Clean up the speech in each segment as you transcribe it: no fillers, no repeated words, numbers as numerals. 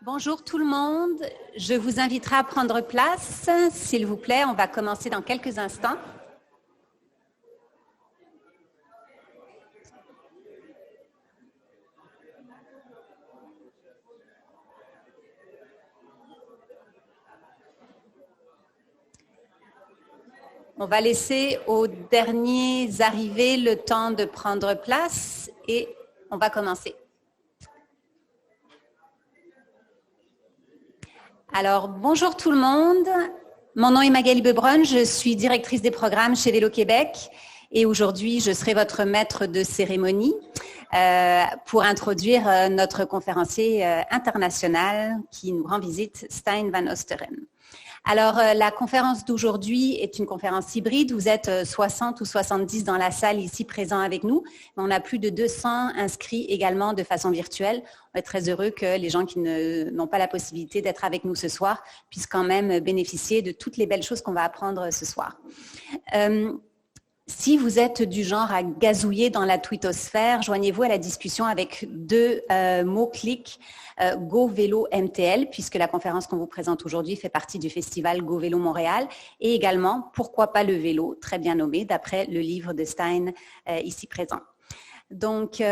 Bonjour tout le monde, je vous inviterai à prendre place, s'il vous plaît. On va commencer dans quelques instants. On va laisser aux derniers arrivés le temps de prendre place et on va commencer. Alors, bonjour tout le monde. Mon nom est Magali Bebrun, je suis directrice des programmes chez Vélo Québec et aujourd'hui, je serai votre maître de cérémonie pour introduire notre conférencier international qui nous rend visite, Stijn van Oosteren. Alors, la conférence d'aujourd'hui est une conférence hybride. Vous êtes 60 ou 70 dans la salle ici présents avec nous. On a plus de 200 inscrits également de façon virtuelle. On est très heureux que les gens qui n'ont pas la possibilité d'être avec nous ce soir puissent quand même bénéficier de toutes les belles choses qu'on va apprendre ce soir. Si vous êtes du genre à gazouiller dans la twittosphère, joignez-vous à la discussion avec deux mots-clics Go Vélo MTL, puisque la conférence qu'on vous présente aujourd'hui fait partie du festival Go Vélo Montréal, et également Pourquoi pas le vélo, très bien nommé, d'après le livre de Stijn ici présent. Donc,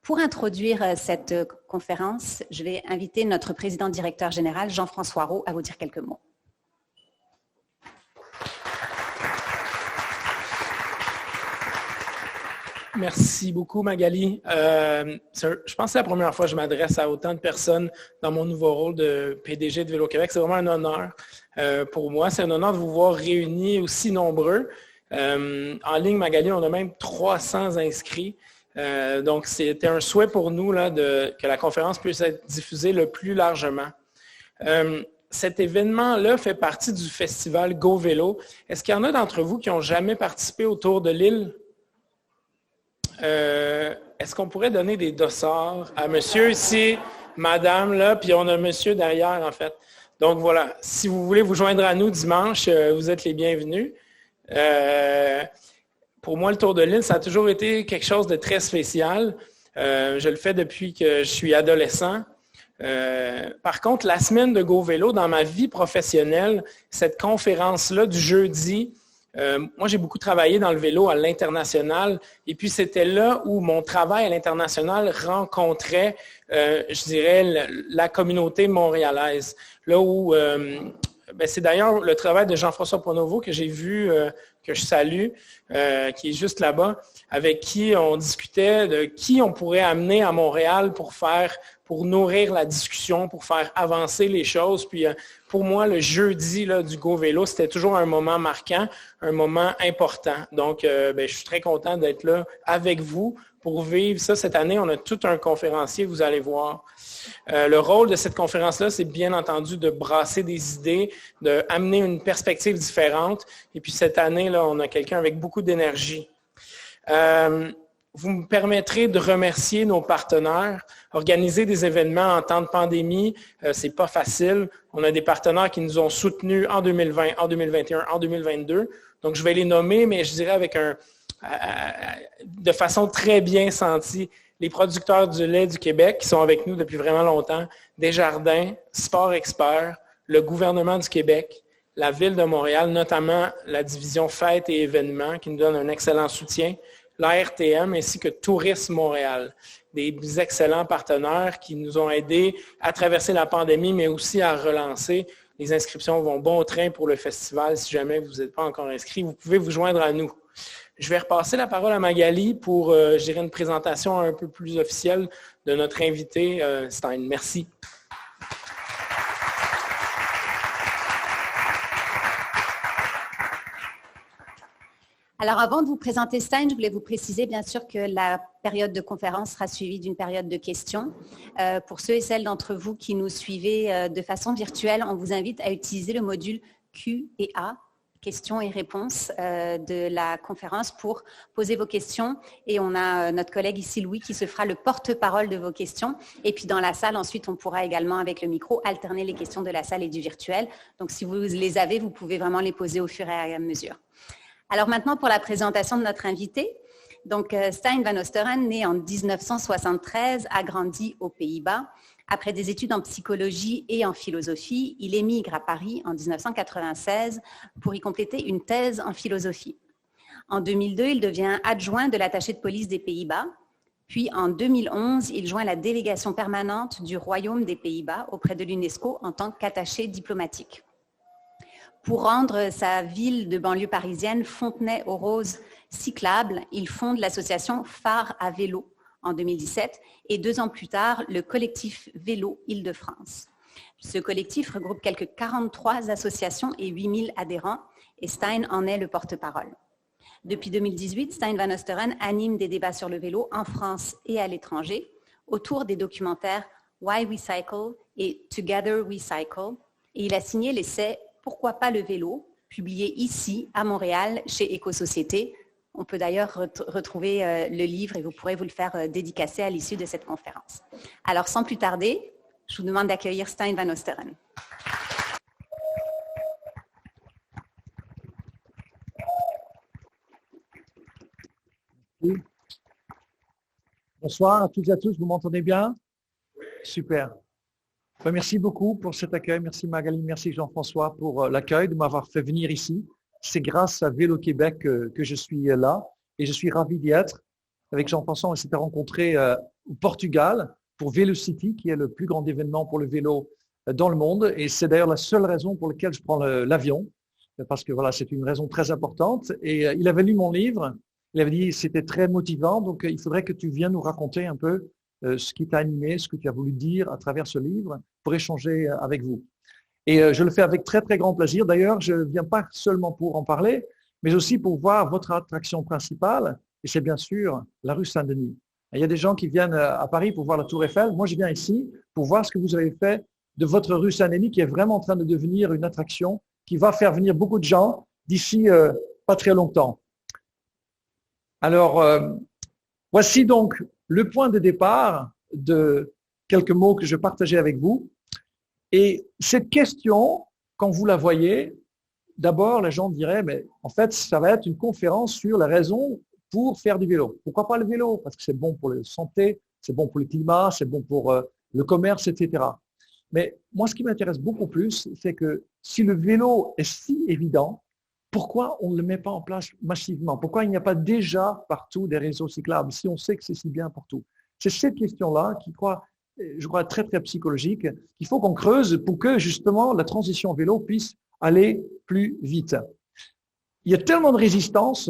pour introduire cette conférence, je vais inviter notre président directeur général, Jean-François Rault, à vous dire quelques mots. Merci beaucoup, Magali. Je pense que c'est la première fois que je m'adresse à autant de personnes dans mon nouveau rôle de PDG de Vélo Québec. C'est vraiment un honneur pour moi. C'est un honneur de vous voir réunis aussi nombreux. En ligne, Magali, on a même 300 inscrits. Donc, c'était un souhait pour nous là, que la conférence puisse être diffusée le plus largement. Cet événement-là fait partie du festival Go Vélo. Est-ce qu'il y en a d'entre vous qui n'ont jamais participé au Tour de l'île? Est-ce qu'on pourrait donner des dossards à monsieur ici, madame là, puis on a monsieur derrière en fait. Donc voilà, si vous voulez vous joindre à nous dimanche, vous êtes les bienvenus. Pour moi, le Tour de l'île, ça a toujours été quelque chose de très spécial. Je le fais depuis que je suis adolescent. Par contre, la semaine de Go Vélo, dans ma vie professionnelle, cette conférence-là du jeudi, moi, j'ai beaucoup travaillé dans le vélo à l'international et puis c'était là où mon travail à l'international rencontrait, je dirais, la communauté montréalaise. Là où, c'est d'ailleurs le travail de Jean-François Pronovo que j'ai vu, que je salue, qui est juste là-bas, avec qui on discutait de qui on pourrait amener à Montréal pour nourrir la discussion, pour faire avancer les choses. Puis pour moi, le jeudi là, du Go Vélo, c'était toujours un moment marquant, un moment important. Donc, je suis très content d'être là avec vous pour vivre ça. Cette année, on a tout un conférencier, vous allez voir. Le rôle de cette conférence-là, c'est bien entendu de brasser des idées, d'amener une perspective différente. Et puis cette année, là, on a quelqu'un avec beaucoup d'énergie. Vous me permettrez de remercier nos partenaires. Organiser des événements en temps de pandémie, c'est pas facile. On a des partenaires qui nous ont soutenus en 2020, en 2021, en 2022. Donc, je vais les nommer, mais je dirais avec de façon très bien sentie. Les producteurs du lait du Québec qui sont avec nous depuis vraiment longtemps, Desjardins, Sport Expert, le gouvernement du Québec, la Ville de Montréal, notamment la division Fêtes et événements qui nous donne un excellent soutien, l'ARTM ainsi que Tourisme Montréal, des excellents partenaires qui nous ont aidés à traverser la pandémie, mais aussi à relancer. Les inscriptions vont bon train pour le festival. Si jamais vous n'êtes pas encore inscrit, vous pouvez vous joindre à nous. Je vais repasser la parole à Magali pour, je dirais, une présentation un peu plus officielle de notre invité, Stijn. Merci. Alors, avant de vous présenter Stijn, je voulais vous préciser bien sûr que la période de conférence sera suivie d'une période de questions. Pour ceux et celles d'entre vous qui nous suivez de façon virtuelle, on vous invite à utiliser le module Q&A, questions et réponses de la conférence pour poser vos questions. Et on a notre collègue ici, Louis, qui se fera le porte-parole de vos questions. Et puis dans la salle, ensuite, on pourra également, avec le micro, alterner les questions de la salle et du virtuel. Donc, si vous les avez, vous pouvez vraiment les poser au fur et à mesure. Alors maintenant, pour la présentation de notre invité. Donc, Stijn Van Oosteren, né en 1973, a grandi aux Pays-Bas. Après des études en psychologie et en philosophie, il émigre à Paris en 1996 pour y compléter une thèse en philosophie. En 2002, il devient adjoint de l'attaché de police des Pays-Bas. Puis en 2011, il joint la délégation permanente du Royaume des Pays-Bas auprès de l'UNESCO en tant qu'attaché diplomatique. Pour rendre sa ville de banlieue parisienne, Fontenay-aux-Roses, cyclable, il fonde l'association Phare à vélo en 2017 et 2 ans plus tard, le collectif Vélo Île-de-France. Ce collectif regroupe quelques 43 associations et 8000 adhérents et Stijn en est le porte-parole. Depuis 2018, Stijn Van Oosteren anime des débats sur le vélo en France et à l'étranger autour des documentaires Why We Cycle et Together We Cycle. Et il a signé l'essai Pourquoi pas le vélo, publié ici à Montréal chez Éco-Société. On peut d'ailleurs retrouver le livre et vous pourrez vous le faire dédicacer à l'issue de cette conférence. Alors sans plus tarder, je vous demande d'accueillir Stijn Van Oosteren. Bonsoir à toutes et à tous, vous m'entendez bien? Super. Merci beaucoup pour cet accueil. Merci Magali, merci Jean-François pour l'accueil, de m'avoir fait venir ici. C'est grâce à Vélo Québec que je suis là et je suis ravi d'y être. Avec Jean-François, on s'était rencontrés au Portugal pour Vélocity, qui est le plus grand événement pour le vélo dans le monde. Et c'est d'ailleurs la seule raison pour laquelle je prends l'avion, parce que voilà, c'est une raison très importante. Et il avait lu mon livre. Il avait dit c'était très motivant, donc il faudrait que tu viennes nous raconter un peu ce qui t'a animé, ce que tu as voulu dire à travers ce livre pour échanger avec vous. Et je le fais avec très, très grand plaisir. D'ailleurs, je ne viens pas seulement pour en parler, mais aussi pour voir votre attraction principale, et c'est bien sûr la rue Saint-Denis. Il y a des gens qui viennent à Paris pour voir la Tour Eiffel. Moi, je viens ici pour voir ce que vous avez fait de votre rue Saint-Denis, qui est vraiment en train de devenir une attraction qui va faire venir beaucoup de gens d'ici pas très longtemps. Alors, voici donc le point de départ de quelques mots que je partageais avec vous. Et cette question, quand vous la voyez, d'abord, les gens diraient, mais en fait, ça va être une conférence sur la raison pour faire du vélo. Pourquoi pas le vélo? Parce que c'est bon pour la santé, c'est bon pour le climat, c'est bon pour le commerce, etc. Mais moi, ce qui m'intéresse beaucoup plus, c'est que si le vélo est si évident, pourquoi on ne le met pas en place massivement? Pourquoi il n'y a pas déjà partout des réseaux cyclables si on sait que c'est si bien pour tout? C'est cette question-là qui, je crois, très, très psychologique, qu'il faut qu'on creuse pour que, justement, la transition vélo puisse aller plus vite. Il y a tellement de résistance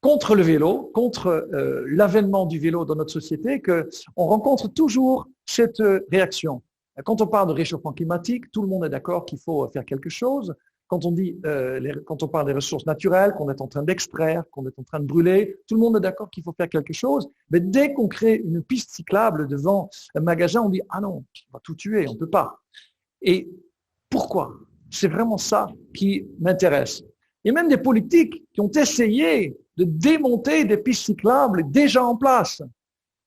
contre le vélo, contre l'avènement du vélo dans notre société, qu'on rencontre toujours cette réaction. Quand on parle de réchauffement climatique, tout le monde est d'accord qu'il faut faire quelque chose. Quand on parle des ressources naturelles, qu'on est en train d'extraire, qu'on est en train de brûler, tout le monde est d'accord qu'il faut faire quelque chose. Mais dès qu'on crée une piste cyclable devant un magasin, on dit « Ah non, on va tout tuer, on ne peut pas ». Et pourquoi? C'est vraiment ça qui m'intéresse. Il y a même des politiques qui ont essayé de démonter des pistes cyclables déjà en place.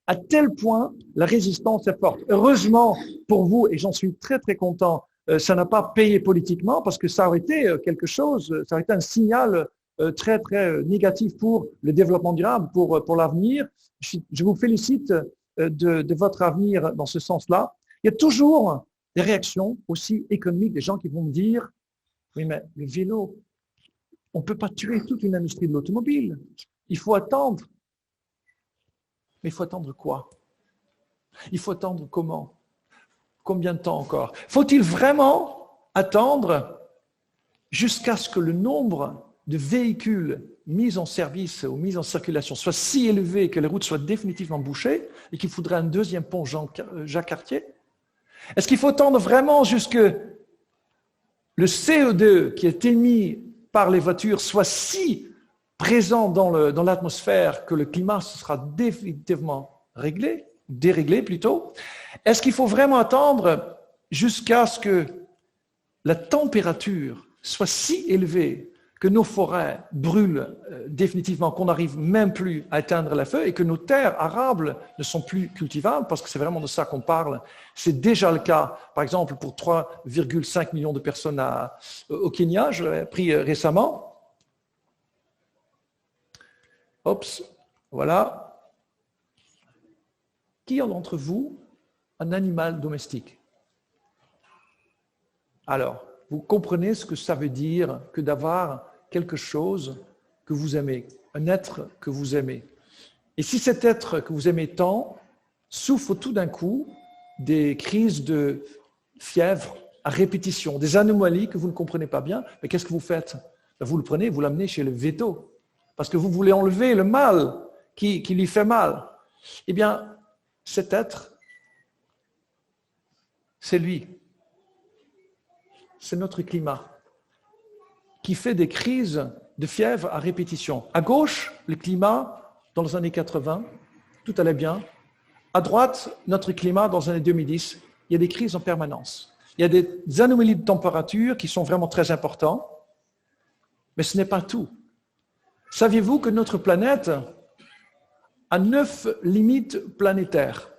À tel point, la résistance est forte. Heureusement pour vous, et j'en suis très très content, ça n'a pas payé politiquement parce que ça aurait été quelque chose, ça aurait été un signal très très négatif pour le développement durable, pour l'avenir. Je vous félicite de votre avenir dans ce sens-là. Il y a toujours des réactions aussi économiques, des gens qui vont me dire « Oui, mais le vélo, on ne peut pas tuer toute une industrie de l'automobile. Il faut attendre. » Mais il faut attendre quoi? Il faut attendre comment? Combien de temps encore? Faut-il vraiment attendre jusqu'à ce que le nombre de véhicules mis en service ou mis en circulation soit si élevé que les routes soient définitivement bouchées et qu'il faudrait un deuxième pont Jacques-Cartier? Est-ce qu'il faut attendre vraiment jusque le CO2 qui est émis par les voitures soit si présent dans l'atmosphère que le climat sera définitivement déréglé plutôt? Est-ce qu'il faut vraiment attendre jusqu'à ce que la température soit si élevée que nos forêts brûlent définitivement, qu'on n'arrive même plus à éteindre le feu et que nos terres arables ne sont plus cultivables, parce que c'est vraiment de ça qu'on parle. C'est déjà le cas, par exemple, pour 3,5 millions de personnes au Kenya, je l'ai appris récemment. Oups, Voilà. Qui d'entre vous un animal domestique? Alors, vous comprenez ce que ça veut dire que d'avoir quelque chose que vous aimez, un être que vous aimez. Et si cet être que vous aimez tant souffre tout d'un coup des crises de fièvre à répétition, des anomalies que vous ne comprenez pas bien, mais qu'est-ce que vous faites? Vous le prenez, vous l'amenez chez le véto, parce que vous voulez enlever le mal qui lui fait mal. Eh bien, cet être, c'est lui. C'est notre climat qui fait des crises de fièvre à répétition. À gauche, le climat dans les années 80, tout allait bien. À droite, notre climat dans les années 2010, il y a des crises en permanence. Il y a des anomalies de température qui sont vraiment très importantes, mais ce n'est pas tout. Saviez-vous que notre planète a 9 limites planétaires?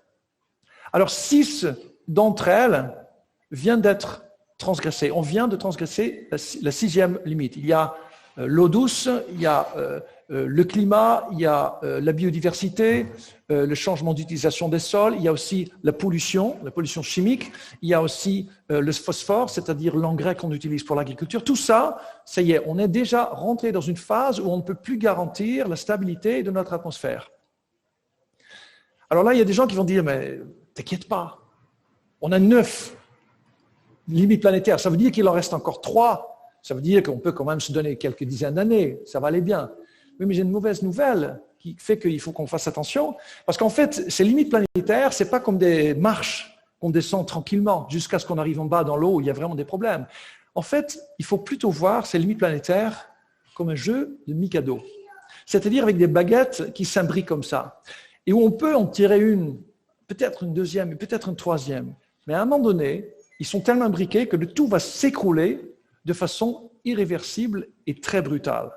Alors 6 d'entre elles viennent d'être transgressées. On vient de transgresser la 6e limite. Il y a l'eau douce, il y a le climat, il y a la biodiversité, le changement d'utilisation des sols, il y a aussi la pollution chimique, il y a aussi le phosphore, c'est-à-dire l'engrais qu'on utilise pour l'agriculture. Tout ça, ça y est, on est déjà rentré dans une phase où on ne peut plus garantir la stabilité de notre atmosphère. Alors là, il y a des gens qui vont dire, mais t'inquiète pas, on a 9 limites planétaires, ça veut dire qu'il en reste encore 3. Ça veut dire qu'on peut quand même se donner quelques dizaines d'années, ça va aller bien. Oui, mais j'ai une mauvaise nouvelle qui fait qu'il faut qu'on fasse attention, parce qu'en fait, ces limites planétaires, c'est pas comme des marches qu'on descend tranquillement jusqu'à ce qu'on arrive en bas dans l'eau où il y a vraiment des problèmes. En fait, il faut plutôt voir ces limites planétaires comme un jeu de Mikado, c'est-à-dire avec des baguettes qui s'imbriquent comme ça, et où on peut en tirer une, peut-être une deuxième, et peut-être une troisième. Mais à un moment donné, ils sont tellement imbriqués que le tout va s'écrouler de façon irréversible et très brutale.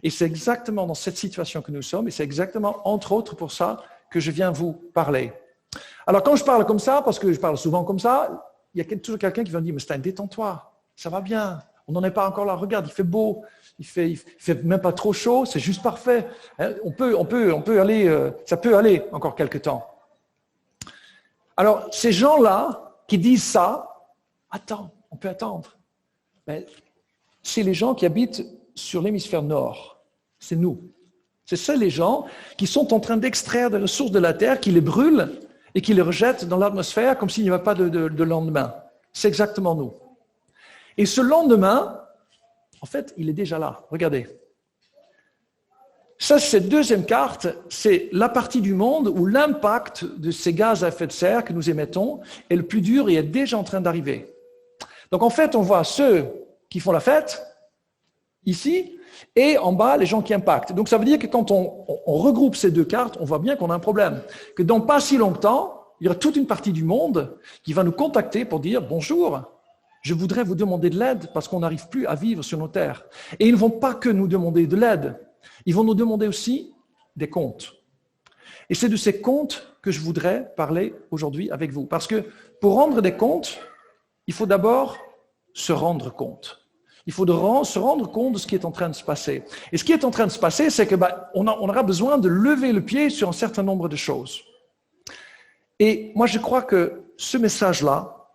Et c'est exactement dans cette situation que nous sommes, et c'est exactement, entre autres, pour ça que je viens vous parler. Alors, quand je parle comme ça, parce que je parle souvent comme ça, il y a toujours quelqu'un qui va me dire « Mais Stein, détends-toi, ça va bien, on n'en est pas encore là, regarde, il fait beau, il fait même pas trop chaud, c'est juste parfait. On peut aller, ça peut aller encore quelque temps. » Alors, ces gens-là qui disent ça, attends, on peut attendre. Mais c'est les gens qui habitent sur l'hémisphère nord. C'est nous. C'est ça les gens qui sont en train d'extraire des ressources de la Terre, qui les brûlent et qui les rejettent dans l'atmosphère comme s'il n'y avait pas de lendemain. C'est exactement nous. Et ce lendemain, en fait, il est déjà là. Regardez. Ça, cette deuxième carte, c'est la partie du monde où l'impact de ces gaz à effet de serre que nous émettons est le plus dur et est déjà en train d'arriver. Donc en fait, on voit ceux qui font la fête, ici, et en bas, les gens qui impactent. Donc ça veut dire que quand on regroupe ces deux cartes, on voit bien qu'on a un problème. Que dans pas si longtemps, il y aura toute une partie du monde qui va nous contacter pour dire « Bonjour, je voudrais vous demander de l'aide parce qu'on n'arrive plus à vivre sur nos terres. » Et ils ne vont pas que nous demander de l'aide, ils vont nous demander aussi des comptes. Et c'est de ces comptes que je voudrais parler aujourd'hui avec vous. Parce que pour rendre des comptes, il faut d'abord se rendre compte. Il faut se rendre compte de ce qui est en train de se passer. Et ce qui est en train de se passer, c'est que on aura besoin de lever le pied sur un certain nombre de choses. Et moi, je crois que ce message-là,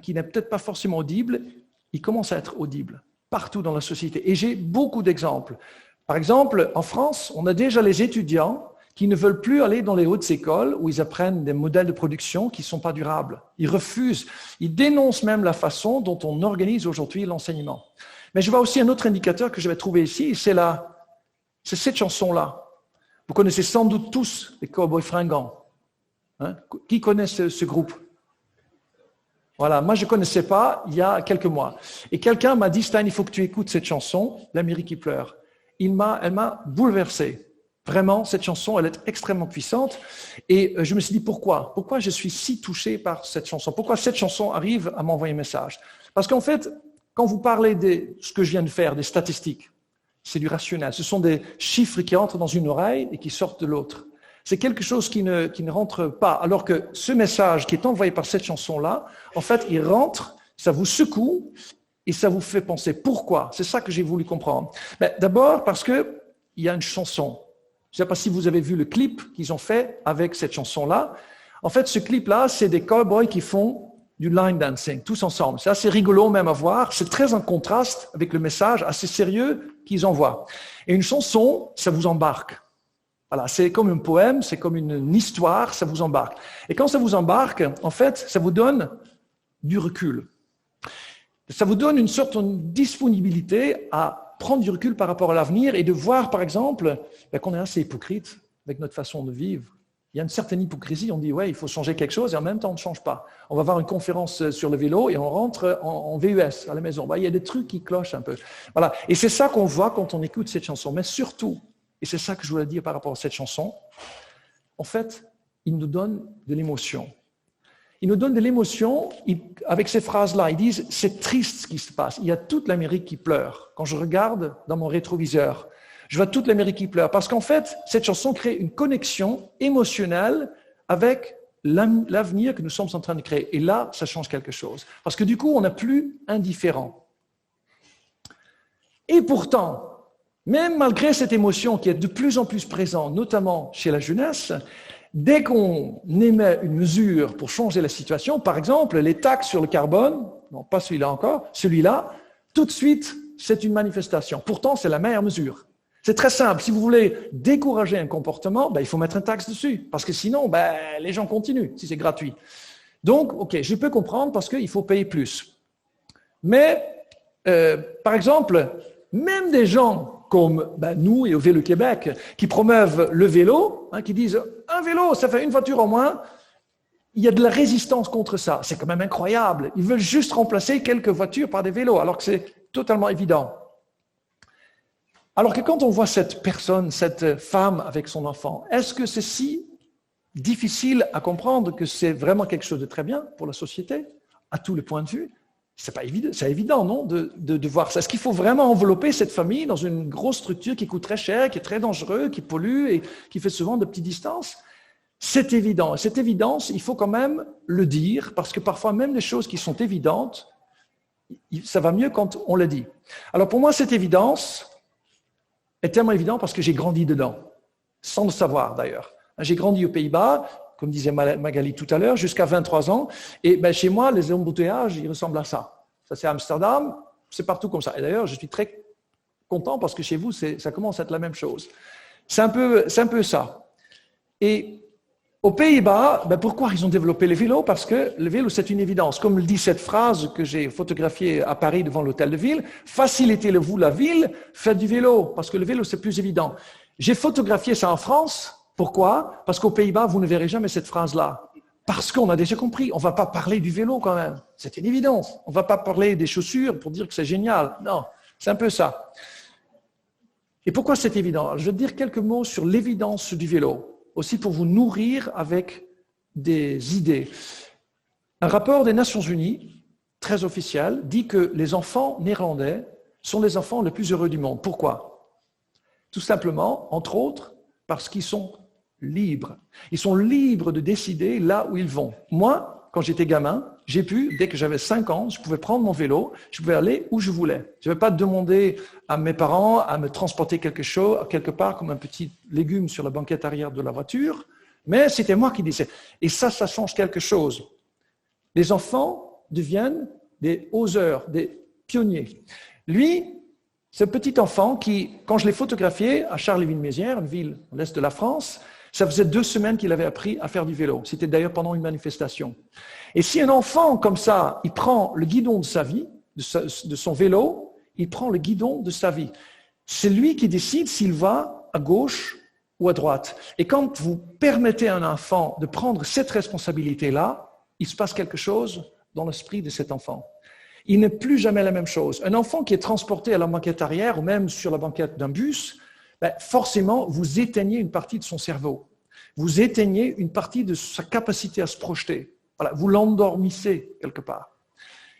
qui n'est peut-être pas forcément audible, il commence à être audible partout dans la société. Et j'ai beaucoup d'exemples. Par exemple, en France, on a déjà les étudiants qui ne veulent plus aller dans les hautes écoles où ils apprennent des modèles de production qui ne sont pas durables. Ils refusent. Ils dénoncent même la façon dont on organise aujourd'hui l'enseignement. Mais je vois aussi un autre indicateur que je vais trouver ici, c'est cette chanson-là. Vous connaissez sans doute tous les Cowboys Fringants. Qui connaît ce groupe? Voilà, moi je ne connaissais pas il y a quelques mois. Et quelqu'un m'a dit, Stein, il faut que tu écoutes cette chanson, L'Amérique qui pleure. Elle m'a bouleversé. Vraiment, cette chanson, elle est extrêmement puissante. Et je me suis dit, pourquoi? Pourquoi je suis si touché par cette chanson? Pourquoi cette chanson arrive à m'envoyer un message? Parce qu'en fait, quand vous parlez de ce que je viens de faire, des statistiques, c'est du rationnel. Ce sont des chiffres qui entrent dans une oreille et qui sortent de l'autre. C'est quelque chose qui ne rentre pas. Alors que ce message qui est envoyé par cette chanson-là, en fait, il rentre, ça vous secoue et ça vous fait penser. Pourquoi? C'est ça que j'ai voulu comprendre. D'abord parce qu'il y a une chanson. Je ne sais pas si vous avez vu le clip qu'ils ont fait avec cette chanson-là. En fait, ce clip-là, c'est des cowboys qui font du line dancing, tous ensemble. C'est assez rigolo même à voir. C'est très en contraste avec le message assez sérieux qu'ils envoient. Et une chanson, ça vous embarque. Voilà, c'est comme un poème, c'est comme une histoire, ça vous embarque. Et quand ça vous embarque, en fait, ça vous donne du recul. Ça vous donne une sorte de disponibilité à prendre du recul par rapport à l'avenir et de voir, par exemple, qu'on est assez hypocrite avec notre façon de vivre. Il y a une certaine hypocrisie, on dit, ouais, il faut changer quelque chose et en même temps, on ne change pas. On va voir une conférence sur le vélo et on rentre en VUS à la maison. Il y a des trucs qui clochent un peu. Voilà. Et c'est ça qu'on voit quand on écoute cette chanson. Mais surtout, et c'est ça que je voulais dire par rapport à cette chanson, en fait, il nous donne de l'émotion. Il nous donne de l'émotion avec ces phrases-là. Ils disent, c'est triste ce qui se passe. Il y a toute l'Amérique qui pleure. Quand je regarde dans mon rétroviseur, je vois toute l'Amérique qui pleure. Parce qu'en fait, cette chanson crée une connexion émotionnelle avec l'avenir que nous sommes en train de créer. Et là, ça change quelque chose. Parce que du coup, on n'est plus indifférent. Et pourtant, même malgré cette émotion qui est de plus en plus présente, notamment chez la jeunesse, dès qu'on émet une mesure pour changer la situation, par exemple, les taxes sur le carbone, non pas celui-là encore, celui-là, tout de suite, c'est une manifestation. Pourtant, c'est la meilleure mesure. C'est très simple. Si vous voulez décourager un comportement, il faut mettre une taxe dessus. Parce que sinon, les gens continuent, si c'est gratuit. Donc, ok, je peux comprendre parce qu'il faut payer plus. Mais, par exemple, même des gens comme nous et au Vélo Québec, qui promeuvent le vélo, qui disent « un vélo, ça fait une voiture en moins », il y a de la résistance contre ça. C'est quand même incroyable. Ils veulent juste remplacer quelques voitures par des vélos, alors que c'est totalement évident. Alors que quand on voit cette personne, cette femme avec son enfant, est-ce que c'est si difficile à comprendre que c'est vraiment quelque chose de très bien pour la société, à tous les points de vue? C'est pas évident, c'est évident, non, de voir ça. Est-ce qu'il faut vraiment envelopper cette famille dans une grosse structure qui coûte très cher, qui est très dangereux, qui pollue et qui fait souvent de petites distances? C'est évident. Cette évidence, il faut quand même le dire, parce que parfois, même les choses qui sont évidentes, ça va mieux quand on le dit. Alors pour moi, cette évidence est tellement évidente parce que j'ai grandi dedans, sans le savoir d'ailleurs. J'ai grandi aux Pays-Bas, comme disait Magali tout à l'heure, jusqu'à 23 ans. Et chez moi, les embouteillages, ils ressemblent à ça. Ça, c'est Amsterdam, c'est partout comme ça. Et d'ailleurs, je suis très content parce que chez vous, ça commence à être la même chose. C'est un peu ça. Et aux Pays-Bas, pourquoi ils ont développé les vélos? Parce que le vélo, c'est une évidence. Comme le dit cette phrase que j'ai photographiée à Paris devant l'hôtel de ville, facilitez-le-vous la ville, faites du vélo, parce que le vélo, c'est plus évident. J'ai photographié ça en France. Pourquoi? Parce qu'aux Pays-Bas, vous ne verrez jamais cette phrase-là. Parce qu'on a déjà compris, on ne va pas parler du vélo quand même. C'est une évidence. On ne va pas parler des chaussures pour dire que c'est génial. Non, c'est un peu ça. Et pourquoi c'est évident? Je vais dire quelques mots sur l'évidence du vélo, aussi pour vous nourrir avec des idées. Un rapport des Nations Unies, très officiel, dit que les enfants néerlandais sont les enfants les plus heureux du monde. Pourquoi? Tout simplement, entre autres, parce qu'ils sont libres. Ils sont libres de décider là où ils vont. Moi, quand j'étais gamin, j'ai pu, dès que j'avais 5 ans, je pouvais prendre mon vélo, je pouvais aller où je voulais. Je ne vais pas demander à mes parents à me transporter quelque part comme un petit légume sur la banquette arrière de la voiture, mais c'était moi qui disais. Et ça change quelque chose. Les enfants deviennent des oseurs, des pionniers. Lui, ce petit enfant qui, quand je l'ai photographié à Charleville-Mézières, une ville à l'est de la France, ça faisait 2 semaines qu'il avait appris à faire du vélo. C'était d'ailleurs pendant une manifestation. Et si un enfant comme ça, il prend le guidon de sa vie, de son vélo, il prend le guidon de sa vie. C'est lui qui décide s'il va à gauche ou à droite. Et quand vous permettez à un enfant de prendre cette responsabilité-là, il se passe quelque chose dans l'esprit de cet enfant. Il n'est plus jamais la même chose. Un enfant qui est transporté à la banquette arrière ou même sur la banquette d'un bus, forcément, vous éteignez une partie de son cerveau. Vous éteignez une partie de sa capacité à se projeter. Voilà, vous l'endormissez quelque part.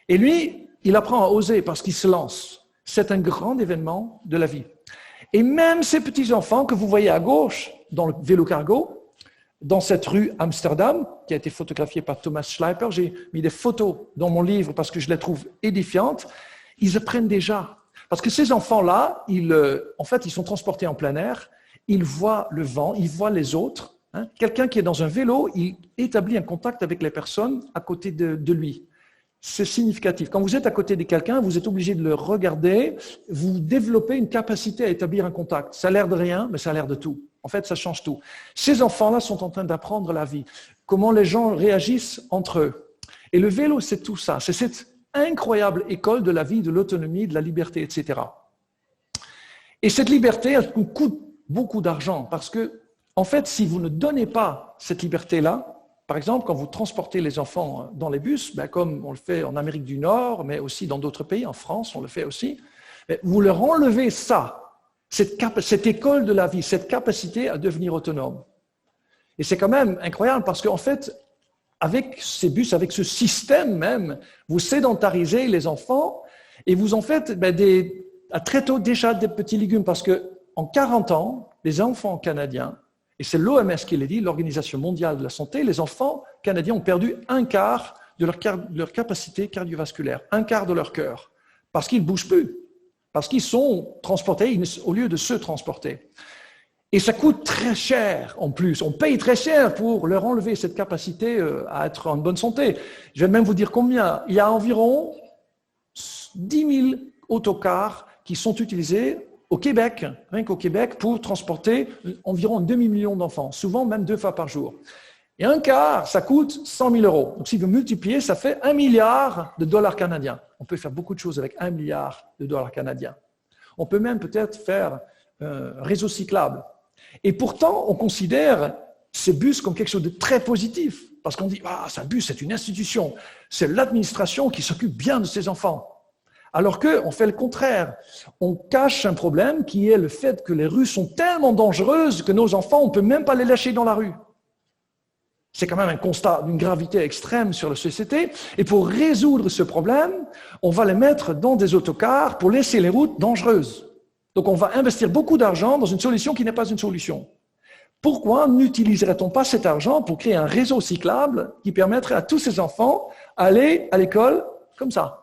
Et lui, il apprend à oser parce qu'il se lance. C'est un grand événement de la vie. Et même ces petits-enfants que vous voyez à gauche, dans le vélo cargo, dans cette rue Amsterdam, qui a été photographiée par Thomas Schleiper, j'ai mis des photos dans mon livre parce que je les trouve édifiantes, ils apprennent déjà. Parce que ces enfants-là, en fait, ils sont transportés en plein air, il voit le vent, il voit les autres. Hein. Quelqu'un qui est dans un vélo, il établit un contact avec les personnes à côté de lui. C'est significatif. Quand vous êtes à côté de quelqu'un, vous êtes obligé de le regarder, vous développez une capacité à établir un contact. Ça a l'air de rien, mais ça a l'air de tout. En fait, ça change tout. Ces enfants-là sont en train d'apprendre la vie, comment les gens réagissent entre eux. Et le vélo, c'est tout ça. C'est cette incroyable école de la vie, de l'autonomie, de la liberté, etc. Et cette liberté, elle coûte beaucoup d'argent parce que, en fait, si vous ne donnez pas cette liberté-là, par exemple, quand vous transportez les enfants dans les bus, comme on le fait en Amérique du Nord, mais aussi dans d'autres pays, en France, on le fait aussi, vous leur enlevez ça, cette école de la vie, cette capacité à devenir autonome. Et c'est quand même incroyable parce qu'en fait, avec ces bus, avec ce système même, vous sédentarisez les enfants et vous en faites très tôt déjà des petits légumes parce qu'en 40 ans, les enfants canadiens, et c'est l'OMS qui l'a dit, l'Organisation mondiale de la santé, les enfants canadiens ont perdu un quart de leur capacité cardiovasculaire, un quart de leur cœur, parce qu'ils ne bougent plus, parce qu'ils sont transportés au lieu de se transporter. Et ça coûte très cher en plus, on paye très cher pour leur enlever cette capacité à être en bonne santé. Je vais même vous dire combien. Il y a environ 10 000 autocars qui sont utilisés au Québec, rien qu'au Québec, pour transporter environ un demi-million d'enfants, souvent même 2 fois par jour. Et un quart, ça coûte 100 000 €. Donc si vous multipliez, ça fait 1 milliard de dollars canadiens. On peut faire beaucoup de choses avec 1 milliard de dollars canadiens. On peut même peut-être faire un réseau cyclable. Et pourtant, on considère ces bus comme quelque chose de très positif, parce qu'on dit « Ah, ce bus, c'est une institution, c'est l'administration qui s'occupe bien de ses enfants ». Alors qu'on fait le contraire. On cache un problème qui est le fait que les rues sont tellement dangereuses que nos enfants, on ne peut même pas les lâcher dans la rue. C'est quand même un constat d'une gravité extrême sur la société. Et pour résoudre ce problème, on va les mettre dans des autocars pour laisser les routes dangereuses. Donc on va investir beaucoup d'argent dans une solution qui n'est pas une solution. Pourquoi n'utiliserait-on pas cet argent pour créer un réseau cyclable qui permettrait à tous ces enfants d'aller à l'école comme ça ?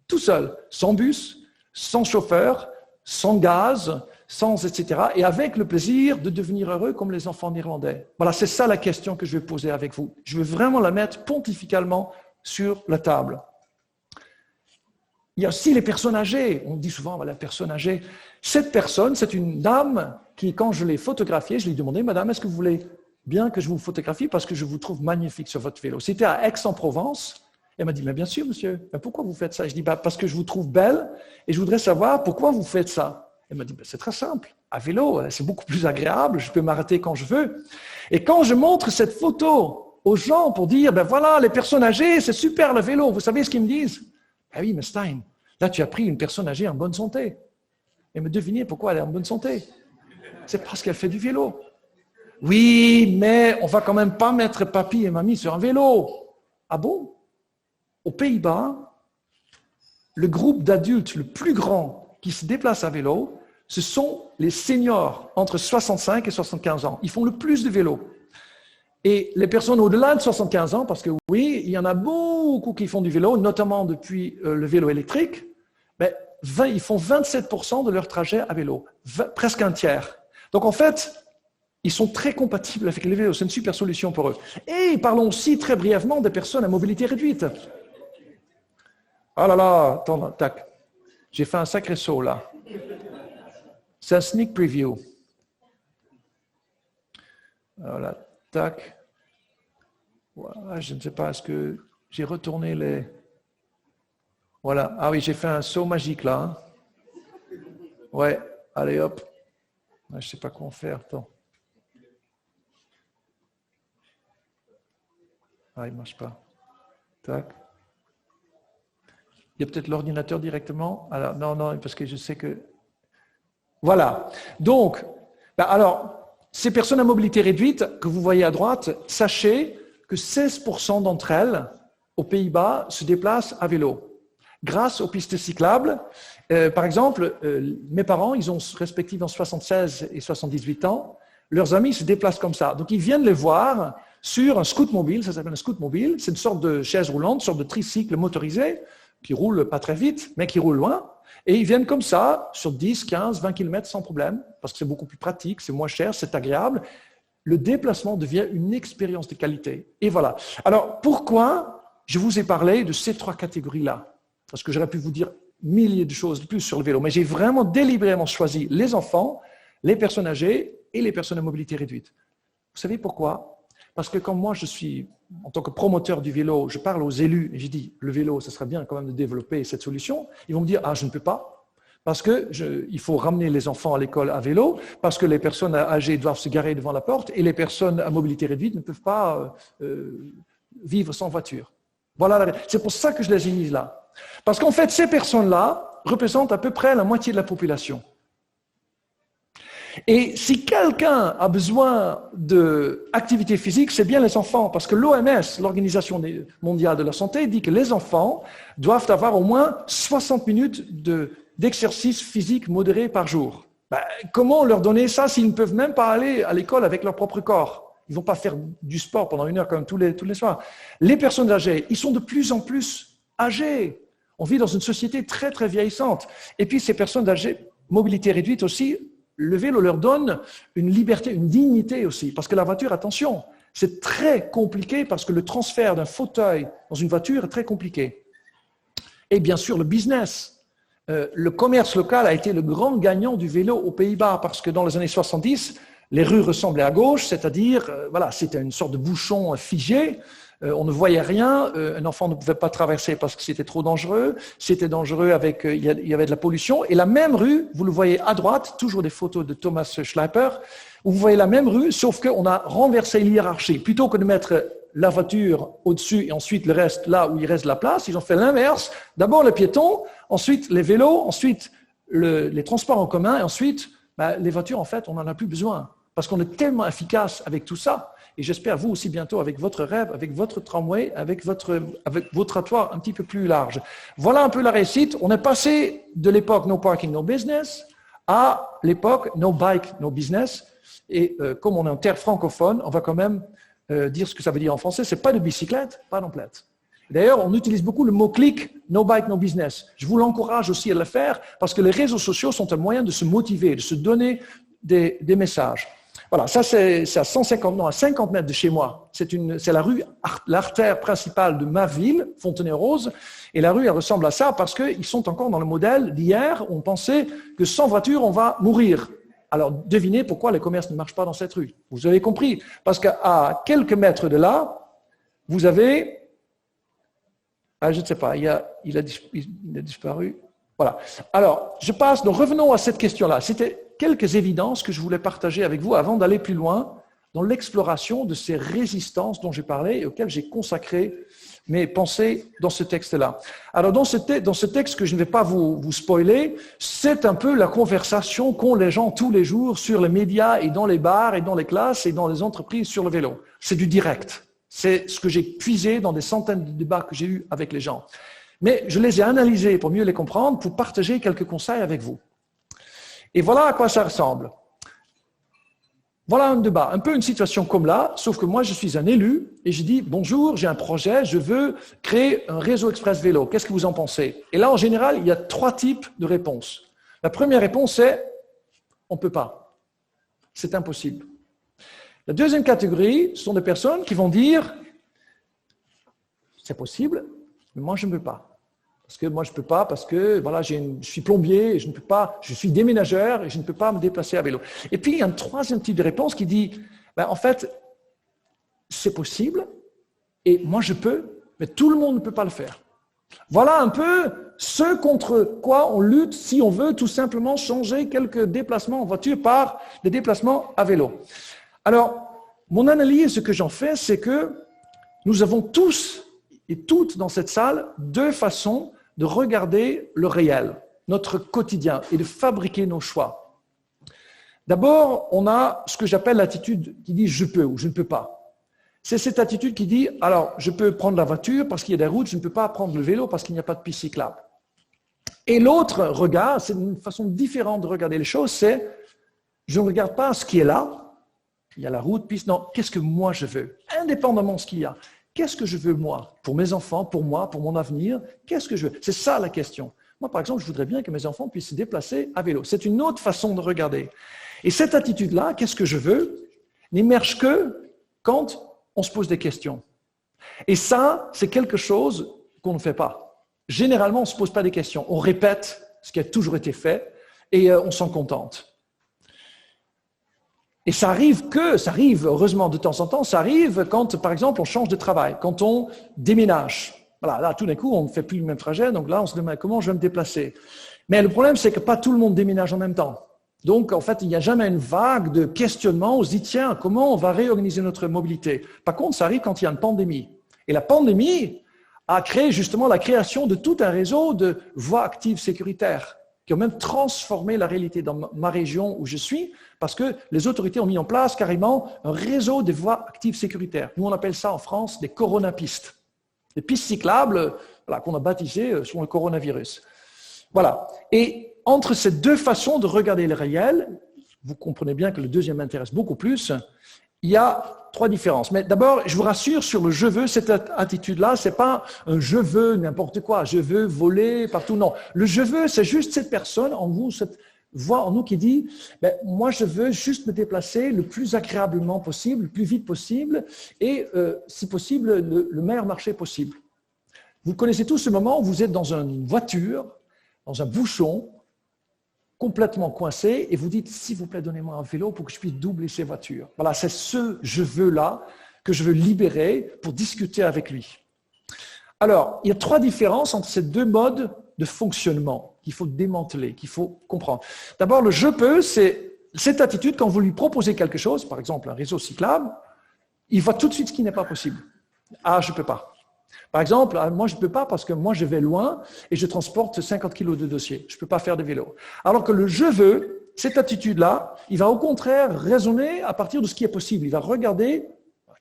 Tout seul, sans bus, sans chauffeur, sans gaz, sans etc. Et avec le plaisir de devenir heureux comme les enfants néerlandais. Voilà, c'est ça la question que je vais poser avec vous. Je veux vraiment la mettre pontificalement sur la table. Il y a aussi les personnes âgées. On dit souvent, voilà, personne âgée. Cette personne, c'est une dame qui, quand je l'ai photographiée, je lui ai demandé, madame, est-ce que vous voulez bien que je vous photographie parce que je vous trouve magnifique sur votre vélo. C'était à Aix-en-Provence. Elle m'a dit, mais bien sûr, monsieur, mais pourquoi vous faites ça? Je dis, parce que je vous trouve belle et je voudrais savoir pourquoi vous faites ça. Elle m'a dit, c'est très simple. À vélo, c'est beaucoup plus agréable, je peux m'arrêter quand je veux. Et quand je montre cette photo aux gens pour dire, voilà, les personnes âgées, c'est super le vélo, vous savez ce qu'ils me disent? Ah oui, mais Stein, là tu as pris une personne âgée en bonne santé. Et me devinez pourquoi elle est en bonne santé? C'est parce qu'elle fait du vélo. Oui, mais on va quand même pas mettre papy et mamie sur un vélo. Ah bon? Aux Pays-Bas, le groupe d'adultes le plus grand qui se déplace à vélo, ce sont les seniors entre 65 et 75 ans. Ils font le plus de vélo. Et les personnes au-delà de 75 ans, parce que oui, il y en a beaucoup qui font du vélo, notamment depuis le vélo électrique, ils font 27% de leur trajet à vélo, presque un tiers. Donc en fait, ils sont très compatibles avec les vélos, c'est une super solution pour eux. Et parlons aussi très brièvement des personnes à mobilité réduite. Ah là là, attends, tac. J'ai fait un sacré saut là. C'est un sneak preview. Voilà, tac. Voilà, je ne sais pas, est-ce que j'ai retourné les... Voilà, ah oui, j'ai fait un saut magique là. Hein. Ouais, allez hop. Je ne sais pas comment faire, attends. Ah, il ne marche pas. Tac. Il y a peut-être l'ordinateur directement. Alors, non, parce que je sais que... Voilà. Donc, alors, ces personnes à mobilité réduite que vous voyez à droite, sachez que 16% d'entre elles, aux Pays-Bas, se déplacent à vélo. Grâce aux pistes cyclables. Par exemple, mes parents, ils ont respectivement 76 et 78 ans. Leurs amis se déplacent comme ça. Donc, ils viennent les voir sur un scoot mobile. Ça s'appelle un scoot mobile. C'est une sorte de chaise roulante, une sorte de tricycle motorisé qui roulent pas très vite, mais qui roulent loin. Et ils viennent comme ça, sur 10, 15, 20 km sans problème, parce que c'est beaucoup plus pratique, c'est moins cher, c'est agréable. Le déplacement devient une expérience de qualité. Et voilà. Alors, pourquoi je vous ai parlé de ces 3 catégories-là? Parce que j'aurais pu vous dire milliers de choses de plus sur le vélo, mais j'ai vraiment délibérément choisi les enfants, les personnes âgées et les personnes à mobilité réduite. Vous savez pourquoi? Parce que quand moi, je suis, en tant que promoteur du vélo, je parle aux élus et je dis, le vélo, ça serait bien quand même de développer cette solution. Ils vont me dire, ah, je ne peux pas, parce qu'il faut ramener les enfants à l'école à vélo, parce que les personnes âgées doivent se garer devant la porte et les personnes à mobilité réduite ne peuvent pas vivre sans voiture. Voilà, c'est pour ça que je les ai mises là. Parce qu'en fait, ces personnes-là représentent à peu près la moitié de la population. Et si quelqu'un a besoin d'activité physique, c'est bien les enfants, parce que l'OMS, l'Organisation mondiale de la santé, dit que les enfants doivent avoir au moins 60 minutes d'exercice physique modéré par jour. Ben, comment leur donner ça s'ils ne peuvent même pas aller à l'école avec leur propre corps? Ils ne vont pas faire du sport pendant 1 heure comme tous les soirs. Les personnes âgées, ils sont de plus en plus âgés. On vit dans une société très, très vieillissante. Et puis ces personnes âgées, mobilité réduite aussi, le vélo leur donne une liberté, une dignité aussi. Parce que la voiture, attention, c'est très compliqué parce que le transfert d'un fauteuil dans une voiture est très compliqué. Et bien sûr, le business. Le commerce local a été le grand gagnant du vélo aux Pays-Bas parce que dans les années 70, les rues ressemblaient à gauche, c'est-à-dire, voilà, c'était une sorte de bouchon figé. On ne voyait rien, un enfant ne pouvait pas traverser parce que c'était trop dangereux, c'était dangereux avec, il y avait de la pollution. Et la même rue, vous le voyez à droite, toujours des photos de Thomas Schleiper, où vous voyez la même rue, sauf qu'on a renversé l'hiérarchie. Plutôt que de mettre la voiture au-dessus et ensuite le reste là où il reste de la place, ils ont fait l'inverse. D'abord les piétons, ensuite les vélos, ensuite les transports en commun, et ensuite les voitures, en fait, on n'en a plus besoin. Parce qu'on est tellement efficace avec tout ça. Et j'espère vous aussi bientôt avec votre rêve, avec votre tramway, avec vos trottoirs un petit peu plus larges. Voilà un peu la réussite. On est passé de l'époque no parking, no business à l'époque no bike, no business. Et comme on est en terre francophone, on va quand même dire ce que ça veut dire en français. C'est pas de bicyclette, pas d'emplette. D'ailleurs, on utilise beaucoup le mot clic, no bike, no business. Je vous l'encourage aussi à le faire parce que les réseaux sociaux sont un moyen de se motiver, de se donner des messages. Voilà, ça c'est à 50 mètres de chez moi. C'est l'artère principale de ma ville, Fontenay-aux-Roses. Et la rue, elle ressemble à ça parce qu'ils sont encore dans le modèle d'hier où on pensait que sans voiture, on va mourir. Alors, devinez pourquoi les commerces ne marchent pas dans cette rue. Vous avez compris. Parce qu'à quelques mètres de là, vous avez... Ah, je ne sais pas, il a disparu. Voilà. Alors, donc revenons à cette question-là. C'était quelques évidences que je voulais partager avec vous avant d'aller plus loin dans l'exploration de ces résistances dont j'ai parlé et auxquelles j'ai consacré mes pensées dans ce texte-là. Alors, dans ce texte que je ne vais pas vous spoiler, c'est un peu la conversation qu'ont les gens tous les jours sur les médias et dans les bars et dans les classes et dans les entreprises sur le vélo. C'est du direct. C'est ce que j'ai puisé dans des centaines de débats que j'ai eus avec les gens. Mais je les ai analysés pour mieux les comprendre, pour partager quelques conseils avec vous. Et voilà à quoi ça ressemble. Voilà un débat, un peu une situation comme là, sauf que moi je suis un élu et je dis « Bonjour, j'ai un projet, je veux créer un réseau express vélo. Qu'est-ce que vous en pensez ?» Et là, en général, il y a 3 types de réponses. La première réponse c'est « On ne peut pas. C'est impossible. » La deuxième catégorie, ce sont des personnes qui vont dire « C'est possible, mais moi je ne peux pas. » Parce que moi, je ne peux pas, parce que voilà, je suis plombier, et je ne peux pas, je suis déménageur et je ne peux pas me déplacer à vélo. Et puis, il y a un troisième type de réponse qui dit, en fait, c'est possible et moi je peux, mais tout le monde ne peut pas le faire. Voilà un peu ce contre quoi on lutte si on veut tout simplement changer quelques déplacements en voiture par des déplacements à vélo. Alors, mon analyse, ce que j'en fais, c'est que nous avons tous et toutes dans cette salle 2 façons de regarder le réel, notre quotidien, et de fabriquer nos choix. D'abord, on a ce que j'appelle l'attitude qui dit « je peux » ou « je ne peux pas ». C'est cette attitude qui dit « alors, je peux prendre la voiture parce qu'il y a des routes, je ne peux pas prendre le vélo parce qu'il n'y a pas de piste cyclable ». Et l'autre regard, c'est une façon différente de regarder les choses, c'est « je ne regarde pas ce qui est là, il y a la route, piste, non, qu'est-ce que moi je veux, indépendamment de ce qu'il y a ». Qu'est-ce que je veux moi? Pour mes enfants, pour moi, pour mon avenir, qu'est-ce que je veux? C'est ça la question. Moi, par exemple, je voudrais bien que mes enfants puissent se déplacer à vélo. C'est une autre façon de regarder. Et cette attitude-là, qu'est-ce que je veux, n'émerge que quand on se pose des questions. Et ça, c'est quelque chose qu'on ne fait pas. Généralement, on ne se pose pas des questions. On répète ce qui a toujours été fait et on s'en contente. Et ça arrive, heureusement de temps en temps, ça arrive quand, par exemple, on change de travail, quand on déménage. Voilà, là, tout d'un coup, on ne fait plus le même trajet, donc là, on se demande comment je vais me déplacer. Mais le problème, c'est que pas tout le monde déménage en même temps. Donc, en fait, il n'y a jamais une vague de questionnement. On se dit, tiens, comment on va réorganiser notre mobilité? Par contre, ça arrive quand il y a une pandémie. Et la pandémie a créé justement la création de tout un réseau de voies actives sécuritaires qui ont même transformé la réalité dans ma région où je suis, parce que les autorités ont mis en place carrément un réseau de voies actives sécuritaires. Nous, on appelle ça en France des coronapistes. Des pistes cyclables qu'on a baptisées sur le coronavirus. Voilà. Et entre ces deux façons de regarder le réel, vous comprenez bien que le deuxième m'intéresse beaucoup plus, il y a trois différences. Mais d'abord, je vous rassure sur le « je veux », cette attitude-là, ce n'est pas un « je veux » n'importe quoi, « je veux voler partout », non. Le « je veux », c'est juste cette personne en vous, cette voix en nous qui dit « moi, je veux juste me déplacer le plus agréablement possible, le plus vite possible et, si possible, le meilleur marché possible ». Vous connaissez tous ce moment où vous êtes dans une voiture, dans un bouchon, complètement coincé, et vous dites, s'il vous plaît, donnez-moi un vélo pour que je puisse doubler ces voitures. Voilà, c'est ce « je veux-là » que je veux libérer pour discuter avec lui. Alors, il y a trois différences entre ces deux modes de fonctionnement qu'il faut démanteler, qu'il faut comprendre. D'abord, le « je peux », c'est cette attitude quand vous lui proposez quelque chose, par exemple un réseau cyclable, il voit tout de suite ce qui n'est pas possible. Ah, je ne peux pas. Par exemple, moi, je ne peux pas parce que moi, je vais loin et je transporte 50 kilos de dossiers. Je ne peux pas faire de vélo. Alors que le « je veux », cette attitude-là, il va au contraire raisonner à partir de ce qui est possible. Il va regarder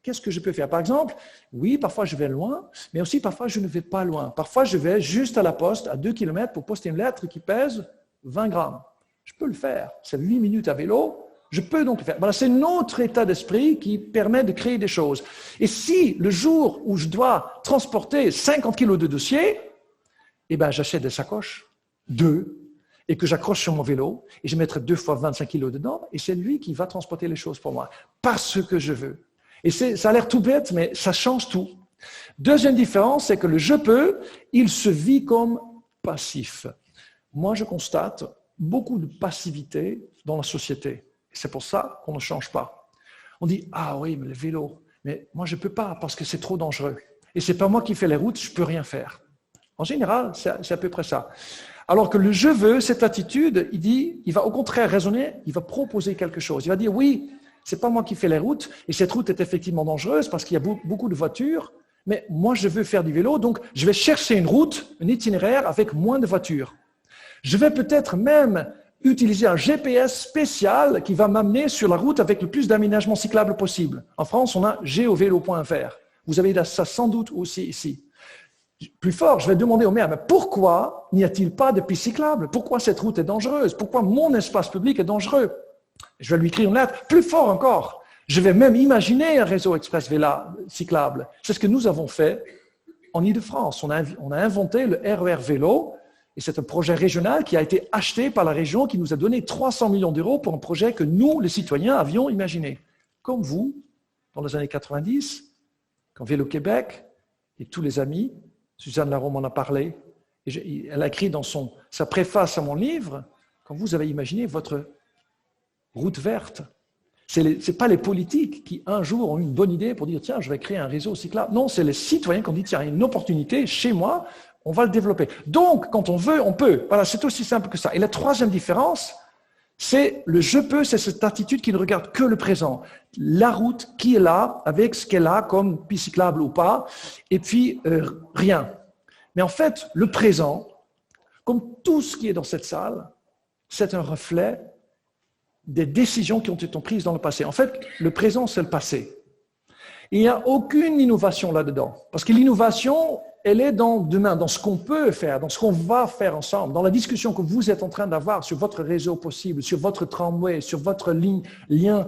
qu'est-ce que je peux faire. Par exemple, oui, parfois je vais loin, mais aussi parfois je ne vais pas loin. Parfois, je vais juste à la poste, à 2 km, pour poster une lettre qui pèse 20 grammes. Je peux le faire. C'est 8 minutes à vélo. Je peux donc le faire. Voilà, c'est notre état d'esprit qui permet de créer des choses. Et si le jour où je dois transporter 50 kilos de dossiers, j'achète des sacoches, 2, et que j'accroche sur mon vélo, et je mettrai 2 fois 25 kilos dedans, et c'est lui qui va transporter les choses pour moi, parce que je veux. Et ça a l'air tout bête, mais ça change tout. Deuxième différence, c'est que le « je peux », il se vit comme passif. Moi, je constate beaucoup de passivité dans la société. C'est pour ça qu'on ne change pas. On dit, ah oui, mais le vélo, mais moi je ne peux pas parce que c'est trop dangereux. Et ce n'est pas moi qui fais les routes, je ne peux rien faire. En général, c'est à peu près ça. Alors que le « je veux », cette attitude, il va au contraire raisonner, il va proposer quelque chose. Il va dire, oui, ce n'est pas moi qui fais les routes, et cette route est effectivement dangereuse parce qu'il y a beaucoup de voitures, mais moi je veux faire du vélo, donc je vais chercher une route, un itinéraire avec moins de voitures. Je vais peut-être même utiliser un GPS spécial qui va m'amener sur la route avec le plus d'aménagements cyclables possible. En France, on a geovelo.fr. Vous avez ça sans doute aussi ici. Plus fort, je vais demander au maire, mais pourquoi n'y a-t-il pas de piste cyclable? Pourquoi cette route est dangereuse? Pourquoi mon espace public est dangereux? Je vais lui écrire une lettre. Plus fort encore, je vais même imaginer un réseau express cyclable. C'est ce que nous avons fait en Île-de-France. On a inventé le RER vélo. Et c'est un projet régional qui a été acheté par la région qui nous a donné 300 millions d'euros pour un projet que nous, les citoyens, avions imaginé. Comme vous, dans les années 90, quand Vélo-Québec et tous les amis, Suzanne Larome en a parlé, et elle a écrit dans sa préface à mon livre, quand vous avez imaginé votre route verte. Ce n'est pas les politiques qui, un jour, ont eu une bonne idée pour dire « Tiens, je vais créer un réseau cyclable ». Non, c'est les citoyens qui ont dit « Tiens, il y a une opportunité chez moi ». On va le développer. Donc, quand on veut, on peut. Voilà, c'est aussi simple que ça. Et la troisième différence, c'est le « je peux », c'est cette attitude qui ne regarde que le présent. La route qui est là, avec ce qu'elle a, comme piste cyclable ou pas, et puis rien. Mais en fait, le présent, comme tout ce qui est dans cette salle, c'est un reflet des décisions qui ont été prises dans le passé. En fait, le présent, c'est le passé. Il n'y a aucune innovation là-dedans. Parce que l'innovation, elle est dans demain, dans ce qu'on peut faire, dans ce qu'on va faire ensemble, dans la discussion que vous êtes en train d'avoir sur votre réseau possible, sur votre tramway, sur votre lien,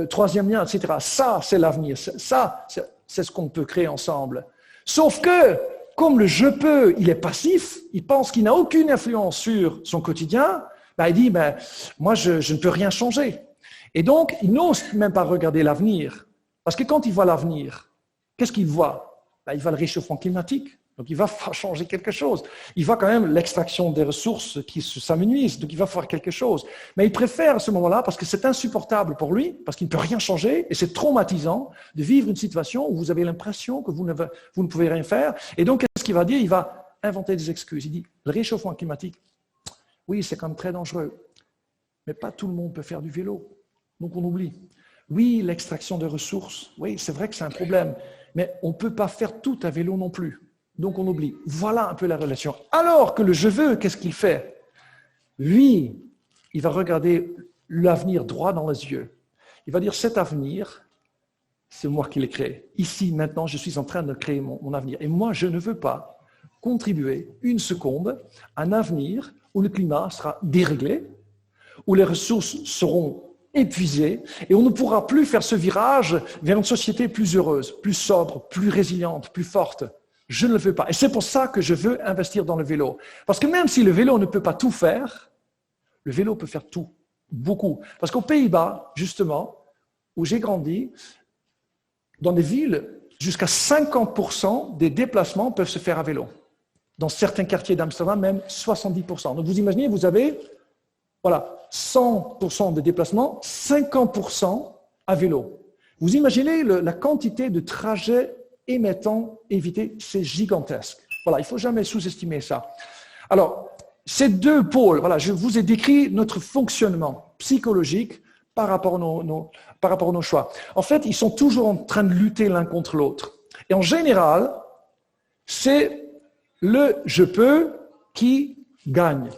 troisième lien, etc. Ça, c'est l'avenir. Ça, c'est ce qu'on peut créer ensemble. Sauf que, comme le « je peux », il est passif, il pense qu'il n'a aucune influence sur son quotidien, il dit moi, je ne peux rien changer. Et donc, il n'ose même pas regarder l'avenir. Parce que quand il voit l'avenir, qu'est-ce qu'il voit? Il voit le réchauffement climatique. Donc, il va changer quelque chose. Il voit quand même l'extraction des ressources qui s'amenuisent. Donc, il va faire quelque chose. Mais il préfère à ce moment-là, parce que c'est insupportable pour lui, parce qu'il ne peut rien changer, et c'est traumatisant de vivre une situation où vous avez l'impression que vous ne pouvez rien faire. Et donc, qu'est-ce qu'il va dire? Il va inventer des excuses. Il dit, le réchauffement climatique, oui, c'est quand même très dangereux. Mais pas tout le monde peut faire du vélo. Donc, on oublie. Oui, l'extraction de ressources, oui, c'est vrai que c'est un problème. Mais on ne peut pas faire tout à vélo non plus. Donc on oublie. Voilà un peu la relation. Alors que le « je veux », qu'est-ce qu'il fait? Lui, il va regarder l'avenir droit dans les yeux. Il va dire, cet avenir, c'est moi qui l'ai créé. Ici, maintenant, je suis en train de créer mon avenir. Et moi, je ne veux pas contribuer une seconde à un avenir où le climat sera déréglé, où les ressources seront épuisées, et on ne pourra plus faire ce virage vers une société plus heureuse, plus sobre, plus résiliente, plus forte. Je ne le veux pas. Et c'est pour ça que je veux investir dans le vélo. Parce que même si le vélo ne peut pas tout faire, le vélo peut faire tout, beaucoup. Parce qu'aux Pays-Bas, justement, où j'ai grandi, dans des villes, jusqu'à 50% des déplacements peuvent se faire à vélo. Dans certains quartiers d'Amsterdam, même 70%. Donc vous imaginez, vous avez 100% des déplacements, 50% à vélo. Vous imaginez la quantité de trajets émettants, évités, c'est gigantesque. Voilà, il ne faut jamais sous-estimer ça. Alors, ces deux pôles, je vous ai décrit notre fonctionnement psychologique par rapport à nos choix. En fait, ils sont toujours en train de lutter l'un contre l'autre. Et en général, c'est le « je peux » qui gagne.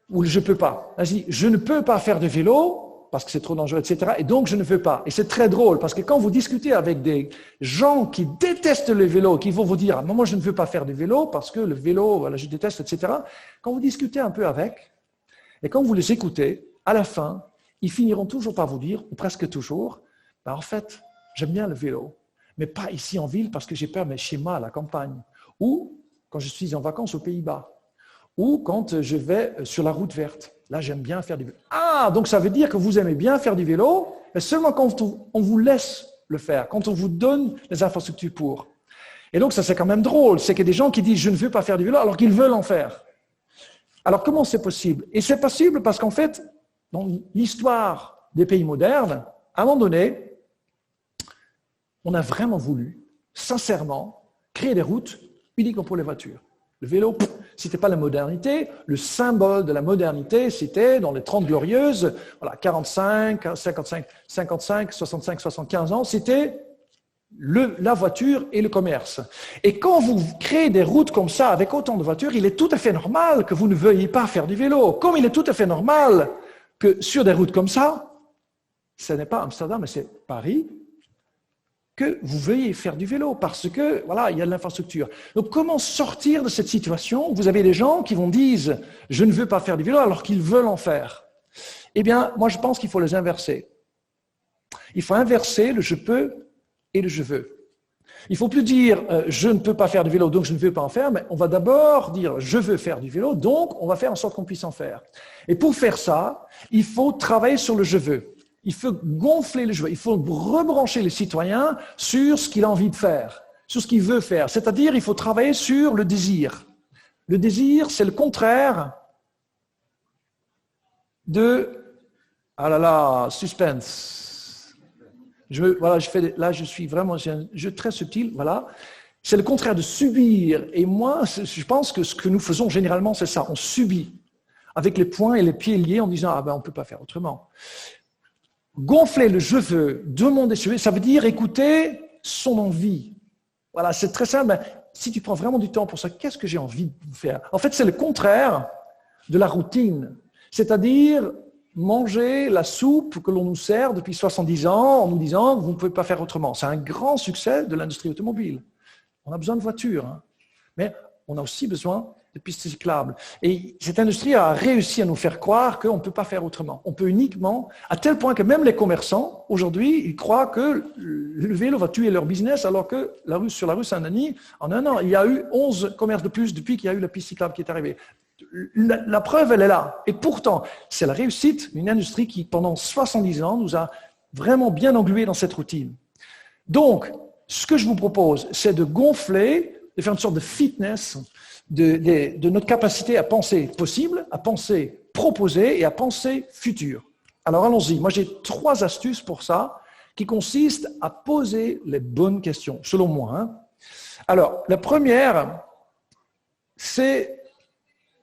Ou le « je ne peux pas ». Vas-y, je ne peux pas faire de vélo parce que c'est trop dangereux, etc. Et donc, je ne veux pas. Et c'est très drôle, parce que quand vous discutez avec des gens qui détestent le vélo, qui vont vous dire « moi, je ne veux pas faire de vélo parce que le vélo, je déteste, etc. » Quand vous discutez un peu avec, et quand vous les écoutez, à la fin, ils finiront toujours par vous dire, ou presque toujours, en fait, j'aime bien le vélo, mais pas ici en ville parce que j'ai peur, mais chez moi, à la campagne. Ou quand je suis en vacances aux Pays-Bas. Ou quand je vais sur la route verte. Là, j'aime bien faire du vélo. Ah, donc ça veut dire que vous aimez bien faire du vélo, mais seulement quand on vous laisse le faire, quand on vous donne les infrastructures pour. Et donc, ça, c'est quand même drôle. C'est qu'il y a des gens qui disent « je ne veux pas faire du vélo » alors qu'ils veulent en faire. Alors, comment c'est possible? Et c'est possible parce qu'en fait, dans l'histoire des pays modernes, à un moment donné, on a vraiment voulu, sincèrement, créer des routes uniquement pour les voitures. Le vélo, ce n'était pas la modernité. Le symbole de la modernité, c'était dans les 30 glorieuses, 45, 65, 65, 75 ans, c'était la voiture et le commerce. Et quand vous créez des routes comme ça, avec autant de voitures, il est tout à fait normal que vous ne veuillez pas faire du vélo. Comme il est tout à fait normal que sur des routes comme ça, ce n'est pas Amsterdam, mais c'est Paris, que vous veuillez faire du vélo, parce que, il y a de l'infrastructure. Donc, comment sortir de cette situation où vous avez des gens qui vont dire « je ne veux pas faire du vélo » alors qu'ils veulent en faire? Eh bien, moi, je pense qu'il faut les inverser. Il faut inverser le « je peux » et le « je veux ». Il ne faut plus dire « je ne peux pas faire du vélo, donc je ne veux pas en faire », mais on va d'abord dire « je veux faire du vélo, donc on va faire en sorte qu'on puisse en faire ». Et pour faire ça, il faut travailler sur le « je veux ». Il faut gonfler le jeu, il faut rebrancher les citoyens sur ce qu'il a envie de faire, sur ce qu'il veut faire. C'est-à-dire, il faut travailler sur le désir. Le désir, c'est le contraire de... Ah là là, suspense. Je suis vraiment... J'ai un jeu très subtil, voilà. C'est le contraire de subir. Et moi, je pense que ce que nous faisons généralement, c'est ça. On subit, avec les poings et les pieds liés, en disant « on ne peut pas faire autrement ». Gonfler le « je veux », demander « ça veut dire écouter son envie. Voilà, c'est très simple. Mais si tu prends vraiment du temps pour ça, qu'est-ce que j'ai envie de faire? En fait, c'est le contraire de la routine. C'est-à-dire manger la soupe que l'on nous sert depuis 70 ans en nous disant « vous ne pouvez pas faire autrement ». C'est un grand succès de l'industrie automobile. On a besoin de voitures, mais on a aussi besoin de pistes cyclables. Et cette industrie a réussi à nous faire croire qu'on ne peut pas faire autrement. On peut uniquement, à tel point que même les commerçants, aujourd'hui, ils croient que le vélo va tuer leur business, alors que sur la rue Saint-Denis, en un an, il y a eu 11 commerces de plus depuis qu'il y a eu la piste cyclable qui est arrivée. La preuve, elle est là. Et pourtant, c'est la réussite d'une industrie qui, pendant 70 ans, nous a vraiment bien englués dans cette routine. Donc, ce que je vous propose, c'est de gonfler, de faire une sorte de fitness de notre capacité à penser possible, à penser proposé et à penser futur. Alors allons-y. Moi, j'ai 3 astuces pour ça qui consistent à poser les bonnes questions, selon moi. Hein. Alors, la première, c'est,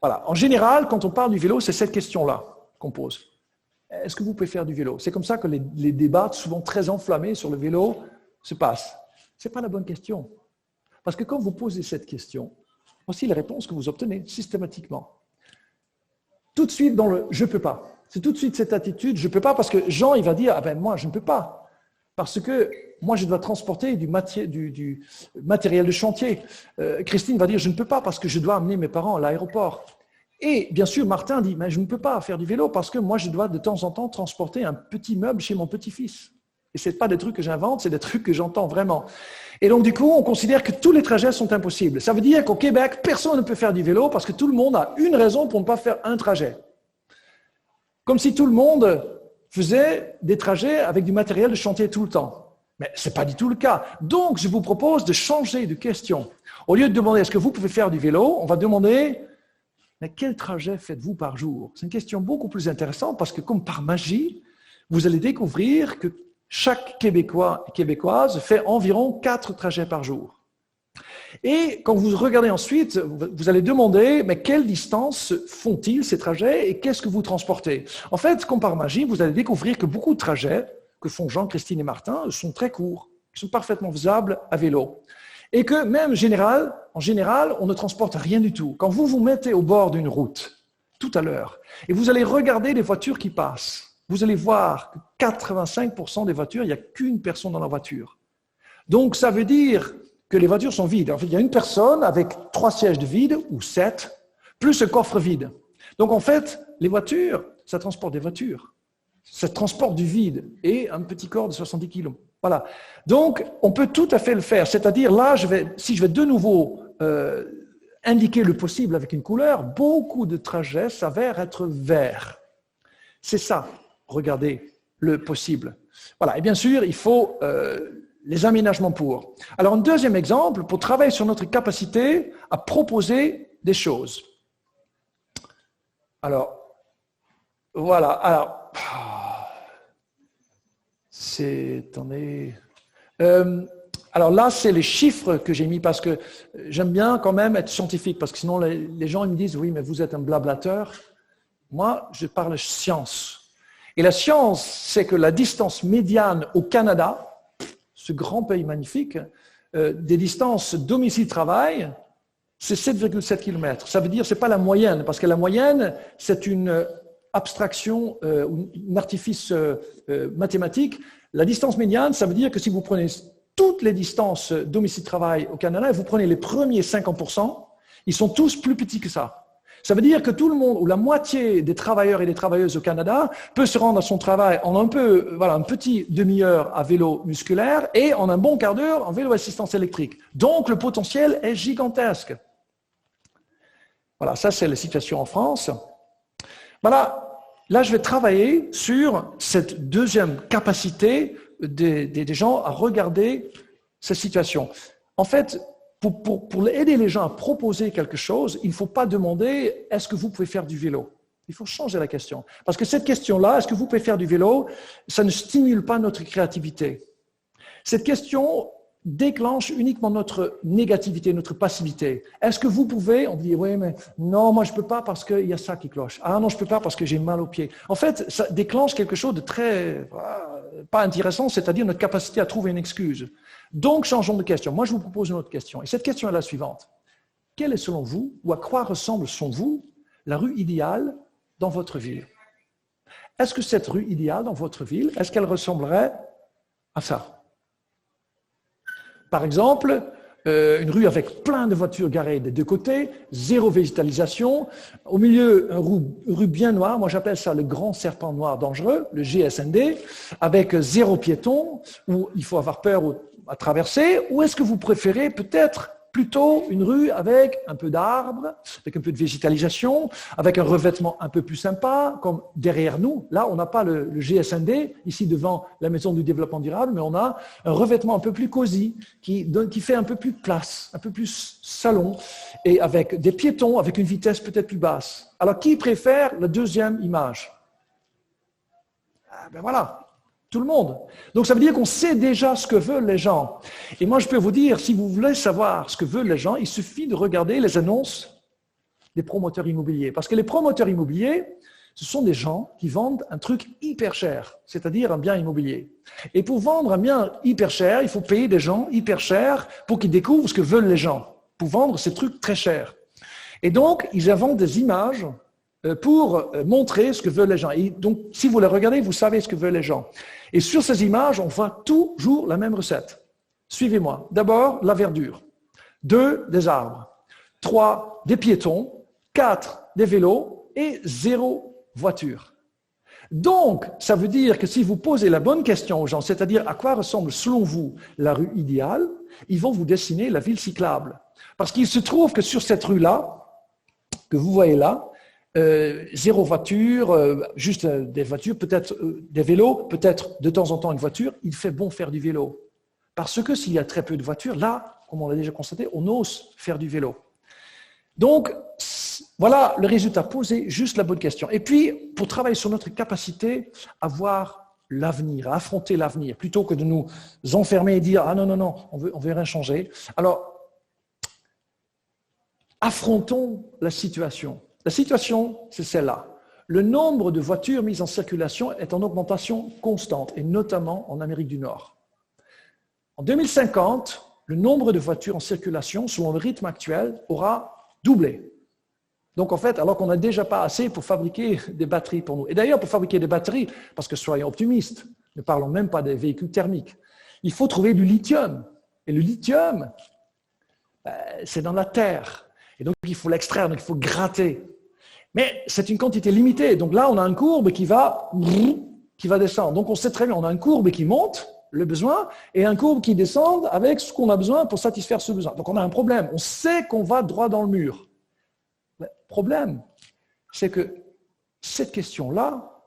voilà, en général, quand on parle du vélo, c'est cette question-là qu'on pose. Est-ce que vous pouvez faire du vélo? C'est comme ça que les débats, souvent très enflammés sur le vélo, se passent. Ce n'est pas la bonne question. Parce que quand vous posez cette question, voici les réponses que vous obtenez systématiquement. Tout de suite dans le « je ne peux pas ». C'est tout de suite cette attitude « je ne peux pas » parce que Jean, il va dire « ah ben moi, je ne peux pas ». Parce que moi, je dois transporter du matériel de chantier. Christine va dire « je ne peux pas parce que je dois amener mes parents à l'aéroport ». Et bien sûr, Martin dit « mais je ne peux pas faire du vélo parce que moi, je dois de temps en temps transporter un petit meuble chez mon petit-fils ». Et ce n'est pas des trucs que j'invente, c'est des trucs que j'entends vraiment. Et donc, du coup, on considère que tous les trajets sont impossibles. Ça veut dire qu'au Québec, personne ne peut faire du vélo parce que tout le monde a une raison pour ne pas faire un trajet. Comme si tout le monde faisait des trajets avec du matériel de chantier tout le temps. Mais ce n'est pas du tout le cas. Donc, je vous propose de changer de question. Au lieu de demander est-ce que vous pouvez faire du vélo, on va demander mais quel trajet faites-vous par jour? C'est une question beaucoup plus intéressante parce que comme par magie, vous allez découvrir que chaque Québécois et Québécoise fait environ 4 trajets par jour. Et quand vous regardez ensuite, vous allez demander, mais quelle distance font-ils ces trajets et qu'est-ce que vous transportez? En fait, comme par magie, vous allez découvrir que beaucoup de trajets que font Jean, Christine et Martin sont très courts, sont parfaitement faisables à vélo. Et que même en général, on ne transporte rien du tout. Quand vous vous mettez au bord d'une route, tout à l'heure, et vous allez regarder les voitures qui passent, vous allez voir que 85% des voitures, il n'y a qu'une personne dans la voiture. Donc, ça veut dire que les voitures sont vides. En fait, il y a une personne avec 3 sièges de vide, ou 7, plus un coffre vide. Donc, en fait, les voitures, ça transporte des voitures. Ça transporte du vide et un petit corps de 70 kilos. Voilà. Donc, on peut tout à fait le faire. C'est-à-dire, là, si je vais de nouveau indiquer le possible avec une couleur, beaucoup de trajets s'avèrent être verts. C'est ça. Regardez le possible. Voilà. Et bien sûr, il faut les aménagements pour. Alors, un deuxième exemple, pour travailler sur notre capacité à proposer des choses. Alors, voilà. Alors, attendez. Alors là, c'est les chiffres que j'ai mis parce que j'aime bien quand même être scientifique parce que sinon les gens ils me disent « oui, mais vous êtes un blablateur ». Moi, je parle science. Et la science, c'est que la distance médiane au Canada, ce grand pays magnifique, des distances domicile-travail, c'est 7,7 km. Ça veut dire que ce n'est pas la moyenne, parce que la moyenne, c'est une abstraction, un artifice mathématique. La distance médiane, ça veut dire que si vous prenez toutes les distances domicile-travail au Canada et vous prenez les premiers 50%, ils sont tous plus petits que ça. Ça veut dire que tout le monde, ou la moitié des travailleurs et des travailleuses au Canada, peut se rendre à son travail en un petit demi-heure à vélo musculaire et en un bon quart d'heure en vélo assistance électrique. Donc, le potentiel est gigantesque. Voilà, ça c'est la situation en France. Voilà, là je vais travailler sur cette deuxième capacité des gens à regarder cette situation. En fait, pour aider les gens à proposer quelque chose, il ne faut pas demander « est-ce que vous pouvez faire du vélo ?» Il faut changer la question. Parce que cette question-là, « est-ce que vous pouvez faire du vélo ?» ça ne stimule pas notre créativité. Cette question déclenche uniquement notre négativité, notre passivité. Est-ce que vous pouvez? On dit « oui, mais non, moi je ne peux pas parce qu'il y a ça qui cloche. Ah non, je ne peux pas parce que j'ai mal aux pieds. » En fait, ça déclenche quelque chose de très pas intéressant, c'est-à-dire notre capacité à trouver une excuse. Donc, changeons de question. Moi, je vous propose une autre question. Et cette question est la suivante. Quelle est, selon vous, ou à quoi ressemble, selon vous, la rue idéale dans votre ville? Est-ce que cette rue idéale dans votre ville, est-ce qu'elle ressemblerait à ça? Par exemple, une rue avec plein de voitures garées des deux côtés, zéro végétalisation. Au milieu, une rue bien noire, moi j'appelle ça le grand serpent noir dangereux, le GSND, avec zéro piéton, où il faut avoir peur à traverser. Ou est-ce que vous préférez peut-être plutôt une rue avec un peu d'arbres, avec un peu de végétalisation, avec un revêtement un peu plus sympa, comme derrière nous. Là, on n'a pas le GSND, ici devant la Maison du Développement Durable, mais on a un revêtement un peu plus cosy, qui fait un peu plus de place, un peu plus salon, et avec des piétons, avec une vitesse peut-être plus basse. Alors, qui préfère la deuxième image? Ah, ben voilà. Tout le monde. Donc ça veut dire qu'on sait déjà ce que veulent les gens. Et moi je peux vous dire, si vous voulez savoir ce que veulent les gens, il suffit de regarder les annonces des promoteurs immobiliers. Parce que les promoteurs immobiliers, ce sont des gens qui vendent un truc hyper cher, c'est-à-dire un bien immobilier. Et pour vendre un bien hyper cher, il faut payer des gens hyper chers pour qu'ils découvrent ce que veulent les gens, pour vendre ces trucs très chers. Et donc, ils inventent des images pour montrer ce que veulent les gens. Et donc, si vous les regardez, vous savez ce que veulent les gens. Et sur ces images, on voit toujours la même recette. Suivez-moi. D'abord, la verdure. 2, des arbres. 3, des piétons. 4, des vélos. Et 0 voiture. Donc, ça veut dire que si vous posez la bonne question aux gens, c'est-à-dire à quoi ressemble selon vous la rue idéale, ils vont vous dessiner la ville cyclable. Parce qu'il se trouve que sur cette rue-là, que vous voyez là, 0 voiture, juste des voitures, peut-être des vélos, peut-être de temps en temps une voiture, il fait bon faire du vélo. Parce que s'il y a très peu de voitures, là, comme on l'a déjà constaté, on ose faire du vélo. Donc, voilà le résultat, poser juste la bonne question. Et puis, pour travailler sur notre capacité à voir l'avenir, à affronter l'avenir, plutôt que de nous enfermer et dire « Ah non, non, non, on veut rien changer ». Alors, affrontons la situation. La situation, c'est celle-là. Le nombre de voitures mises en circulation est en augmentation constante, et notamment en Amérique du Nord. En 2050, le nombre de voitures en circulation, selon le rythme actuel, aura doublé. Donc en fait, alors qu'on n'a déjà pas assez pour fabriquer des batteries pour nous. Et d'ailleurs, pour fabriquer des batteries, parce que soyons optimistes, ne parlons même pas des véhicules thermiques, il faut trouver du lithium. Et le lithium, c'est dans la terre. Et donc, il faut l'extraire, donc il faut gratter. Mais c'est une quantité limitée. Donc là, on a une courbe qui va descendre. Donc on sait très bien, on a une courbe qui monte, le besoin, et une courbe qui descend avec ce qu'on a besoin pour satisfaire ce besoin. Donc on a un problème. On sait qu'on va droit dans le mur. Le problème, c'est que cette question-là,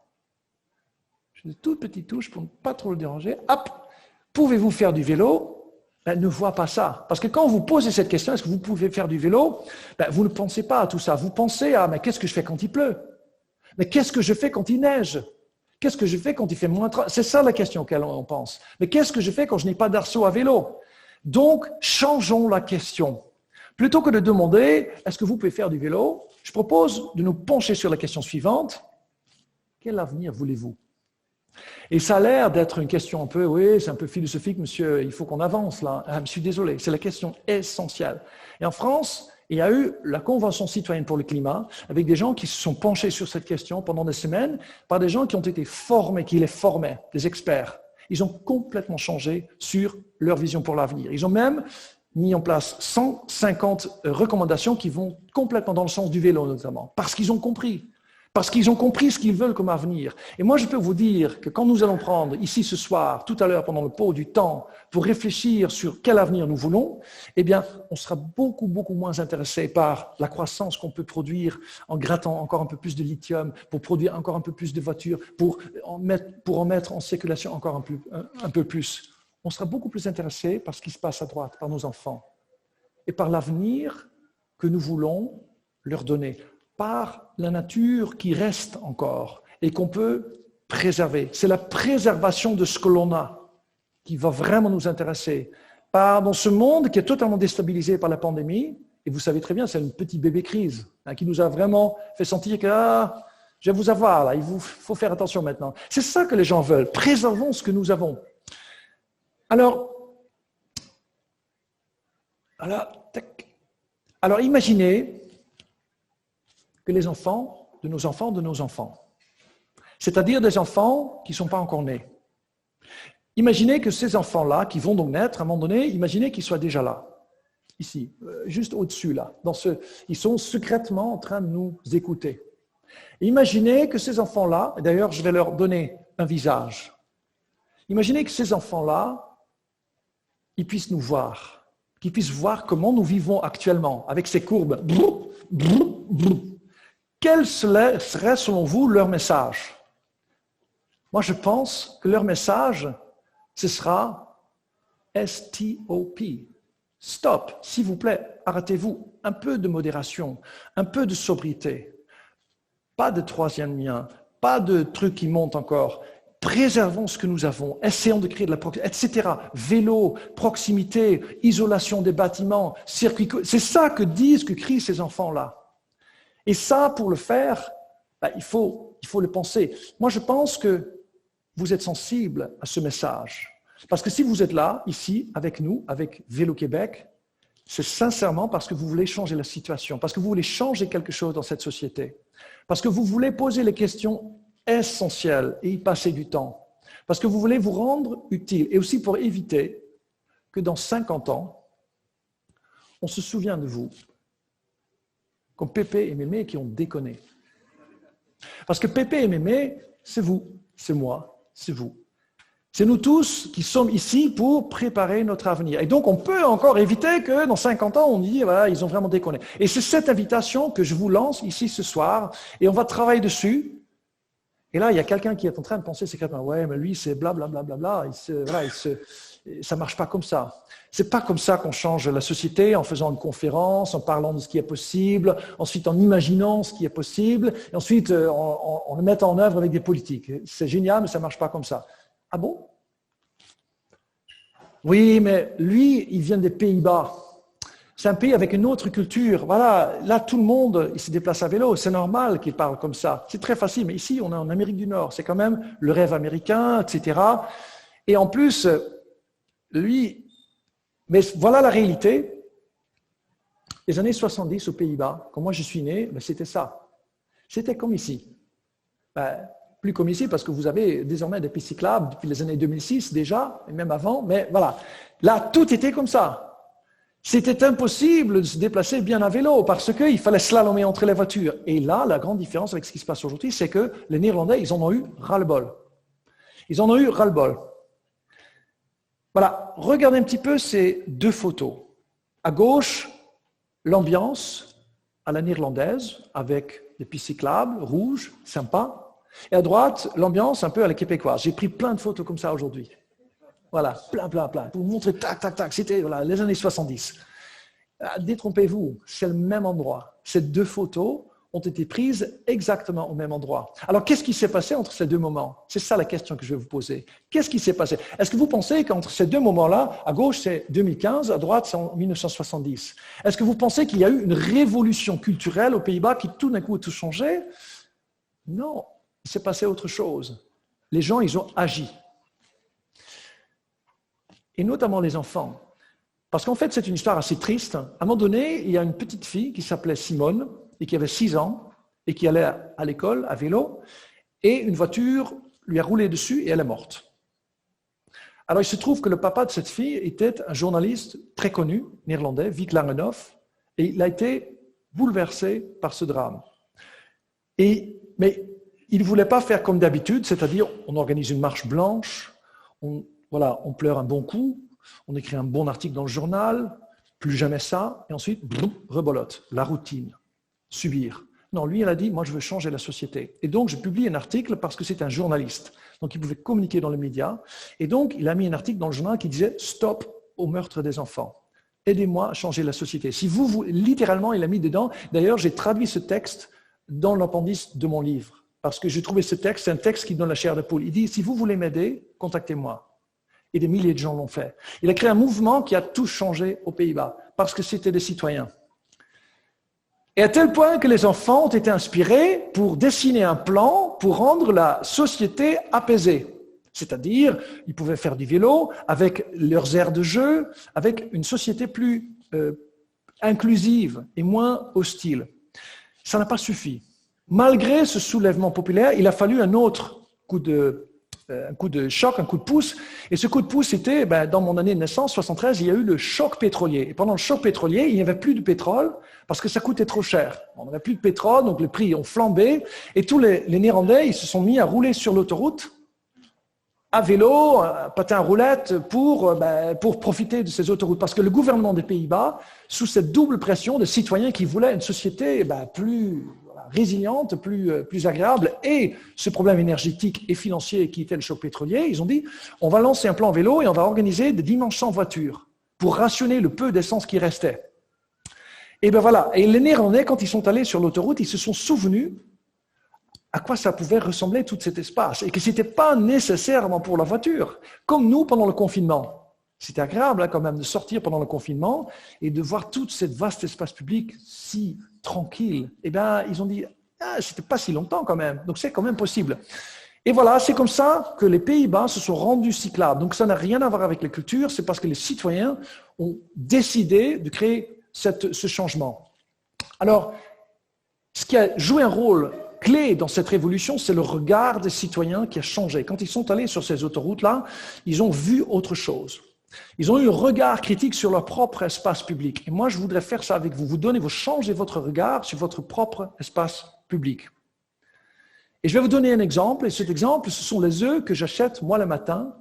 j'ai une toute petite touche pour ne pas trop le déranger. Hop, pouvez-vous faire du vélo? Ne voit pas ça. Parce que quand vous posez cette question, est-ce que vous pouvez faire du vélo? Vous ne pensez pas à tout ça. Vous pensez à, mais qu'est-ce que je fais quand il pleut? Mais qu'est-ce que je fais quand il neige? Qu'est-ce que je fais quand il fait moins 30? C'est ça la question auquel on pense. Mais qu'est-ce que je fais quand je n'ai pas d'arceau à vélo? Donc, changeons la question. Plutôt que de demander, est-ce que vous pouvez faire du vélo? Je propose de nous pencher sur la question suivante. Quel avenir voulez-vous? Et ça a l'air d'être une question un peu, oui, c'est un peu philosophique, monsieur, il faut qu'on avance là. Ah, je suis désolé, c'est la question essentielle. Et en France, il y a eu la Convention citoyenne pour le climat, avec des gens qui se sont penchés sur cette question pendant des semaines, par des gens qui ont été formés, qui les formaient, des experts. Ils ont complètement changé sur leur vision pour l'avenir. Ils ont même mis en place 150 recommandations qui vont complètement dans le sens du vélo notamment, parce qu'ils ont compris. Parce qu'ils ont compris ce qu'ils veulent comme avenir. Et moi, je peux vous dire que quand nous allons prendre ici ce soir, tout à l'heure, pendant le pot du temps, pour réfléchir sur quel avenir nous voulons, eh bien, on sera beaucoup, beaucoup moins intéressé par la croissance qu'on peut produire en grattant encore un peu plus de lithium, pour produire encore un peu plus de voitures, pour en mettre en circulation encore un peu plus. On sera beaucoup plus intéressé par ce qui se passe à droite, par nos enfants, et par l'avenir que nous voulons leur donner, par la nature qui reste encore et qu'on peut préserver. C'est la préservation de ce que l'on a qui va vraiment nous intéresser. Dans ce monde qui est totalement déstabilisé par la pandémie, et vous savez très bien, c'est une petite bébé crise qui nous a vraiment fait sentir que je vais vous avoir là, il faut faire attention maintenant. C'est ça que les gens veulent. Préservons ce que nous avons. Alors imaginez que les enfants, de nos enfants, c'est-à-dire des enfants qui ne sont pas encore nés. Imaginez que ces enfants-là, qui vont donc naître à un moment donné, imaginez qu'ils soient déjà là. ici, juste au-dessus là. Ils sont secrètement en train de nous écouter. Imaginez que ces enfants-là, d'ailleurs je vais leur donner un visage. Imaginez que ces enfants-là, ils puissent nous voir, qu'ils puissent voir comment nous vivons actuellement, avec ces courbes. Quel serait, selon vous, leur message? Moi, je pense que leur message, ce sera STOP. Stop, s'il vous plaît, arrêtez-vous. Un peu de modération, un peu de sobriété. Pas de troisième lien, pas de trucs qui montent encore. Préservons ce que nous avons, essayons de créer de la proximité, etc. Vélo, proximité, isolation des bâtiments, circuit. C'est ça que crient ces enfants-là. Et ça, pour le faire, il faut le penser. Moi, je pense que vous êtes sensible à ce message. Parce que si vous êtes là, ici, avec nous, avec Vélo Québec, c'est sincèrement parce que vous voulez changer la situation, parce que vous voulez changer quelque chose dans cette société, parce que vous voulez poser les questions essentielles et y passer du temps, parce que vous voulez vous rendre utile, et aussi pour éviter que dans 50 ans, on se souvient de vous comme Pépé et Mémé qui ont déconné. Parce que Pépé et Mémé, c'est vous, c'est moi, c'est vous. C'est nous tous qui sommes ici pour préparer notre avenir. Et donc, on peut encore éviter que dans 50 ans, on dit, voilà, ils ont vraiment déconné. Et c'est cette invitation que je vous lance ici ce soir, et on va travailler dessus. Et là, il y a quelqu'un qui est en train de penser secrètement, ouais, mais lui, c'est blablabla, ça marche pas comme ça. C'est pas comme ça qu'on change la société, en faisant une conférence, en parlant de ce qui est possible, ensuite en imaginant ce qui est possible, et ensuite en le mettant en œuvre avec des politiques. C'est génial, mais ça marche pas comme ça. Ah bon? Oui, mais lui, il vient des Pays-Bas. C'est un pays avec une autre culture. Voilà, là, tout le monde, il se déplace à vélo. C'est normal qu'il parle comme ça. C'est très facile, mais ici, on est en Amérique du Nord. C'est quand même le rêve américain, etc. Et en plus, lui, mais voilà la réalité. Les années 70 aux Pays-Bas, quand moi je suis né, c'était ça. C'était comme ici. Plus comme ici, parce que vous avez désormais des pistes cyclables depuis les années 2006 déjà, et même avant, mais voilà. Là, tout était comme ça. C'était impossible de se déplacer bien à vélo, parce qu'il fallait slalomer entre les voitures. Et là, la grande différence avec ce qui se passe aujourd'hui, c'est que les Néerlandais, ils en ont eu ras-le-bol. Ils en ont eu ras-le-bol. Voilà, regardez un petit peu ces deux photos. À gauche, l'ambiance à la néerlandaise, avec des pistes cyclables, rouges, sympa. Et à droite, l'ambiance un peu à la québécoise. J'ai pris plein de photos comme ça aujourd'hui. Voilà, plein. Pour vous montrer, tac. C'était les années 70. Détrompez-vous, c'est le même endroit. Ces deux photos ont été prises exactement au même endroit. Alors, qu'est-ce qui s'est passé entre ces deux moments? C'est ça la question que je vais vous poser. Qu'est-ce qui s'est passé? Est-ce que vous pensez qu'entre ces deux moments-là, à gauche c'est 2015, à droite c'est en 1970? Est-ce que vous pensez qu'il y a eu une révolution culturelle aux Pays-Bas qui tout d'un coup a tout changé? Non. Il s'est passé autre chose. Les gens, ils ont agi. Et notamment les enfants. Parce qu'en fait, c'est une histoire assez triste. À un moment donné, il y a une petite fille qui s'appelait Simone et qui avait 6 ans et qui allait à l'école à vélo. Et une voiture lui a roulé dessus et elle est morte. Alors, il se trouve que le papa de cette fille était un journaliste très connu, néerlandais, Vic Langenhoff, et il a été bouleversé par ce drame. Mais il ne voulait pas faire comme d'habitude, c'est-à-dire on organise une marche blanche, on pleure un bon coup, on écrit un bon article dans le journal, plus jamais ça, et ensuite, rebolote, la routine, subir. Non, lui, il a dit, moi je veux changer la société. Et donc, je publie un article parce que c'est un journaliste. Donc, il pouvait communiquer dans les médias. Et donc, il a mis un article dans le journal qui disait « Stop au meurtre des enfants. Aidez-moi à changer la société. » Littéralement, il a mis dedans. D'ailleurs, j'ai traduit ce texte dans l'appendice de mon livre. Parce que j'ai trouvé ce texte, c'est un texte qui donne la chair de poule. Il dit, si vous voulez m'aider, contactez-moi. Et des milliers de gens l'ont fait. Il a créé un mouvement qui a tout changé aux Pays-Bas, parce que c'était des citoyens. Et à tel point que les enfants ont été inspirés pour dessiner un plan pour rendre la société apaisée. C'est-à-dire, ils pouvaient faire du vélo avec leurs aires de jeu, avec une société plus inclusive et moins hostile. Ça n'a pas suffi. Malgré ce soulèvement populaire, il a fallu un autre coup de un coup de choc, un coup de pouce. Et ce coup de pouce, c'était, dans mon année de naissance, 73, il y a eu le choc pétrolier. Et pendant le choc pétrolier, il n'y avait plus de pétrole parce que ça coûtait trop cher. On n'avait plus de pétrole, donc les prix ont flambé. Et tous les Néerlandais, ils se sont mis à rouler sur l'autoroute à vélo, à patin à roulettes pour profiter de ces autoroutes. Parce que le gouvernement des Pays-Bas, sous cette double pression de citoyens qui voulaient une société plus résiliente, plus agréable, et ce problème énergétique et financier qui était le choc pétrolier, ils ont dit, on va lancer un plan vélo et on va organiser des dimanches sans voiture pour rationner le peu d'essence qui restait. Et voilà. Et les Néerlandais, quand ils sont allés sur l'autoroute, ils se sont souvenus à quoi ça pouvait ressembler tout cet espace et que ce n'était pas nécessairement pour la voiture, comme nous pendant le confinement. C'était agréable quand même de sortir pendant le confinement et de voir tout cet vaste espace public si tranquille. Ils ont dit, c'était pas si longtemps quand même, donc c'est quand même possible. Et voilà, c'est comme ça que les Pays-Bas se sont rendus cyclables. Donc ça n'a rien à voir avec la culture, c'est parce que les citoyens ont décidé de créer ce changement. Alors, ce qui a joué un rôle clé dans cette révolution, c'est le regard des citoyens qui a changé. Quand ils sont allés sur ces autoroutes-là, ils ont vu autre chose. Ils ont eu un regard critique sur leur propre espace public. Et moi, je voudrais faire ça avec vous. Vous changez votre regard sur votre propre espace public. Et je vais vous donner un exemple. Et cet exemple, ce sont les œufs que j'achète moi le matin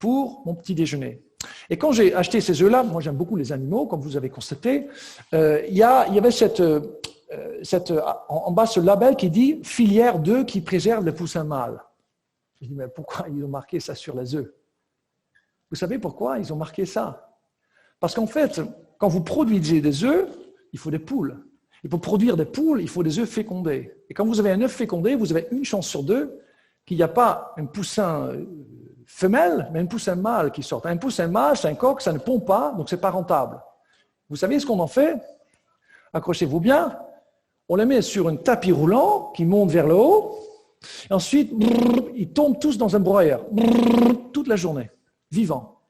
pour mon petit déjeuner. Et quand j'ai acheté ces œufs-là, moi j'aime beaucoup les animaux, comme vous avez constaté, il y avait en bas ce label qui dit « filière d'œufs qui préserve les poussins mâles ». Je dis « mais pourquoi ils ont marqué ça sur les œufs ?» Vous savez pourquoi ils ont marqué ça? Parce qu'en fait, quand vous produisez des œufs, il faut des poules. Et pour produire des poules, il faut des œufs fécondés. Et quand vous avez un œuf fécondé, vous avez une chance sur deux qu'il n'y a pas un poussin femelle, mais un poussin mâle qui sort. Un poussin mâle, c'est un coq, ça ne pond pas, donc ce n'est pas rentable. Vous savez ce qu'on en fait? Accrochez-vous bien. On les met sur un tapis roulant qui monte vers le haut. Et ensuite, ils tombent tous dans un broyeur toute la journée. Vivants.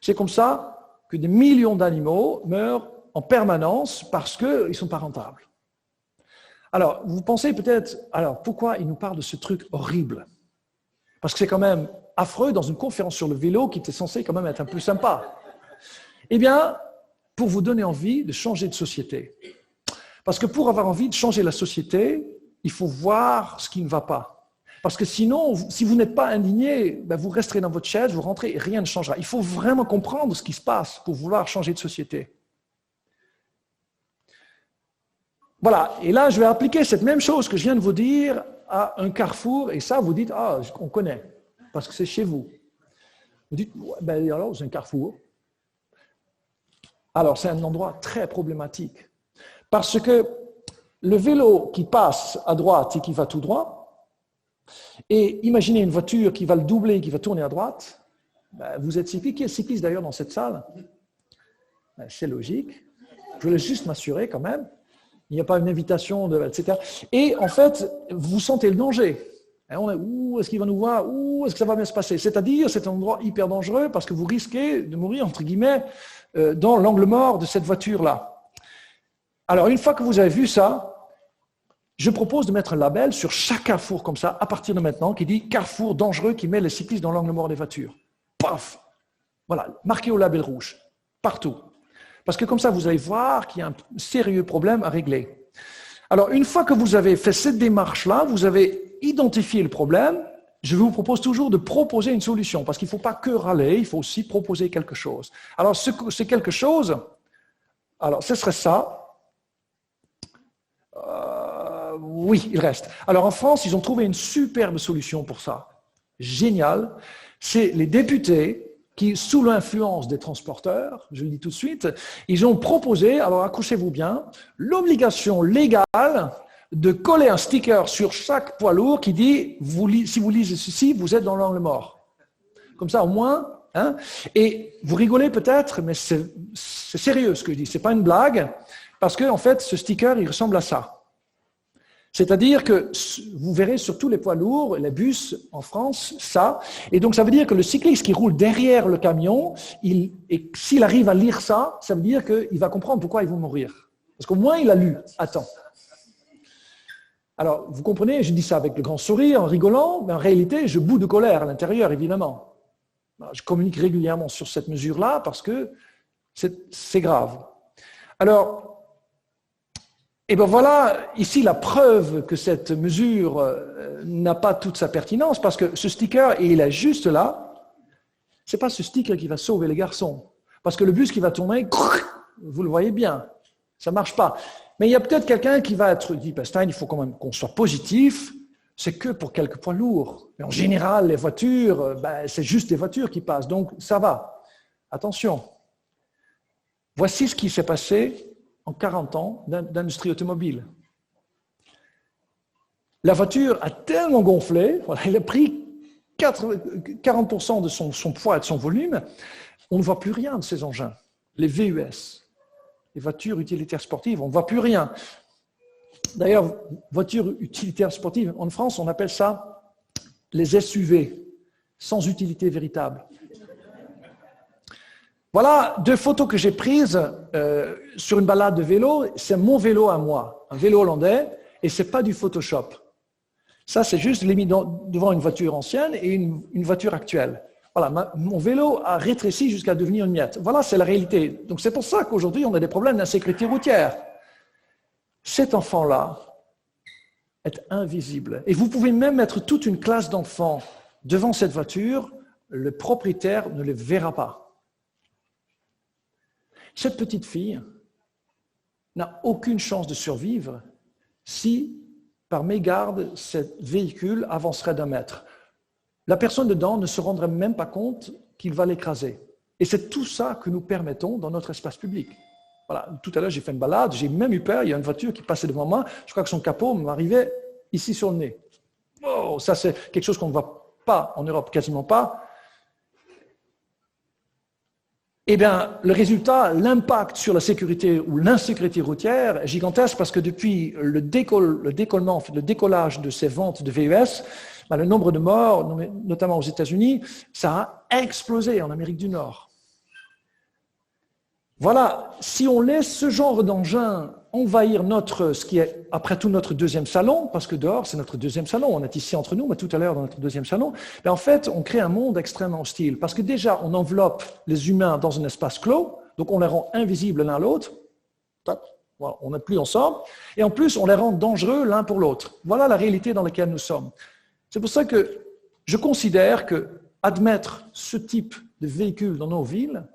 C'est comme ça que des millions d'animaux meurent en permanence parce qu'ils ne sont pas rentables. Alors, vous pensez peut-être, pourquoi il nous parle de ce truc horrible? Parce que c'est quand même affreux dans une conférence sur le vélo qui était censée quand même être un peu sympa. Eh bien, pour vous donner envie de changer de société. Parce que pour avoir envie de changer la société, il faut voir ce qui ne va pas. Parce que sinon, si vous n'êtes pas indigné, vous resterez dans votre chaise, vous rentrez et rien ne changera. Il faut vraiment comprendre ce qui se passe pour vouloir changer de société. Voilà, et là, je vais appliquer cette même chose que je viens de vous dire à un carrefour, et ça, vous dites, on connaît, parce que c'est chez vous. Vous dites, alors, c'est un carrefour. Alors, c'est un endroit très problématique, parce que le vélo qui passe à droite et qui va tout droit, et imaginez une voiture qui va le doubler, qui va tourner à droite. Vous êtes cycliste. Qui est cycliste d'ailleurs dans cette salle? C'est logique. Je voulais juste m'assurer quand même. Il n'y a pas une invitation, etc. Et en fait, vous sentez le danger. Où est-ce qu'il va nous voir? Où est-ce que ça va bien se passer? C'est-à-dire, c'est un endroit hyper dangereux parce que vous risquez de mourir, entre guillemets, dans l'angle mort de cette voiture-là. Alors, une fois que vous avez vu ça, je propose de mettre un label sur chaque carrefour comme ça, à partir de maintenant, qui dit « Carrefour dangereux qui met les cyclistes dans l'angle mort des voitures ». Paf! Voilà, marqué au label rouge, partout. Parce que comme ça, vous allez voir qu'il y a un sérieux problème à régler. Alors, une fois que vous avez fait cette démarche-là, vous avez identifié le problème, je vous propose toujours de proposer une solution, parce qu'il ne faut pas que râler, il faut aussi proposer quelque chose. Alors, c'est quelque chose, alors ce serait ça. Oui, il reste. Alors en France, ils ont trouvé une superbe solution pour ça. Génial. C'est les députés qui, sous l'influence des transporteurs, je le dis tout de suite, ils ont proposé, alors accrochez-vous bien, l'obligation légale de coller un sticker sur chaque poids lourd qui dit si vous lisez ceci, vous êtes dans l'angle mort. Comme ça, au moins, et vous rigolez peut-être, mais c'est sérieux ce que je dis, c'est pas une blague, parce que en fait, ce sticker, il ressemble à ça. C'est-à-dire que vous verrez sur tous les poids lourds, les bus en France, ça. Et donc, ça veut dire que le cycliste qui roule derrière le camion, et s'il arrive à lire ça, ça veut dire qu'il va comprendre pourquoi ils vont mourir. Parce qu'au moins, il a lu. Attends. Alors, vous comprenez, je dis ça avec le grand sourire, en rigolant, mais en réalité, je bout de colère à l'intérieur, évidemment. Je communique régulièrement sur cette mesure-là parce que c'est grave. Alors, et bien voilà, ici, la preuve que cette mesure n'a pas toute sa pertinence, parce que ce sticker, et il est juste là, c'est pas ce sticker qui va sauver les garçons. Parce que le bus qui va tourner, vous le voyez bien, ça marche pas. Mais il y a peut-être quelqu'un qui va être dit, Stein, il faut quand même qu'on soit positif, c'est que pour quelques poids lourds. Mais en général, les voitures, c'est juste des voitures qui passent, donc ça va. Attention. Voici ce qui s'est passé en 40 ans d'industrie automobile. La voiture a tellement gonflé, voilà, elle a pris 40% de son poids et de son volume, on ne voit plus rien de ces engins. Les VUS, les voitures utilitaires sportives, on ne voit plus rien. D'ailleurs, voitures utilitaires sportives, en France, on appelle ça les SUV, sans utilité véritable. Voilà 2 photos que j'ai prises sur une balade de vélo. C'est mon vélo à moi, un vélo hollandais, et ce n'est pas du Photoshop. Ça, c'est juste, je l'ai mis devant une voiture ancienne et une voiture actuelle. Voilà, mon vélo a rétréci jusqu'à devenir une miette. Voilà, c'est la réalité. Donc c'est pour ça qu'aujourd'hui, on a des problèmes d'insécurité routière. Cet enfant-là est invisible. Et vous pouvez même mettre toute une classe d'enfants devant cette voiture, le propriétaire ne les verra pas. Cette petite fille n'a aucune chance de survivre si, par mégarde, ce véhicule avancerait d'1 mètre. La personne dedans ne se rendrait même pas compte qu'il va l'écraser. Et c'est tout ça que nous permettons dans notre espace public. Voilà. Tout à l'heure, j'ai fait une balade, j'ai même eu peur, il y a une voiture qui passait devant moi, je crois que son capot m'arrivait ici sur le nez. Oh, ça c'est quelque chose qu'on ne voit pas en Europe, quasiment pas. Eh bien, le résultat, l'impact sur la sécurité ou l'insécurité routière est gigantesque parce que depuis le décollage de ces ventes de VUS, le nombre de morts, notamment aux États-Unis, ça a explosé en Amérique du Nord. Voilà, si on laisse ce genre d'engin envahir ce qui est après tout notre 2e salon, parce que dehors c'est notre 2e salon, on est ici entre nous, mais tout à l'heure dans notre 2e salon, en fait on crée un monde extrêmement hostile, parce que déjà on enveloppe les humains dans un espace clos, donc on les rend invisibles l'un l'autre, voilà, on n'est plus ensemble, et en plus on les rend dangereux l'un pour l'autre. Voilà la réalité dans laquelle nous sommes. C'est pour ça que je considère que admettre ce type de véhicule dans nos villes,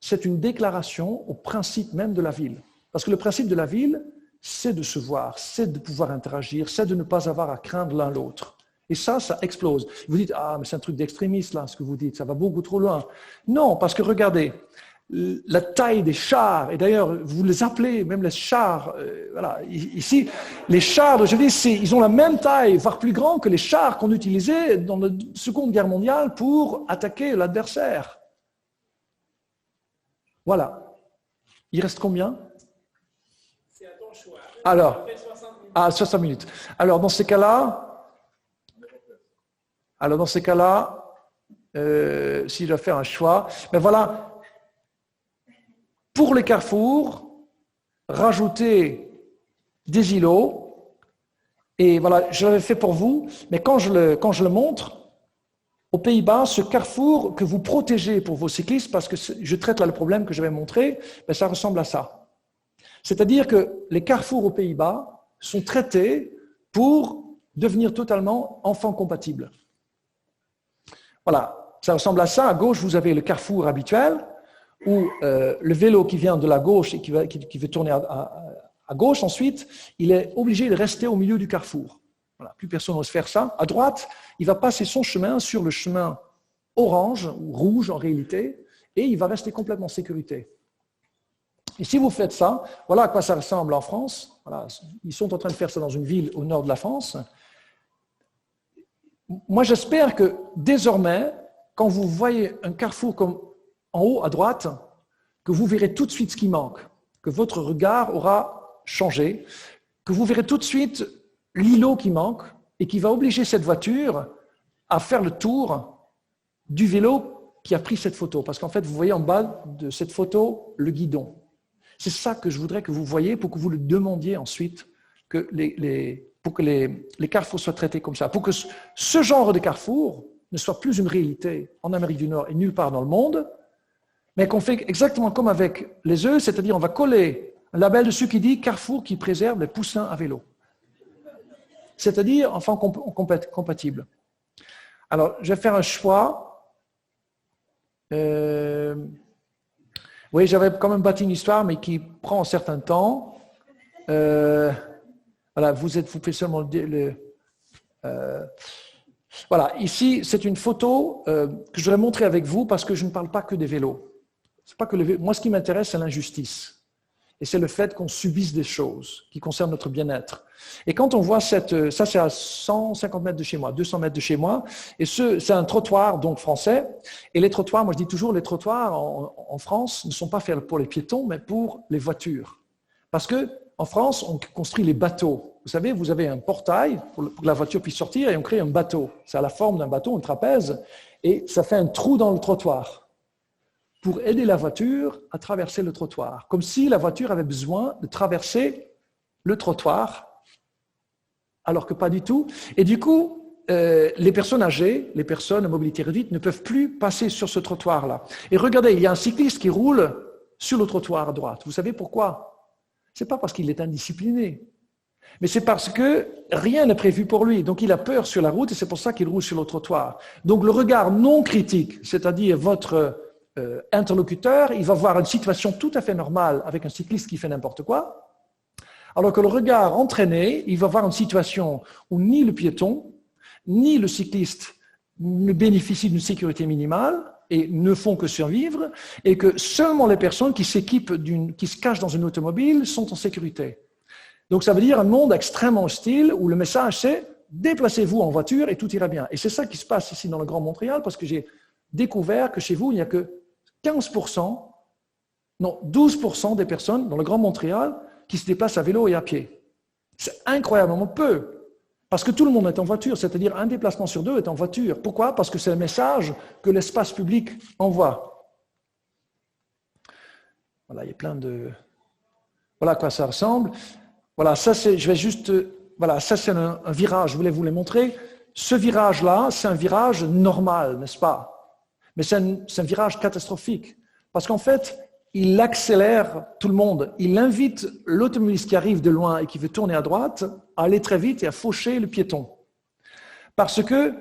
c'est une déclaration au principe même de la ville. Parce que le principe de la ville, c'est de se voir, c'est de pouvoir interagir, c'est de ne pas avoir à craindre l'un l'autre. Et ça explose. Vous dites, ah, mais c'est un truc d'extrémiste, là, ce que vous dites, ça va beaucoup trop loin. Non, parce que regardez, la taille des chars, et d'ailleurs, vous les appelez, même les chars, voilà, ici, les chars, je dis, ils ont la même taille, voire plus grand que les chars qu'on utilisait dans la Seconde Guerre mondiale pour attaquer l'adversaire. Voilà. Il reste combien? C'est à ton choix. Alors, 60 minutes. Alors, dans ces cas-là, si je dois faire un choix, mais voilà, pour les carrefours, rajouter des îlots, et voilà, je l'avais fait pour vous, mais quand je le montre, aux Pays-Bas, ce carrefour que vous protégez pour vos cyclistes, parce que je traite là le problème que j'avais montré, ça ressemble à ça. C'est-à-dire que les carrefours aux Pays-Bas sont traités pour devenir totalement enfants compatibles. Voilà, ça ressemble à ça. À gauche, vous avez le carrefour habituel, où le vélo qui vient de la gauche et qui veut tourner à gauche ensuite, il est obligé de rester au milieu du carrefour. Voilà, plus personne n'ose faire ça. À droite, il va passer son chemin sur le chemin orange, ou rouge en réalité, et il va rester complètement en sécurité. Et si vous faites ça, voilà à quoi ça ressemble en France. Voilà, ils sont en train de faire ça dans une ville au nord de la France. Moi, j'espère que désormais, quand vous voyez un carrefour comme en haut à droite, que vous verrez tout de suite ce qui manque, que votre regard aura changé, que vous verrez tout de suite l'îlot qui manque et qui va obliger cette voiture à faire le tour du vélo qui a pris cette photo. Parce qu'en fait, vous voyez en bas de cette photo le guidon. C'est ça que je voudrais que vous voyiez pour que vous le demandiez ensuite, que les pour que les carrefours soient traités comme ça, pour que ce genre de carrefour ne soit plus une réalité en Amérique du Nord et nulle part dans le monde, mais qu'on fait exactement comme avec les œufs, c'est-à-dire on va coller un label dessus qui dit « Carrefour qui préserve les poussins à vélo ». C'est-à-dire enfants compatibles. Alors, je vais faire un choix. Oui, j'avais quand même bâti une histoire, mais qui prend un certain temps. Voilà, vous pouvez seulement voilà, ici, c'est une photo que je voudrais montrer avec vous parce que je ne parle pas que des vélos. C'est pas que moi, ce qui m'intéresse, c'est l'injustice. Et c'est le fait qu'on subisse des choses qui concernent notre bien-être. Et quand on voit ça c'est à 150 mètres de chez moi, 200 mètres de chez moi, et c'est un trottoir donc français. Et les trottoirs, moi je dis toujours, les trottoirs en France ne sont pas faits pour les piétons, mais pour les voitures. Parce que en France, on construit les bateaux. Vous savez, vous avez un portail pour que la voiture puisse sortir et on crée un bateau. Ça a la forme d'un bateau, un trapèze, et ça fait un trou dans le trottoir pour aider la voiture à traverser le trottoir, comme si la voiture avait besoin de traverser le trottoir, alors que pas du tout. Et du coup, les personnes âgées, les personnes à mobilité réduite ne peuvent plus passer sur ce trottoir-là. Et regardez, il y a un cycliste qui roule sur le trottoir à droite. Vous savez pourquoi? C'est pas parce qu'il est indiscipliné, mais c'est parce que rien n'est prévu pour lui. Donc il a peur sur la route et c'est pour ça qu'il roule sur le trottoir. Donc le regard non critique, c'est-à-dire votre interlocuteur, il va voir une situation tout à fait normale avec un cycliste qui fait n'importe quoi, alors que le regard entraîné, il va voir une situation où ni le piéton, ni le cycliste ne bénéficient d'une sécurité minimale et ne font que survivre, et que seulement les personnes qui qui se cachent dans une automobile sont en sécurité. Donc ça veut dire un monde extrêmement hostile où le message c'est « déplacez-vous en voiture et tout ira bien ». Et c'est ça qui se passe ici dans le Grand Montréal, parce que j'ai découvert que chez vous, il n'y a que 15%, non, 12% des personnes dans le Grand Montréal qui se déplacent à vélo et à pied. C'est incroyablement peu, parce que tout le monde est en voiture, c'est-à-dire un déplacement sur deux est en voiture. Pourquoi? Parce que c'est le message que l'espace public envoie. Voilà, il y a plein de... Voilà à quoi ça ressemble. Voilà, ça c'est, je vais juste... Voilà, ça c'est un virage, je voulais vous le montrer. Ce virage-là, c'est un virage normal, n'est-ce pas? Mais c'est un virage catastrophique, parce qu'en fait, il accélère tout le monde. Il invite l'automobiliste qui arrive de loin et qui veut tourner à droite à aller très vite et à faucher le piéton. Parce que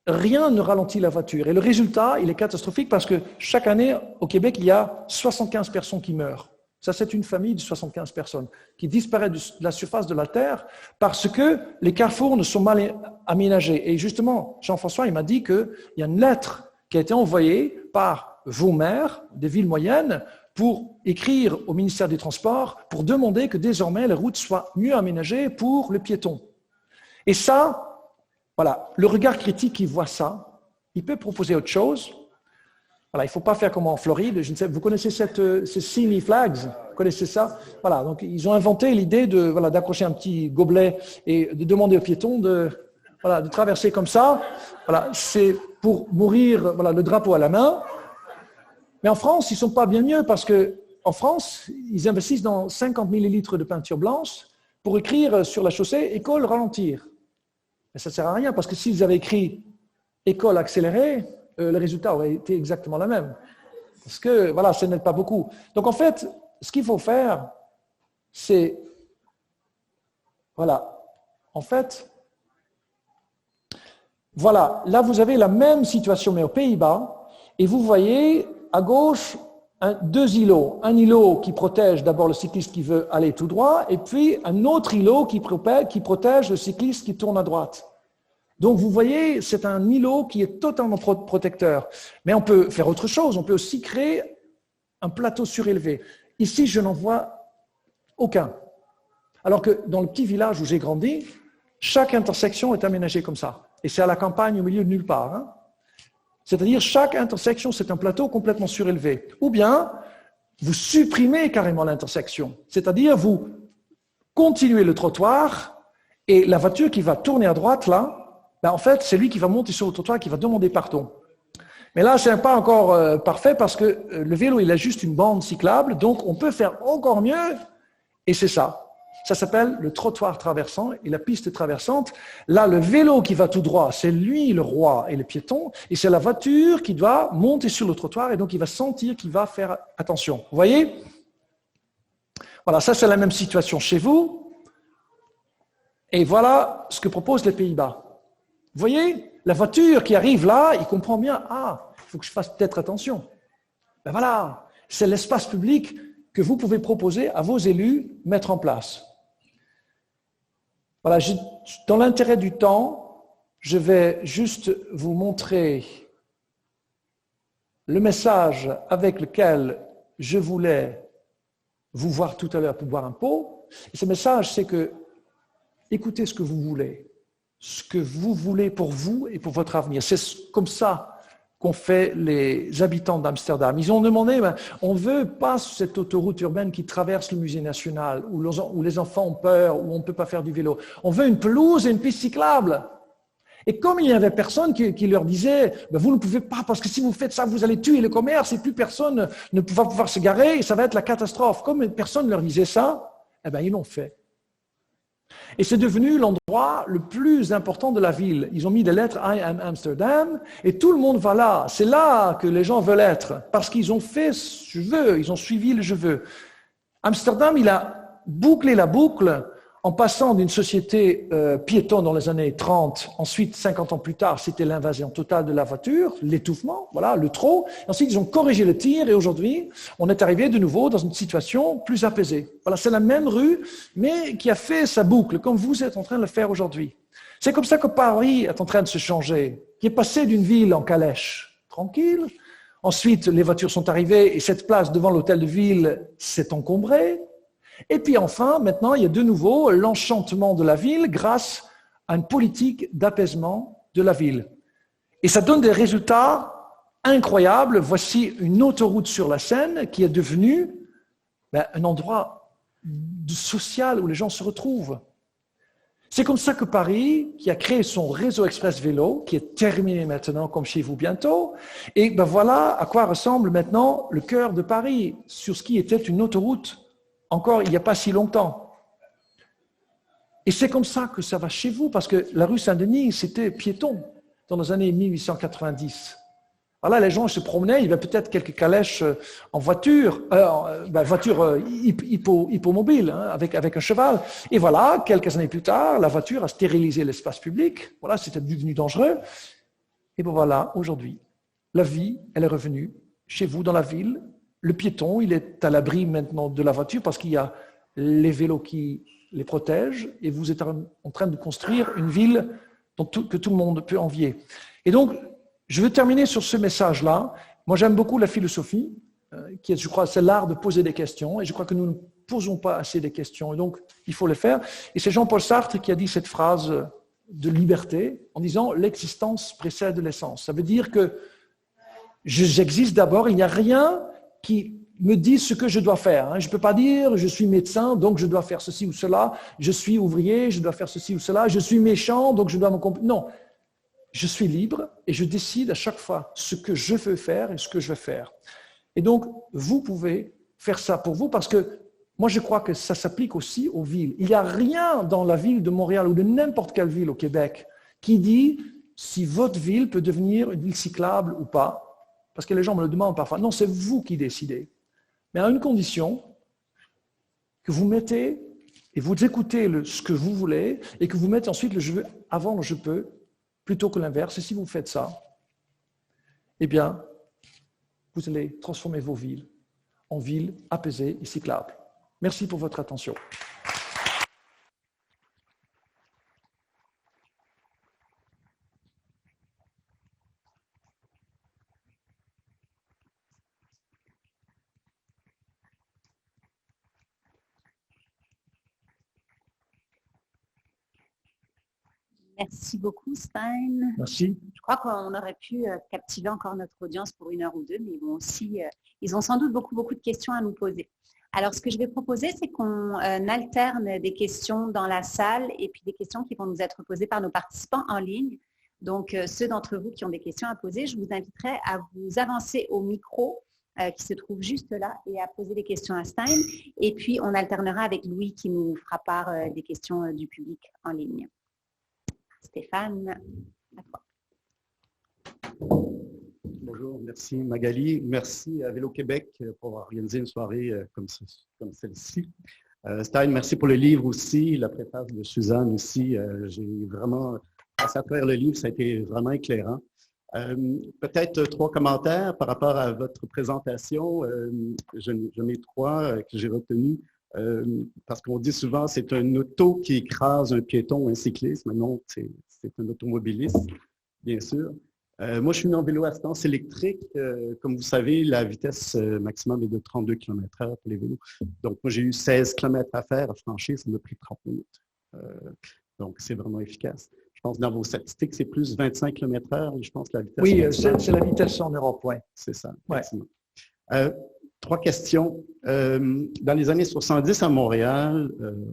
rien ne ralentit la voiture. Et le résultat, il est catastrophique parce que chaque année, au Québec, il y a 75 personnes qui meurent. Ça, c'est une famille de 75 personnes qui disparaît de la surface de la Terre parce que les carrefours ne sont mal aménagés. Et justement, Jean-François, il m'a dit qu'il y a une lettre qui a été envoyée par vos maires des villes moyennes pour écrire au ministère des Transports pour demander que désormais les routes soient mieux aménagées pour le piéton. Et ça, voilà, le regard critique qui voit ça, il peut proposer autre chose. Voilà, il ne faut pas faire comme en Floride. Je ne sais, vous connaissez ces See Me Flags? Vous connaissez ça? Voilà, donc ils ont inventé l'idée d'accrocher un petit gobelet et de demander aux piétons de traverser comme ça. Voilà, c'est pour mourir, le drapeau à la main. Mais en France, ils ne sont pas bien mieux parce qu'en France, ils investissent dans 50 millilitres de peinture blanche pour écrire sur la chaussée « École ralentir ». Mais ça ne sert à rien parce que s'ils avaient écrit « École accélérée », le résultat aurait été exactement le même. Parce que, ça n'aide pas beaucoup. Donc en fait, ce qu'il faut faire, c'est... Voilà, là vous avez la même situation, mais aux Pays-Bas, et vous voyez à gauche deux îlots. Un îlot qui protège d'abord le cycliste qui veut aller tout droit, et puis un autre îlot qui protège le cycliste qui tourne à droite. Donc vous voyez, c'est un îlot qui est totalement protecteur. Mais on peut faire autre chose, on peut aussi créer un plateau surélevé. Ici, je n'en vois aucun. Alors que dans le petit village où j'ai grandi, chaque intersection est aménagée comme ça. Et c'est à la campagne, au milieu de nulle part. Hein. C'est-à-dire, chaque intersection, c'est un plateau complètement surélevé. Ou bien, vous supprimez carrément l'intersection. C'est-à-dire, vous continuez le trottoir et la voiture qui va tourner à droite, là, en fait, c'est lui qui va monter sur le trottoir, qui va demander pardon. Mais là, ce n'est pas encore parfait parce que le vélo, il a juste une bande cyclable, donc on peut faire encore mieux, et c'est ça. Ça s'appelle le trottoir traversant et la piste traversante. Là, le vélo qui va tout droit, c'est lui le roi et le piéton, et c'est la voiture qui doit monter sur le trottoir et donc il va sentir qu'il va faire attention. Vous voyez? Voilà, ça c'est la même situation chez vous. Et voilà ce que proposent les Pays-Bas. Vous voyez? La voiture qui arrive là, il comprend bien, ah, il faut que je fasse peut-être attention. Ben voilà, c'est l'espace public que vous pouvez proposer à vos élus, mettre en place. Voilà, dans l'intérêt du temps, je vais juste vous montrer le message avec lequel je voulais vous voir tout à l'heure pour boire un pot. Et ce message, c'est que écoutez ce que vous voulez pour vous et pour votre avenir. C'est comme ça qu'ont fait les habitants d'Amsterdam. Ils ont demandé, on ne veut pas cette autoroute urbaine qui traverse le musée national, où les enfants ont peur, où on ne peut pas faire du vélo. On veut une pelouse et une piste cyclable. Et comme il n'y avait personne qui leur disait, vous ne pouvez pas, parce que si vous faites ça, vous allez tuer le commerce et plus personne ne va pouvoir se garer et ça va être la catastrophe. Comme personne ne leur disait ça, ils l'ont fait. Et c'est devenu l'endroit le plus important de la ville. Ils ont mis des lettres I am Amsterdam et tout le monde va là. C'est là que les gens veulent être parce qu'ils ont fait je veux, ils ont suivi le je veux. Amsterdam, il a bouclé la boucle en passant d'une société piétonne dans les années 30, ensuite 50 ans plus tard, c'était l'invasion totale de la voiture, l'étouffement, voilà, le trot. Ensuite, ils ont corrigé le tir et aujourd'hui, on est arrivé de nouveau dans une situation plus apaisée. Voilà, c'est la même rue, mais qui a fait sa boucle, comme vous êtes en train de le faire aujourd'hui. C'est comme ça que Paris est en train de se changer, qui est passé d'une ville en calèche, tranquille. Ensuite, les voitures sont arrivées et cette place devant l'hôtel de ville s'est encombrée. Et puis enfin, maintenant, il y a de nouveau l'enchantement de la ville grâce à une politique d'apaisement de la ville. Et ça donne des résultats incroyables. Voici une autoroute sur la Seine qui est devenue un endroit social où les gens se retrouvent. C'est comme ça que Paris, qui a créé son réseau express vélo, qui est terminé maintenant comme chez vous bientôt, et voilà à quoi ressemble maintenant le cœur de Paris, sur ce qui était une autoroute encore il n'y a pas si longtemps. Et c'est comme ça que ça va chez vous, parce que la rue Saint-Denis, c'était piéton dans les années 1890. Alors là, les gens se promenaient, il y avait peut-être quelques calèches en voiture, hippomobile, avec un cheval. Et voilà, quelques années plus tard, la voiture a stérilisé l'espace public. Voilà, c'était devenu dangereux. Et bien voilà, aujourd'hui, la vie, elle est revenue chez vous dans la ville. Le piéton, il est à l'abri maintenant de la voiture parce qu'il y a les vélos qui les protègent et vous êtes en train de construire une ville que tout le monde peut envier. Et donc, je veux terminer sur ce message-là. Moi, j'aime beaucoup la philosophie, qui est, je crois, c'est l'art de poser des questions et je crois que nous ne posons pas assez de questions et donc il faut le faire. Et c'est Jean-Paul Sartre qui a dit cette phrase de liberté en disant « l'existence précède l'essence ». Ça veut dire que j'existe d'abord, il n'y a rien qui me disent ce que je dois faire. Je ne peux pas dire je suis médecin, donc je dois faire ceci ou cela, je suis ouvrier, je dois faire ceci ou cela, je suis méchant, donc je dois me comporter. Non, je suis libre et je décide à chaque fois ce que je veux faire et ce que je vais faire. Et donc, vous pouvez faire ça pour vous parce que moi, je crois que ça s'applique aussi aux villes. Il n'y a rien dans la ville de Montréal ou de n'importe quelle ville au Québec qui dit si votre ville peut devenir une ville cyclable ou pas. Parce que les gens me le demandent parfois. Non, c'est vous qui décidez. Mais à une condition, que vous mettez et vous écoutez ce que vous voulez et que vous mettez ensuite le je veux avant le je peux, plutôt que l'inverse. Et si vous faites ça, eh bien, vous allez transformer vos villes en villes apaisées et cyclables. Merci pour votre attention. Merci beaucoup, Stein. Merci. Je crois qu'on aurait pu captiver encore notre audience pour 1 heure ou 2, mais ils ont sans doute beaucoup de questions à nous poser. Alors, ce que je vais proposer, c'est qu'on alterne des questions dans la salle et puis des questions qui vont nous être posées par nos participants en ligne. Donc, ceux d'entre vous qui ont des questions à poser, je vous inviterai à vous avancer au micro qui se trouve juste là et à poser des questions à Stein. Et puis, on alternera avec Louis qui nous fera part des questions du public en ligne. Stéphane, à toi. Bonjour, merci Magali. Merci à Vélo-Québec pour avoir organisé une soirée comme celle-ci. Stein, merci pour le livre aussi, la préface de Suzanne aussi. J'ai vraiment, à travers le livre, ça a été vraiment éclairant. Peut-être 3 commentaires par rapport à votre présentation. J'en ai 3 que j'ai retenus. Parce qu'on dit souvent c'est un auto qui écrase un piéton ou un cycliste, mais non, c'est un automobiliste, bien sûr. Moi, je suis venu en vélo à assistance électrique. Comme vous savez, la vitesse maximum est de 32 km/h pour les vélos. Donc, moi, j'ai eu 16 km à faire, à franchir, ça m'a pris 30 minutes. Donc, c'est vraiment efficace. Je pense que dans vos statistiques, c'est plus 25 km/h. Je pense que la vitesse... Oui, c'est la vitesse en Europe, oui. C'est ça, ouais. 3 questions. Dans les années 70 à Montréal,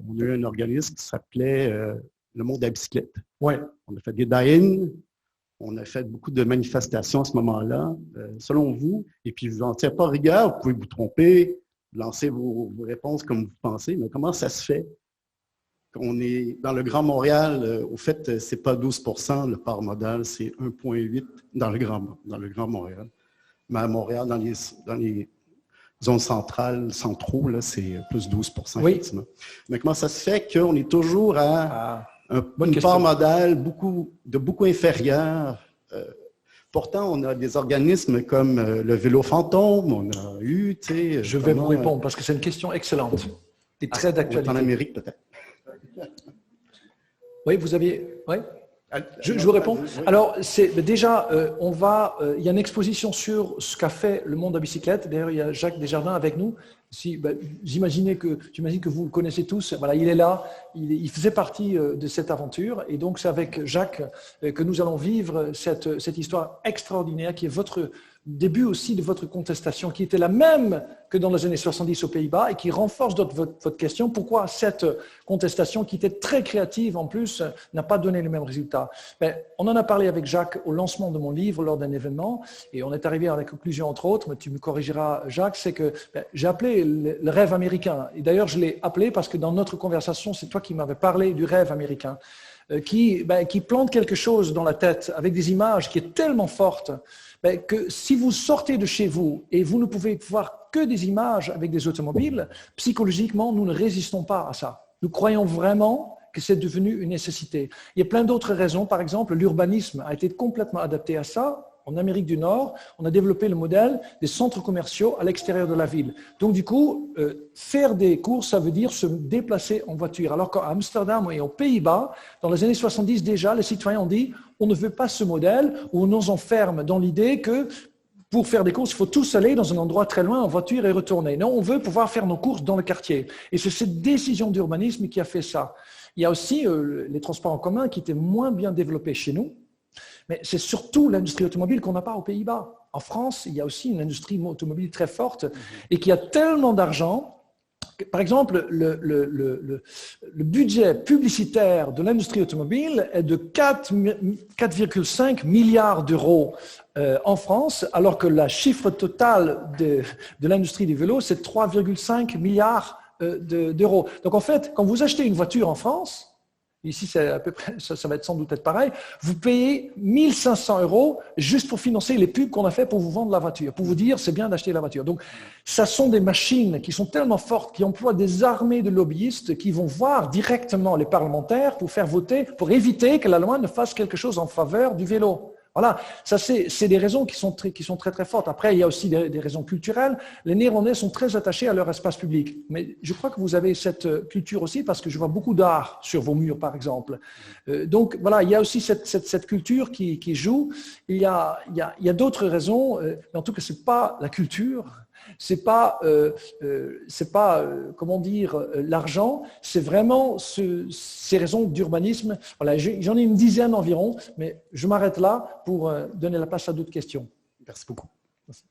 on a eu un organisme qui s'appelait Le Monde à la bicyclette. Ouais. On a fait des die-in, on a fait beaucoup de manifestations à ce moment-là. Selon vous, et puis je vous en tiens pas rigueur, vous pouvez vous tromper, lancer vos réponses comme vous pensez, mais comment ça se fait qu'on est dans le Grand Montréal? Au fait, c'est pas 12% le port modal, c'est 1,8% dans le Grand Montréal. Mais à Montréal, dans les zones centraux, là, c'est plus 12%. Oui. Effectivement. Mais comment ça se fait qu'on est toujours à une question. part modale beaucoup inférieure? Pourtant, on a des organismes comme le Vélo Fantôme, on a eu, tu sais... Je vais vous répondre parce que c'est une question excellente et très d'actualité. En Amérique, peut-être. Oui, vous aviez... Oui. Je vous réponds. Alors, déjà, il y a une exposition sur ce qu'a fait le monde à bicyclette. D'ailleurs, il y a Jacques Desjardins avec nous. J'imagine que vous le connaissez tous. Voilà, il est là. Il faisait partie de cette aventure. Et donc, c'est avec Jacques que nous allons vivre cette histoire extraordinaire qui est votre début aussi de votre contestation, qui était la même que dans les années 70 aux Pays-Bas et qui renforce votre question. Pourquoi cette contestation, qui était très créative en plus, n'a pas donné le même résultat? On en a parlé avec Jacques au lancement de mon livre lors d'un événement et on est arrivé à la conclusion, entre autres, mais tu me corrigeras, Jacques, c'est que j'ai appelé le rêve américain. Et d'ailleurs, je l'ai appelé parce que dans notre conversation, c'est toi qui m'avais parlé du rêve américain. Qui plante quelque chose dans la tête avec des images qui est tellement forte que si vous sortez de chez vous et vous ne pouvez voir que des images avec des automobiles, psychologiquement, nous ne résistons pas à ça. Nous croyons vraiment que c'est devenu une nécessité. Il y a plein d'autres raisons. Par exemple, l'urbanisme a été complètement adapté à ça. En Amérique du Nord, on a développé le modèle des centres commerciaux à l'extérieur de la ville. Donc, du coup, faire des courses, ça veut dire se déplacer en voiture. Alors qu'à Amsterdam et aux Pays-Bas, dans les années 70 déjà, les citoyens ont dit on ne veut pas ce modèle où on nous enferme dans l'idée que pour faire des courses, il faut tous aller dans un endroit très loin en voiture et retourner. Non, on veut pouvoir faire nos courses dans le quartier. Et c'est cette décision d'urbanisme qui a fait ça. Il y a aussi les transports en commun qui étaient moins bien développés chez nous. Mais c'est surtout l'industrie automobile qu'on n'a pas aux Pays-Bas. En France, il y a aussi une industrie automobile très forte et qui a tellement d'argent. Par exemple, le budget publicitaire de l'industrie automobile est de 4,5 milliards d'euros en France, alors que le chiffre total de l'industrie du vélo, c'est 3,5 milliards d'euros. Donc en fait, quand vous achetez une voiture en France, ici, c'est à peu près, ça va sans doute être pareil. Vous payez 1 500 € juste pour financer les pubs qu'on a fait pour vous vendre la voiture, pour vous dire c'est bien d'acheter la voiture. Donc, ça sont des machines qui sont tellement fortes, qui emploient des armées de lobbyistes qui vont voir directement les parlementaires pour faire voter, pour éviter que la loi ne fasse quelque chose en faveur du vélo. Voilà, ça c'est des raisons qui sont très très fortes. Après, il y a aussi des raisons culturelles. Les Néerlandais sont très attachés à leur espace public. Mais je crois que vous avez cette culture aussi parce que je vois beaucoup d'art sur vos murs, par exemple. Donc voilà, il y a aussi cette culture qui joue. Il y a d'autres raisons, mais en tout cas, c'est pas la culture. C'est pas comment dire l'argent, c'est vraiment ces raisons d'urbanisme. Voilà, j'en ai une dizaine environ, mais je m'arrête là pour donner la place à d'autres questions. Merci beaucoup. Merci.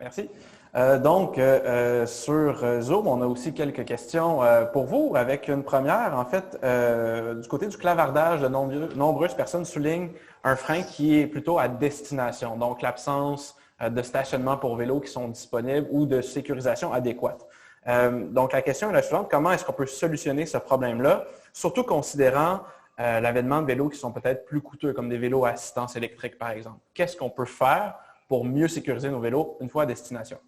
Merci. Sur Zoom, on a aussi quelques questions pour vous, avec une première. En fait, du côté du clavardage, de nombreuses personnes soulignent un frein qui est plutôt à destination, donc l'absence de stationnement pour vélos qui sont disponibles ou de sécurisation adéquate. Donc, la question est la suivante. Comment est-ce qu'on peut solutionner ce problème-là, surtout considérant l'avènement de vélos qui sont peut-être plus coûteux, comme des vélos à assistance électrique, par exemple? Qu'est-ce qu'on peut faire pour mieux sécuriser nos vélos une fois à destination?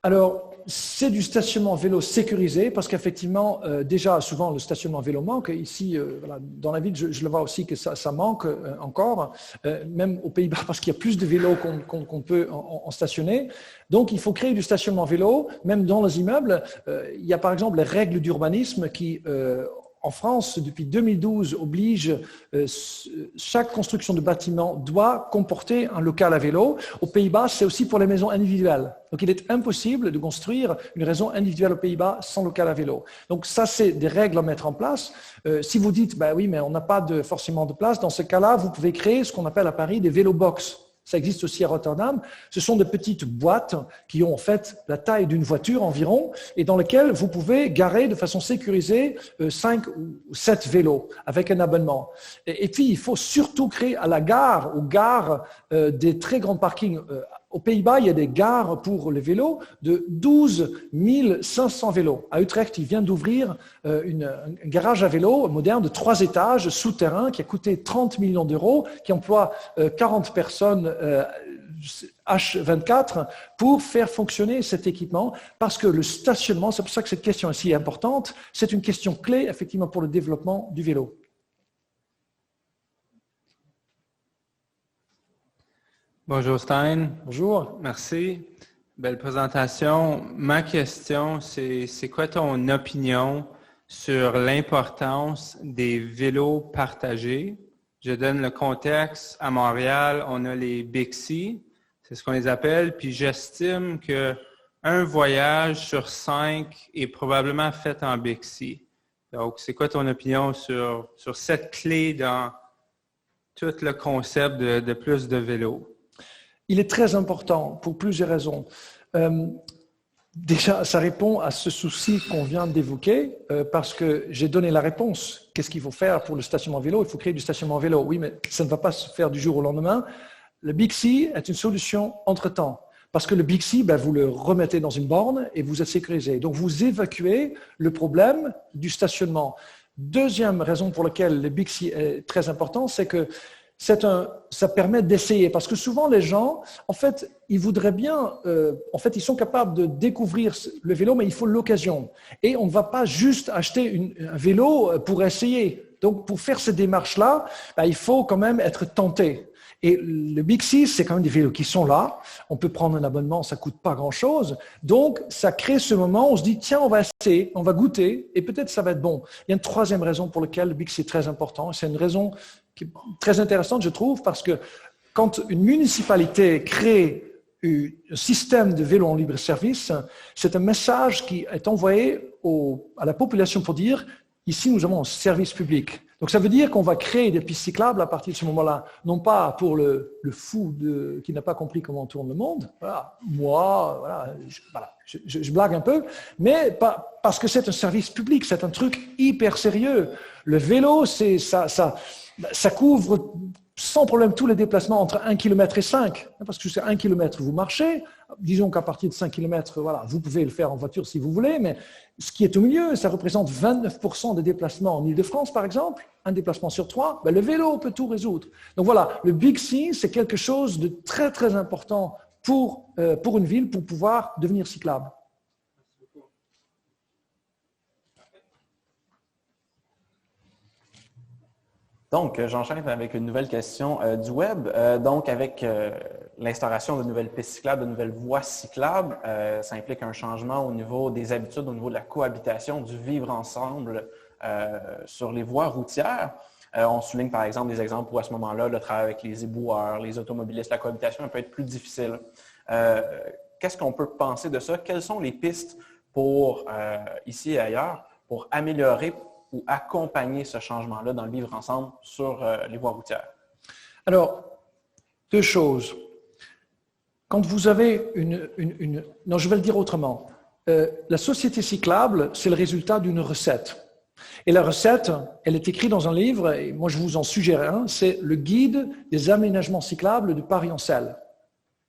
Alors, c'est du stationnement vélo sécurisé parce qu'effectivement, déjà, souvent, le stationnement vélo manque. Ici, voilà, dans la ville, je le vois aussi que ça manque encore, même aux Pays-Bas, parce qu'il y a plus de vélos qu'on peut en stationner. Donc, il faut créer du stationnement vélo, même dans les immeubles. Il y a par exemple les règles d'urbanisme qui en France, depuis 2012, oblige chaque construction de bâtiment doit comporter un local à vélo. Aux Pays-Bas, c'est aussi pour les maisons individuelles. Donc, il est impossible de construire une maison individuelle aux Pays-Bas sans local à vélo. Donc, ça, c'est des règles à mettre en place. Si vous dites, ben oui, mais on n'a pas forcément de place, dans ce cas-là, vous pouvez créer ce qu'on appelle à Paris des vélo-box. Ça existe aussi à Rotterdam. Ce sont de petites boîtes qui ont en fait la taille d'une voiture environ et dans lesquelles vous pouvez garer de façon sécurisée 5 ou 7 vélos avec un abonnement. Et puis, il faut surtout créer à la gare, aux gares, des très grands parkings. Aux Pays-Bas, il y a des gares pour les vélos de 12 500 vélos. À Utrecht, il vient d'ouvrir un garage à vélo moderne de 3 étages souterrain qui a coûté 30 millions d'euros, qui emploie 40 personnes H24 pour faire fonctionner cet équipement parce que le stationnement, c'est pour ça que cette question est si importante, c'est une question clé effectivement pour le développement du vélo. Bonjour Stein. Bonjour. Merci. Belle présentation. Ma question, c'est quoi ton opinion sur l'importance des vélos partagés? Je donne le contexte. À Montréal, on a les Bixi, c'est ce qu'on les appelle, puis j'estime qu'un voyage sur 5 est probablement fait en Bixi. Donc, c'est quoi ton opinion sur cette clé dans tout le concept de plus de vélos? Il est très important pour plusieurs raisons. Déjà, ça répond à ce souci qu'on vient d'évoquer parce que j'ai donné la réponse. Qu'est-ce qu'il faut faire pour le stationnement vélo? Il faut créer du stationnement vélo. Oui, mais ça ne va pas se faire du jour au lendemain. Le Bixi est une solution entre-temps. Parce que le Bixi, vous le remettez dans une borne et vous êtes sécurisé. Donc, vous évacuez le problème du stationnement. Deuxième raison pour laquelle le Bixi est très important, c'est que ça permet d'essayer. Parce que souvent, les gens, en fait, ils voudraient bien, ils sont capables de découvrir le vélo, mais il faut l'occasion. Et on ne va pas juste acheter un vélo pour essayer. Donc, pour faire cette démarche-là, il faut quand même être tenté. Et le Bixi, c'est quand même des vélos qui sont là. On peut prendre un abonnement, ça coûte pas grand-chose. Donc, ça crée ce moment où on se dit, tiens, on va essayer, on va goûter, et peut-être ça va être bon. Il y a une troisième raison pour laquelle le Bixi est très important. C'est une raison qui est très intéressante, je trouve, parce que quand une municipalité crée un système de vélos en libre-service, c'est un message qui est envoyé à la population pour dire, ici, nous avons un service public. Donc, ça veut dire qu'on va créer des pistes cyclables à partir de ce moment-là, non pas pour le fou qui n'a pas compris comment tourne le monde, voilà, moi, je blague un peu, mais parce que c'est un service public, c'est un truc hyper sérieux. Le vélo, ça couvre sans problème tous les déplacements entre 1 km et 5, parce que c'est 1 km, vous marchez. Disons qu'à partir de 5 km, voilà, vous pouvez le faire en voiture si vous voulez, mais ce qui est au milieu, ça représente 29% des déplacements en Île-de-France, par exemple, un déplacement sur 3, le vélo peut tout résoudre. Donc voilà, le Bixi, c'est quelque chose de très, très important pour une ville, pour pouvoir devenir cyclable. Donc, j'enchaîne avec une nouvelle question du web. Donc, avec l'instauration de nouvelles pistes cyclables, de nouvelles voies cyclables, ça implique un changement au niveau des habitudes, au niveau de la cohabitation, du vivre ensemble sur les voies routières. On souligne par exemple des exemples où à ce moment-là, le travail avec les éboueurs, les automobilistes, la cohabitation peut être plus difficile. Qu'est-ce qu'on peut penser de ça? Quelles sont les pistes pour, ici et ailleurs, pour améliorer ou accompagner ce changement-là dans le vivre ensemble sur les voies routières? Alors, deux choses. quand vous avez Non, je vais le dire autrement. La société cyclable, c'est le résultat d'une recette. Et la recette, elle est écrite dans un livre, et moi je vous en suggère un, c'est le guide des aménagements cyclables de Paris-Ancel.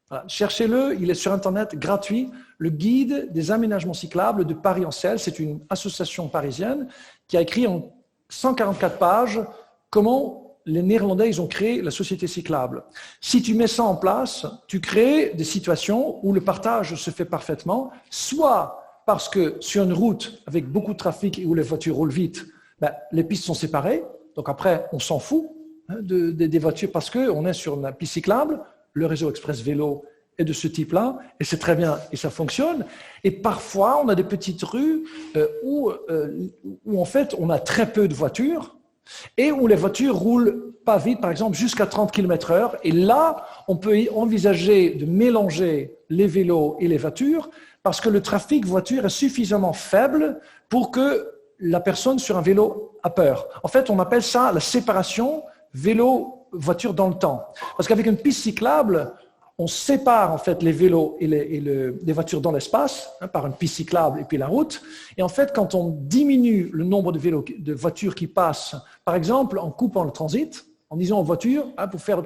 Voilà. Cherchez-le, il est sur Internet, gratuit. Le guide des aménagements cyclables de Paris-Ancel, c'est une association parisienne qui a écrit en 144 pages comment les Néerlandais ils ont créé la société cyclable. Si tu mets ça en place, tu crées des situations où le partage se fait parfaitement, soit parce que sur une route avec beaucoup de trafic et où les voitures roulent vite, les pistes sont séparées, donc après on s'en fout des voitures parce qu'on est sur une piste cyclable, le réseau express vélo est de ce type-là, et c'est très bien, et ça fonctionne. Et parfois, on a des petites rues où en fait, on a très peu de voitures, et où les voitures roulent pas vite, par exemple, jusqu'à 30 km/h. Et là, on peut envisager de mélanger les vélos et les voitures, parce que le trafic voiture est suffisamment faible pour que la personne sur un vélo a peur. En fait, on appelle ça la séparation vélo-voiture dans le temps. Parce qu'avec une piste cyclable, on sépare en fait les vélos et les voitures dans l'espace par une piste cyclable et puis la route. Et en fait, quand on diminue le nombre de voitures qui passent, par exemple en coupant le transit, en disant aux voitures,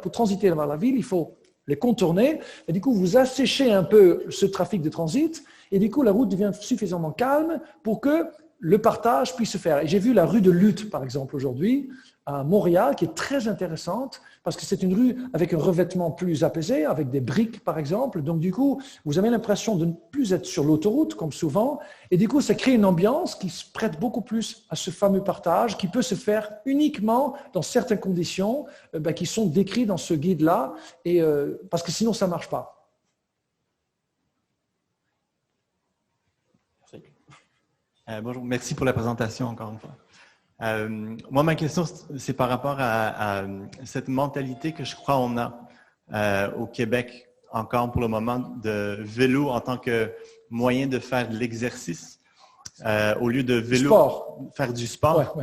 pour transiter vers la ville, il faut les contourner. Et du coup, vous asséchez un peu ce trafic de transit. Et du coup, la route devient suffisamment calme pour que le partage puisse se faire. Et j'ai vu la rue de Lutte, par exemple, aujourd'hui, à Montréal, qui est très intéressante, parce que c'est une rue avec un revêtement plus apaisé, avec des briques, par exemple. Donc, du coup, vous avez l'impression de ne plus être sur l'autoroute, comme souvent. Et du coup, ça crée une ambiance qui se prête beaucoup plus à ce fameux partage, qui peut se faire uniquement dans certaines conditions qui sont décrites dans ce guide-là, et parce que sinon, ça ne marche pas. Bonjour, merci pour la présentation encore une fois. Moi, ma question, c'est par rapport à cette mentalité que je crois on a au Québec encore pour le moment de vélo en tant que moyen de faire de l'exercice au lieu de vélo, faire du sport.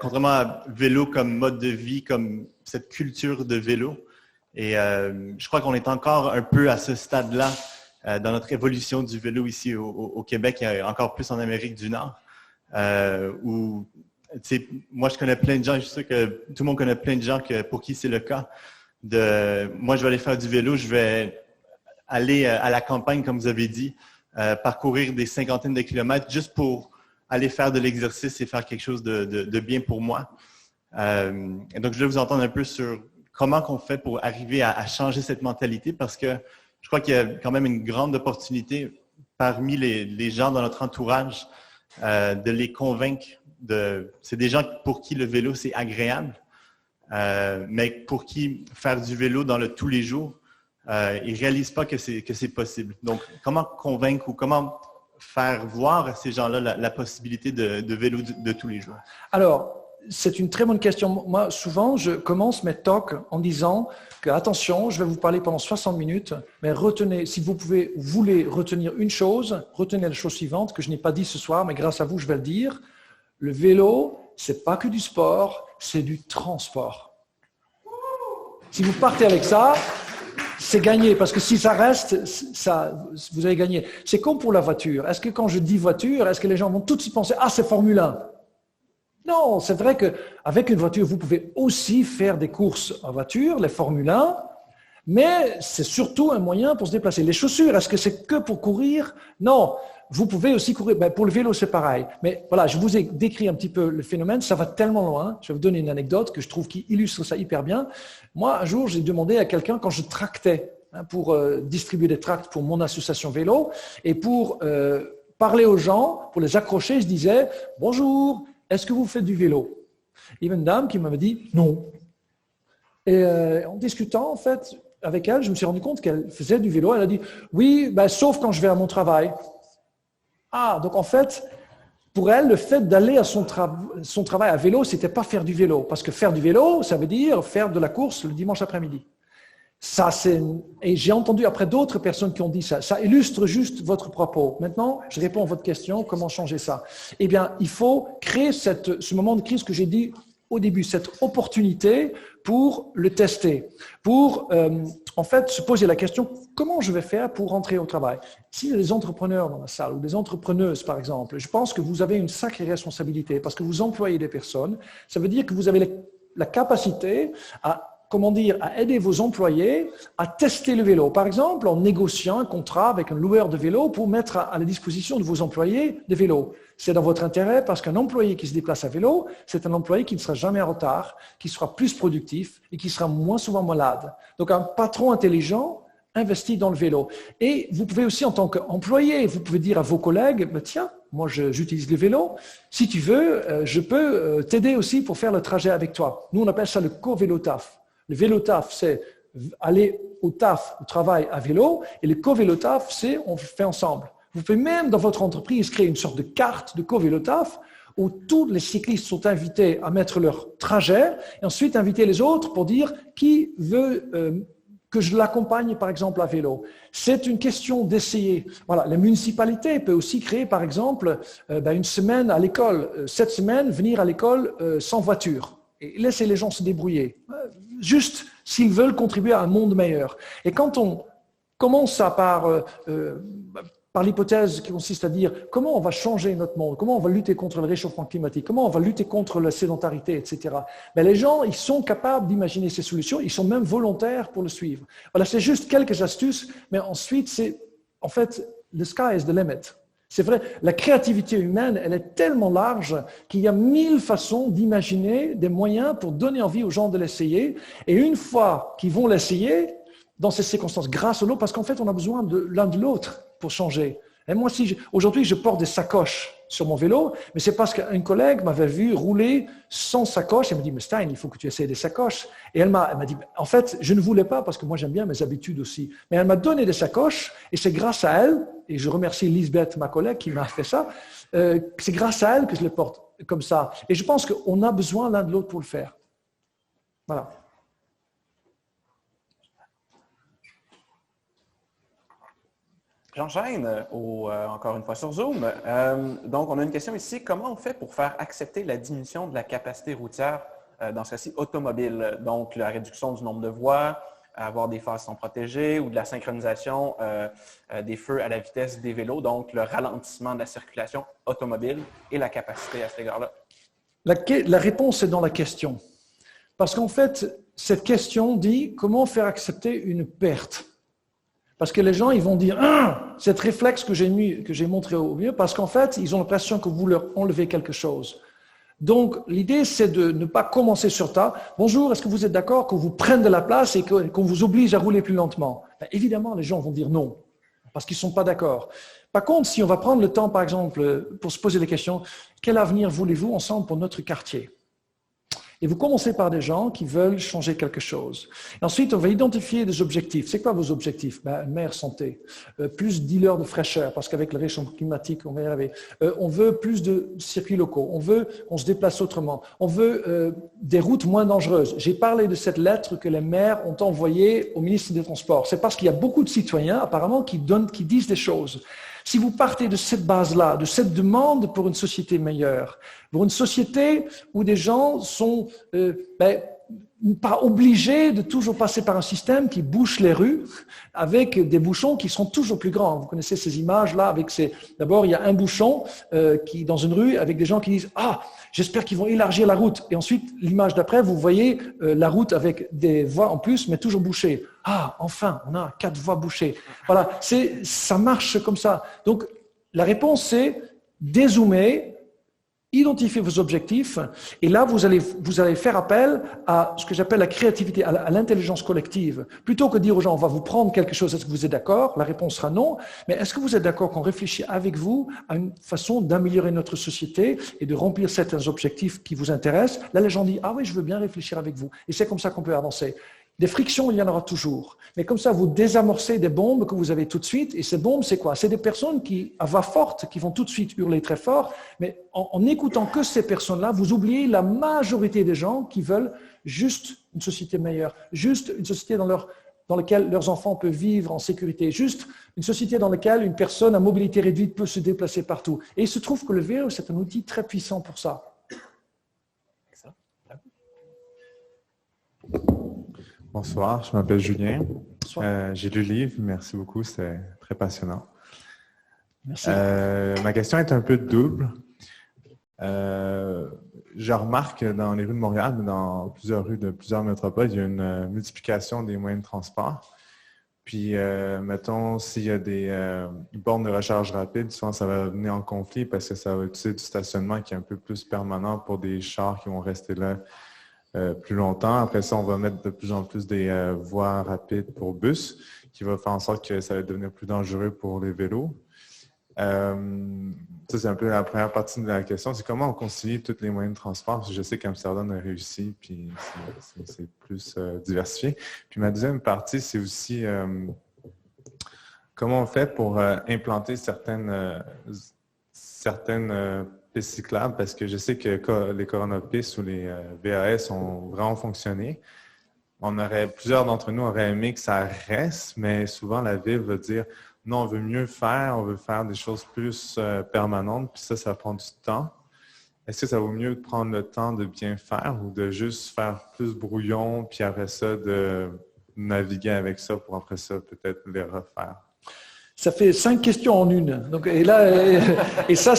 Contrairement à vélo comme mode de vie, comme cette culture de vélo. Et je crois qu'on est encore un peu à ce stade-là dans notre évolution du vélo ici au Québec et encore plus en Amérique du Nord, où moi, je connais plein de gens, je suis sûr que tout le monde connaît plein de gens pour qui c'est le cas. Moi, je vais aller faire du vélo, je vais aller à la campagne, comme vous avez dit, parcourir des cinquantaines de kilomètres juste pour aller faire de l'exercice et faire quelque chose de bien pour moi. Et donc, je voulais vous entendre un peu sur comment on fait pour arriver à changer cette mentalité, parce que je crois qu'il y a quand même une grande opportunité parmi les gens dans notre entourage de les convaincre. C'est des gens pour qui le vélo, c'est agréable, mais pour qui faire du vélo dans le tous les jours, ils ne réalisent pas que c'est possible. Donc, comment convaincre ou comment faire voir à ces gens-là la possibilité de vélo de tous les jours? Alors, c'est une très bonne question. Moi, souvent, je commence mes talks en disant que, attention, je vais vous parler pendant 60 minutes, mais retenez, si vous voulez retenir une chose, retenez la chose suivante que je n'ai pas dit ce soir, mais grâce à vous, je vais le dire. Le vélo, c'est pas que du sport, c'est du transport. Si vous partez avec ça, c'est gagné, parce que si ça reste, vous avez gagné. C'est comme pour la voiture. Est-ce que quand je dis voiture, est-ce que les gens vont tout de suite penser « Ah, c'est Formule 1 ». Non, c'est vrai qu'avec une voiture, vous pouvez aussi faire des courses en voiture, les Formule 1, mais c'est surtout un moyen pour se déplacer. Les chaussures, est-ce que c'est que pour courir? Non, vous pouvez aussi courir. Pour le vélo, c'est pareil. Mais voilà, je vous ai décrit un petit peu le phénomène, ça va tellement loin. Je vais vous donner une anecdote que je trouve qui illustre ça hyper bien. Moi, un jour, j'ai demandé à quelqu'un, quand je tractais, pour distribuer des tracts pour mon association vélo, et pour parler aux gens, pour les accrocher, je disais « Bonjour ». Est-ce que vous faites du vélo? Il y avait une dame qui m'avait dit non. Et en discutant, en fait, avec elle, je me suis rendu compte qu'elle faisait du vélo. Elle a dit oui, sauf quand je vais à mon travail. Ah, donc en fait, pour elle, le fait d'aller à son travail à vélo, c'était pas faire du vélo. Parce que faire du vélo, ça veut dire faire de la course le dimanche après-midi. Ça, et j'ai entendu après d'autres personnes qui ont dit ça. Ça illustre juste votre propos. Maintenant, je réponds à votre question, comment changer ça? Eh bien, il faut créer ce moment de crise que j'ai dit au début, cette opportunité pour le tester, pour en fait, se poser la question, comment je vais faire pour rentrer au travail? S'il y a des entrepreneurs dans la salle ou des entrepreneuses, par exemple, je pense que vous avez une sacrée responsabilité parce que vous employez des personnes. Ça veut dire que vous avez la capacité à aider vos employés à tester le vélo. Par exemple, en négociant un contrat avec un loueur de vélo pour mettre à la disposition de vos employés des vélos. C'est dans votre intérêt parce qu'un employé qui se déplace à vélo, c'est un employé qui ne sera jamais en retard, qui sera plus productif et qui sera moins souvent malade. Donc, un patron intelligent investit dans le vélo. Et vous pouvez aussi, en tant qu'employé, vous pouvez dire à vos collègues, tiens, moi j'utilise le vélo, si tu veux, je peux t'aider aussi pour faire le trajet avec toi. Nous, on appelle ça le co-vélo-taf. Le vélo-taf, c'est aller au taf, au travail à vélo, et le co-vélo-taf, c'est on fait ensemble. Vous pouvez même dans votre entreprise créer une sorte de carte de co-vélo-taf où tous les cyclistes sont invités à mettre leur trajet et ensuite inviter les autres pour dire qui veut que je l'accompagne par exemple à vélo. C'est une question d'essayer. Voilà, la municipalité peut aussi créer par exemple une semaine à l'école. Cette semaine, venir à l'école sans voiture et laisser les gens se débrouiller. Juste s'ils veulent contribuer à un monde meilleur. Et quand on commence ça par l'hypothèse qui consiste à dire comment on va changer notre monde, comment on va lutter contre le réchauffement climatique, comment on va lutter contre la sédentarité, etc. Mais les gens, ils sont capables d'imaginer ces solutions, ils sont même volontaires pour le suivre. Voilà, c'est juste quelques astuces, mais ensuite, c'est en fait, the sky is the limit. C'est vrai, la créativité humaine, elle est tellement large qu'il y a 1000 façons d'imaginer des moyens pour donner envie aux gens de l'essayer. Et une fois qu'ils vont l'essayer, dans ces circonstances, grâce à l'autre, parce qu'en fait, on a besoin de l'un de l'autre pour changer. Et moi aussi, aujourd'hui, je porte des sacoches sur mon vélo, mais c'est parce qu'une collègue m'avait vu rouler sans sacoche. Elle m'a dit, mais Stein, il faut que tu essayes des sacoches. Et elle m'a dit, en fait, je ne voulais pas parce que moi, j'aime bien mes habitudes aussi. Mais elle m'a donné des sacoches et c'est grâce à elle, et je remercie Lisbeth, ma collègue, qui m'a fait ça, c'est grâce à elle que je les porte comme ça. Et je pense qu'on a besoin l'un de l'autre pour le faire. Voilà. J'enchaîne encore une fois sur Zoom. Donc, on a une question ici. Comment on fait pour faire accepter la diminution de la capacité routière, dans ce cas-ci automobile? Donc, la réduction du nombre de voies, avoir des phases qui sont protégées ou de la synchronisation des feux à la vitesse des vélos, donc le ralentissement de la circulation automobile et la capacité à cet égard-là. La réponse est dans la question. Parce qu'en fait, cette question dit comment faire accepter une perte. Parce que les gens, ils vont dire « cet réflexe que j'ai montré au mieux », parce qu'en fait, ils ont l'impression que vous leur enlevez quelque chose. Donc, l'idée, c'est de ne pas commencer sur tas. « Bonjour, est-ce que vous êtes d'accord qu'on vous prenne de la place et qu'on vous oblige à rouler plus lentement ?» Évidemment, les gens vont dire non, parce qu'ils ne sont pas d'accord. Par contre, si on va prendre le temps, par exemple, pour se poser les questions « Quel avenir voulez-vous ensemble pour notre quartier ?» Et vous commencez par des gens qui veulent changer quelque chose. Et ensuite, on va identifier des objectifs. C'est quoi vos objectifs? Une meilleure santé, plus de dealers de fraîcheur, parce qu'avec le réchauffement climatique, on va y arriver. On veut plus de circuits locaux. On veut qu'on se déplace autrement. On veut des routes moins dangereuses. J'ai parlé de cette lettre que les maires ont envoyée au ministre des Transports. C'est parce qu'il y a beaucoup de citoyens, apparemment, qui disent des choses. Si vous partez de cette base-là, de cette demande pour une société meilleure, pour une société où des gens sont pas obligés de toujours passer par un système qui bouche les rues avec des bouchons qui sont toujours plus grands. Vous connaissez ces images-là avec d'abord, il y a un bouchon dans une rue avec des gens qui disent « Ah, j'espère qu'ils vont élargir la route. » Et ensuite, l'image d'après, vous voyez la route avec des voies en plus, mais toujours bouchées. Ah, enfin, on a 4 voies bouchées. Voilà, ça marche comme ça. Donc, la réponse, c'est dézoomer, identifier vos objectifs, et là, vous allez faire appel à ce que j'appelle la créativité, à l'intelligence collective. Plutôt que de dire aux gens, on va vous prendre quelque chose, est-ce que vous êtes d'accord? La réponse sera non. Mais est-ce que vous êtes d'accord qu'on réfléchit avec vous à une façon d'améliorer notre société et de remplir certains objectifs qui vous intéressent? Là, les gens disent, ah oui, je veux bien réfléchir avec vous. Et c'est comme ça qu'on peut avancer. Des frictions, il y en aura toujours. Mais comme ça, vous désamorcez des bombes que vous avez tout de suite. Et ces bombes, c'est quoi? C'est des personnes qui, à voix forte, qui vont tout de suite hurler très fort. Mais en n'écoutant que ces personnes-là, vous oubliez la majorité des gens qui veulent juste une société meilleure, juste une société dans laquelle leurs enfants peuvent vivre en sécurité, juste une société dans laquelle une personne à mobilité réduite peut se déplacer partout. Et il se trouve que le vélo, c'est un outil très puissant pour ça. Bonsoir, je m'appelle Julien. Jean-François. J'ai lu le livre, merci beaucoup, c'est très passionnant. Merci. Ma question est un peu double. Je remarque dans les rues de Montréal, mais dans plusieurs rues de plusieurs métropoles, il y a une multiplication des moyens de transport. Puis, mettons, s'il y a des bornes de recharge rapide, souvent ça va venir en conflit parce que ça va utiliser du stationnement qui est un peu plus permanent pour des chars qui vont rester là plus longtemps. Après ça, on va mettre de plus en plus des voies rapides pour bus, qui va faire en sorte que ça va devenir plus dangereux pour les vélos. Ça, c'est un peu la première partie de la question. C'est comment on concilie tous les moyens de transport? Parce que je sais qu'Amsterdam a réussi, puis c'est plus diversifié. Puis ma deuxième partie, c'est aussi comment on fait pour implanter certaines pistes cyclables, parce que je sais que les coronapistes ou les VAS ont vraiment fonctionné. Plusieurs d'entre nous auraient aimé que ça reste, mais souvent la ville va dire non, on veut mieux faire, on veut faire des choses plus permanentes, puis ça prend du temps. Est-ce que ça vaut mieux de prendre le temps de bien faire ou de juste faire plus brouillon, puis après ça, de naviguer avec ça pour après ça peut-être les refaire? Ça fait 5 questions en une. Donc, et ça,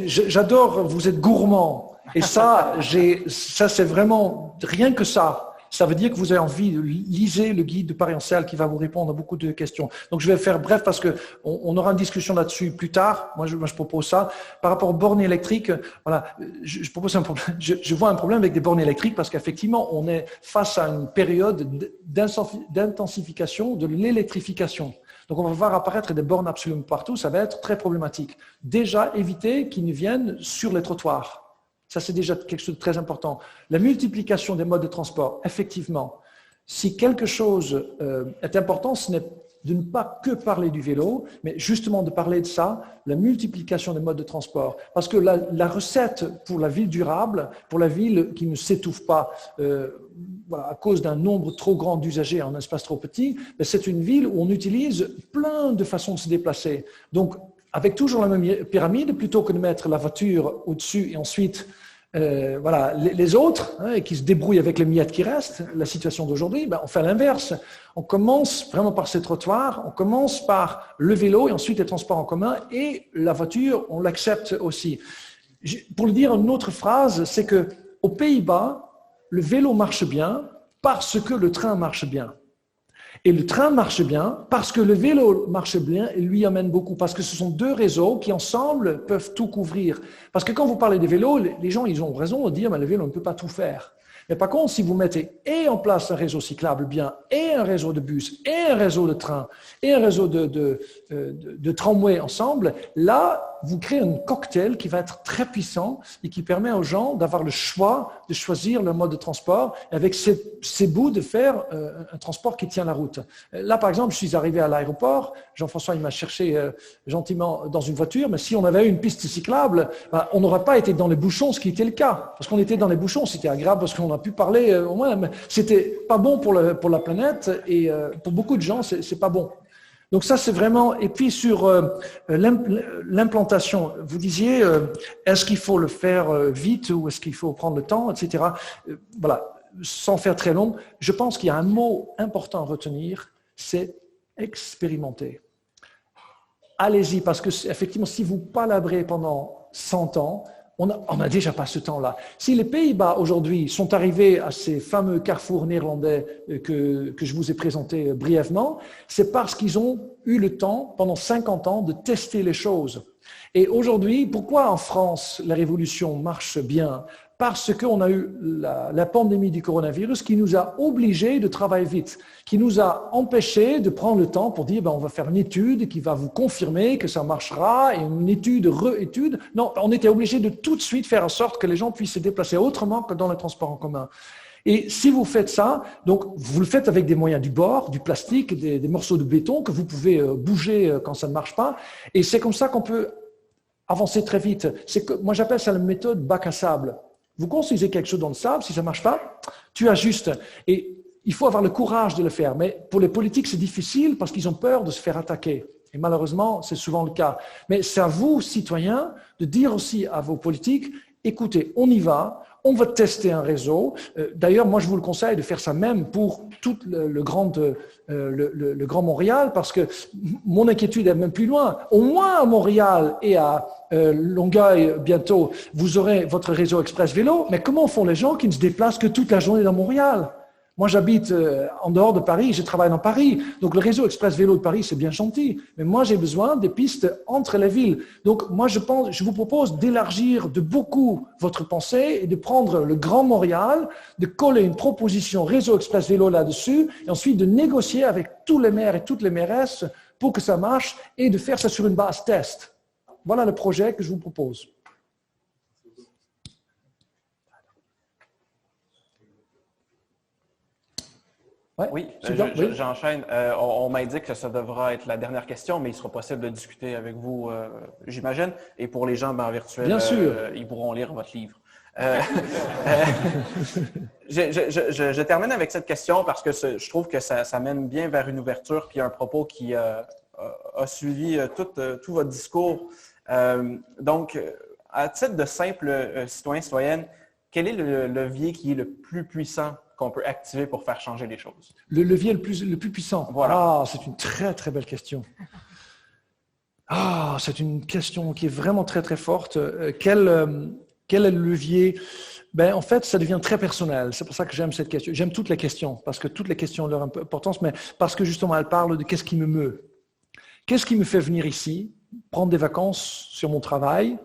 j'adore, vous êtes gourmand. Et ça, c'est vraiment rien que ça. Ça veut dire que vous avez envie de liser le guide de Paris en Selle qui va vous répondre à beaucoup de questions. Donc, je vais faire bref parce que on aura une discussion là-dessus plus tard. Moi, je propose ça. Par rapport aux bornes électriques, voilà, je propose un problème. Je vois un problème avec des bornes électriques parce qu'effectivement, on est face à une période d'intensification de l'électrification. Donc, on va voir apparaître des bornes absolument partout. Ça va être très problématique. Déjà, éviter qu'ils ne viennent sur les trottoirs. Ça, c'est déjà quelque chose de très important. La multiplication des modes de transport, effectivement. Si quelque chose est important, ce n'est de ne pas que parler du vélo, mais justement de parler de ça, la multiplication des modes de transport. Parce que la recette pour la ville durable, pour la ville qui ne s'étouffe pas à cause d'un nombre trop grand d'usagers en un espace trop petit, c'est une ville où on utilise plein de façons de se déplacer. Donc, avec toujours la même pyramide, plutôt que de mettre la voiture au-dessus et ensuite les autres qui se débrouillent avec les miettes qui restent, la situation d'aujourd'hui, on fait l'inverse. On commence vraiment par ces trottoirs, on commence par le vélo et ensuite les transports en commun et la voiture, on l'accepte aussi. Pour le dire en une autre phrase, c'est que aux Pays-Bas, le vélo marche bien parce que le train marche bien. Et le train marche bien parce que le vélo marche bien et lui amène beaucoup. Parce que ce sont deux réseaux qui, ensemble, peuvent tout couvrir. Parce que quand vous parlez des vélos, les gens, ils ont raison de dire mais le vélo ne peut pas tout faire. Mais par contre, si vous mettez en place un réseau cyclable bien, et un réseau de bus, et un réseau de train, et un réseau de tramway ensemble, là, vous créez un cocktail qui va être très puissant et qui permet aux gens d'avoir le choix de choisir leur mode de transport et avec ces bouts de faire un transport qui tient la route. Là, par exemple, je suis arrivé à l'aéroport. Jean-François, il m'a cherché gentiment dans une voiture, mais si on avait eu une piste cyclable, on n'aurait pas été dans les bouchons, ce qui était le cas. Parce qu'on était dans les bouchons, c'était agréable parce qu'on a pu parler au moins, mais c'était pas bon pour la planète et pour beaucoup de gens, c'est pas bon. Donc ça, c'est vraiment... Et puis sur l'implantation, vous disiez, est-ce qu'il faut le faire vite ou est-ce qu'il faut prendre le temps, etc. Voilà, sans faire très long, je pense qu'il y a un mot important à retenir, c'est expérimenter. Allez-y, parce que effectivement, si vous palabrez pendant 100 ans, on n'a déjà pas ce temps-là. Si les Pays-Bas aujourd'hui sont arrivés à ces fameux carrefours néerlandais que je vous ai présentés brièvement, c'est parce qu'ils ont eu le temps, pendant 50 ans, de tester les choses. Et aujourd'hui, pourquoi en France la révolution marche bien ? Parce qu'on a eu la pandémie du coronavirus qui nous a obligés de travailler vite, qui nous a empêchés de prendre le temps pour dire on va faire une étude qui va vous confirmer que ça marchera et une étude, re-étude. Non, on était obligés de tout de suite faire en sorte que les gens puissent se déplacer autrement que dans les transports en commun. Et si vous faites ça, donc vous le faites avec des moyens du bord, du plastique, des morceaux de béton que vous pouvez bouger quand ça ne marche pas. Et c'est comme ça qu'on peut avancer très vite. Moi j'appelle ça la méthode bac à sable. Vous construisez quelque chose dans le sable, si ça ne marche pas, tu ajustes. Et il faut avoir le courage de le faire. Mais pour les politiques, c'est difficile parce qu'ils ont peur de se faire attaquer. Et malheureusement, c'est souvent le cas. Mais c'est à vous, citoyens, de dire aussi à vos politiques, écoutez, on y va, on va tester un réseau. D'ailleurs, moi, je vous le conseille de faire ça même pour tout le Grand Montréal, parce que mon inquiétude est même plus loin. Au moins à Montréal et à Longueuil, bientôt, vous aurez votre réseau Express Vélo. Mais comment font les gens qui ne se déplacent que toute la journée dans Montréal? Moi, j'habite en dehors de Paris, je travaille dans Paris. Donc, le réseau Express Vélo de Paris, c'est bien gentil. Mais moi, j'ai besoin des pistes entre les villes. Donc, moi, je vous propose d'élargir de beaucoup votre pensée et de prendre le Grand Montréal, de coller une proposition réseau Express Vélo là-dessus, et ensuite de négocier avec tous les maires et toutes les mairesses pour que ça marche et de faire ça sur une base test. Voilà le projet que je vous propose. Ouais, oui, j'enchaîne. On m'indique que ça devra être la dernière question, mais il sera possible de discuter avec vous, j'imagine. Et pour les gens en virtuel, bien sûr. Ils pourront lire votre livre. Je termine avec cette question parce que je trouve que ça mène bien vers une ouverture puis un propos qui a suivi tout votre discours. Donc, à titre de simple citoyenne, quel est le levier qui est le plus puissant qu'on peut activer pour faire changer les choses? Le levier le plus puissant? Voilà. Ah, c'est une très, très belle question. Ah, c'est une question qui est vraiment très, très forte. Quel est le levier? En fait, ça devient très personnel. C'est pour ça que j'aime cette question. J'aime toutes les questions, parce que toutes les questions ont leur importance, mais parce que justement, elles parlent de qu'est-ce qui me meut. Qu'est-ce qui me fait venir ici, prendre des vacances sur mon travail,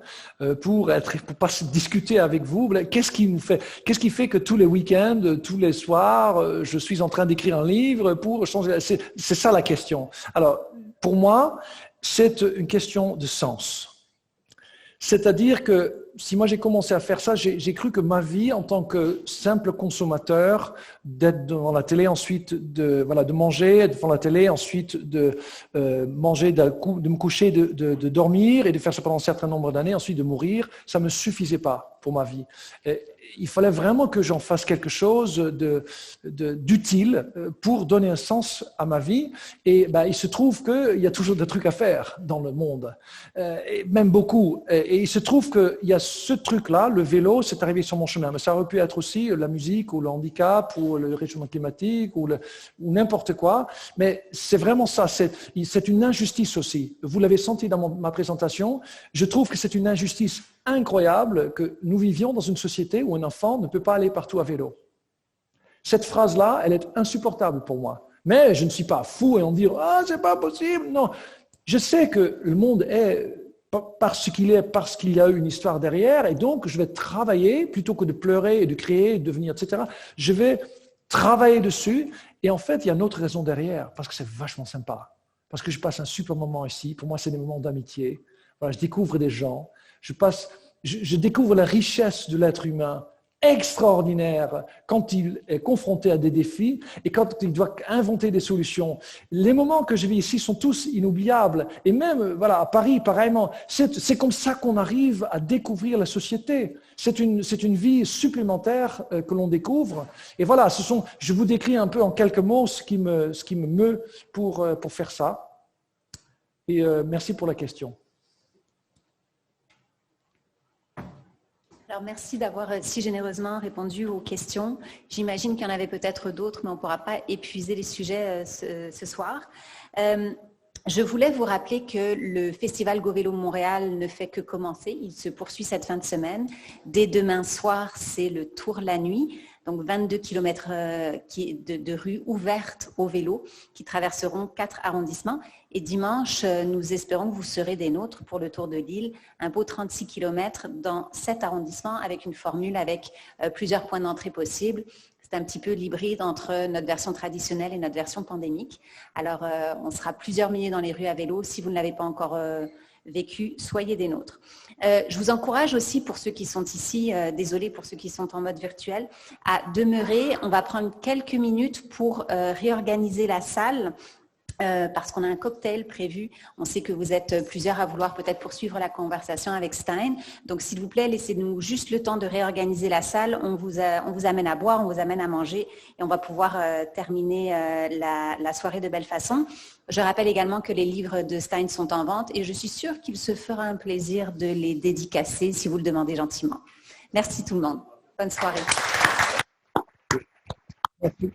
pour pas discuter avec vous? Qu'est-ce qui fait que tous les week-ends, tous les soirs, je suis en train d'écrire un livre pour changer? C'est ça la question. Alors, pour moi, c'est une question de sens. C'est-à-dire que si moi j'ai commencé à faire ça, j'ai cru que ma vie en tant que simple consommateur, d'être devant la télé, ensuite de manger devant la télé, ensuite de manger, de me coucher, de dormir et de faire ça pendant un certain nombre d'années, ensuite de mourir, ça me suffisait pas pour ma vie. Et il fallait vraiment que j'en fasse quelque chose d'utile pour donner un sens à ma vie. Et il se trouve qu'il y a toujours des trucs à faire dans le monde, et même beaucoup. Et il se trouve qu'il y a ce truc-là, le vélo, c'est arrivé sur mon chemin. Mais ça aurait pu être aussi la musique ou le handicap ou le réchauffement climatique ou n'importe quoi. Mais c'est vraiment ça. C'est une injustice aussi. Vous l'avez senti dans ma présentation. Je trouve que c'est une injustice incroyable que nous vivions dans une société où un enfant ne peut pas aller partout à vélo. Cette phrase-là, elle est insupportable pour moi. Mais je ne suis pas fou et en dire « Ah, c'est pas possible !» Non, je sais que le monde est parce qu'il est, parce qu'il y a eu une histoire derrière, et donc je vais travailler, plutôt que de pleurer et de créer, et de devenir, etc., je vais travailler dessus, et en fait, il y a une autre raison derrière, parce que c'est vachement sympa, parce que je passe un super moment ici, pour moi c'est des moments d'amitié, voilà, je découvre des gens, je découvre la richesse de l'être humain, extraordinaire quand il est confronté à des défis et quand il doit inventer des solutions. Les moments que je vis ici sont tous inoubliables. Et même à Paris, pareillement, c'est comme ça qu'on arrive à découvrir la société. C'est une vie supplémentaire que l'on découvre. Et voilà, je vous décris un peu en quelques mots ce qui me meut pour faire ça. Et merci pour la question. Alors, merci d'avoir si généreusement répondu aux questions. J'imagine qu'il y en avait peut-être d'autres, mais on ne pourra pas épuiser les sujets ce soir. Je voulais vous rappeler que le Festival Go Vélo Montréal ne fait que commencer. Il se poursuit cette fin de semaine. Dès demain soir, c'est le Tour la nuit. Donc 22 km de rues ouvertes au vélo qui traverseront 4 arrondissements. Et dimanche, nous espérons que vous serez des nôtres pour le Tour de Lille, un beau 36 km dans 7 arrondissements avec une formule avec plusieurs points d'entrée possibles. C'est un petit peu l'hybride entre notre version traditionnelle et notre version pandémique. Alors, on sera plusieurs milliers dans les rues à vélo. Si vous ne l'avez pas encore vécu, soyez des nôtres. Je vous encourage aussi, pour ceux qui sont ici, désolé pour ceux qui sont en mode virtuel, à demeurer. On va prendre quelques minutes pour réorganiser la salle. Parce qu'on a un cocktail prévu. On sait que vous êtes plusieurs à vouloir peut-être poursuivre la conversation avec Stein. Donc, s'il vous plaît, laissez-nous juste le temps de réorganiser la salle. On vous amène à boire, on vous amène à manger et on va pouvoir terminer la soirée de belle façon. Je rappelle également que les livres de Stein sont en vente et je suis sûre qu'il se fera un plaisir de les dédicacer si vous le demandez gentiment. Merci tout le monde. Bonne soirée. Merci.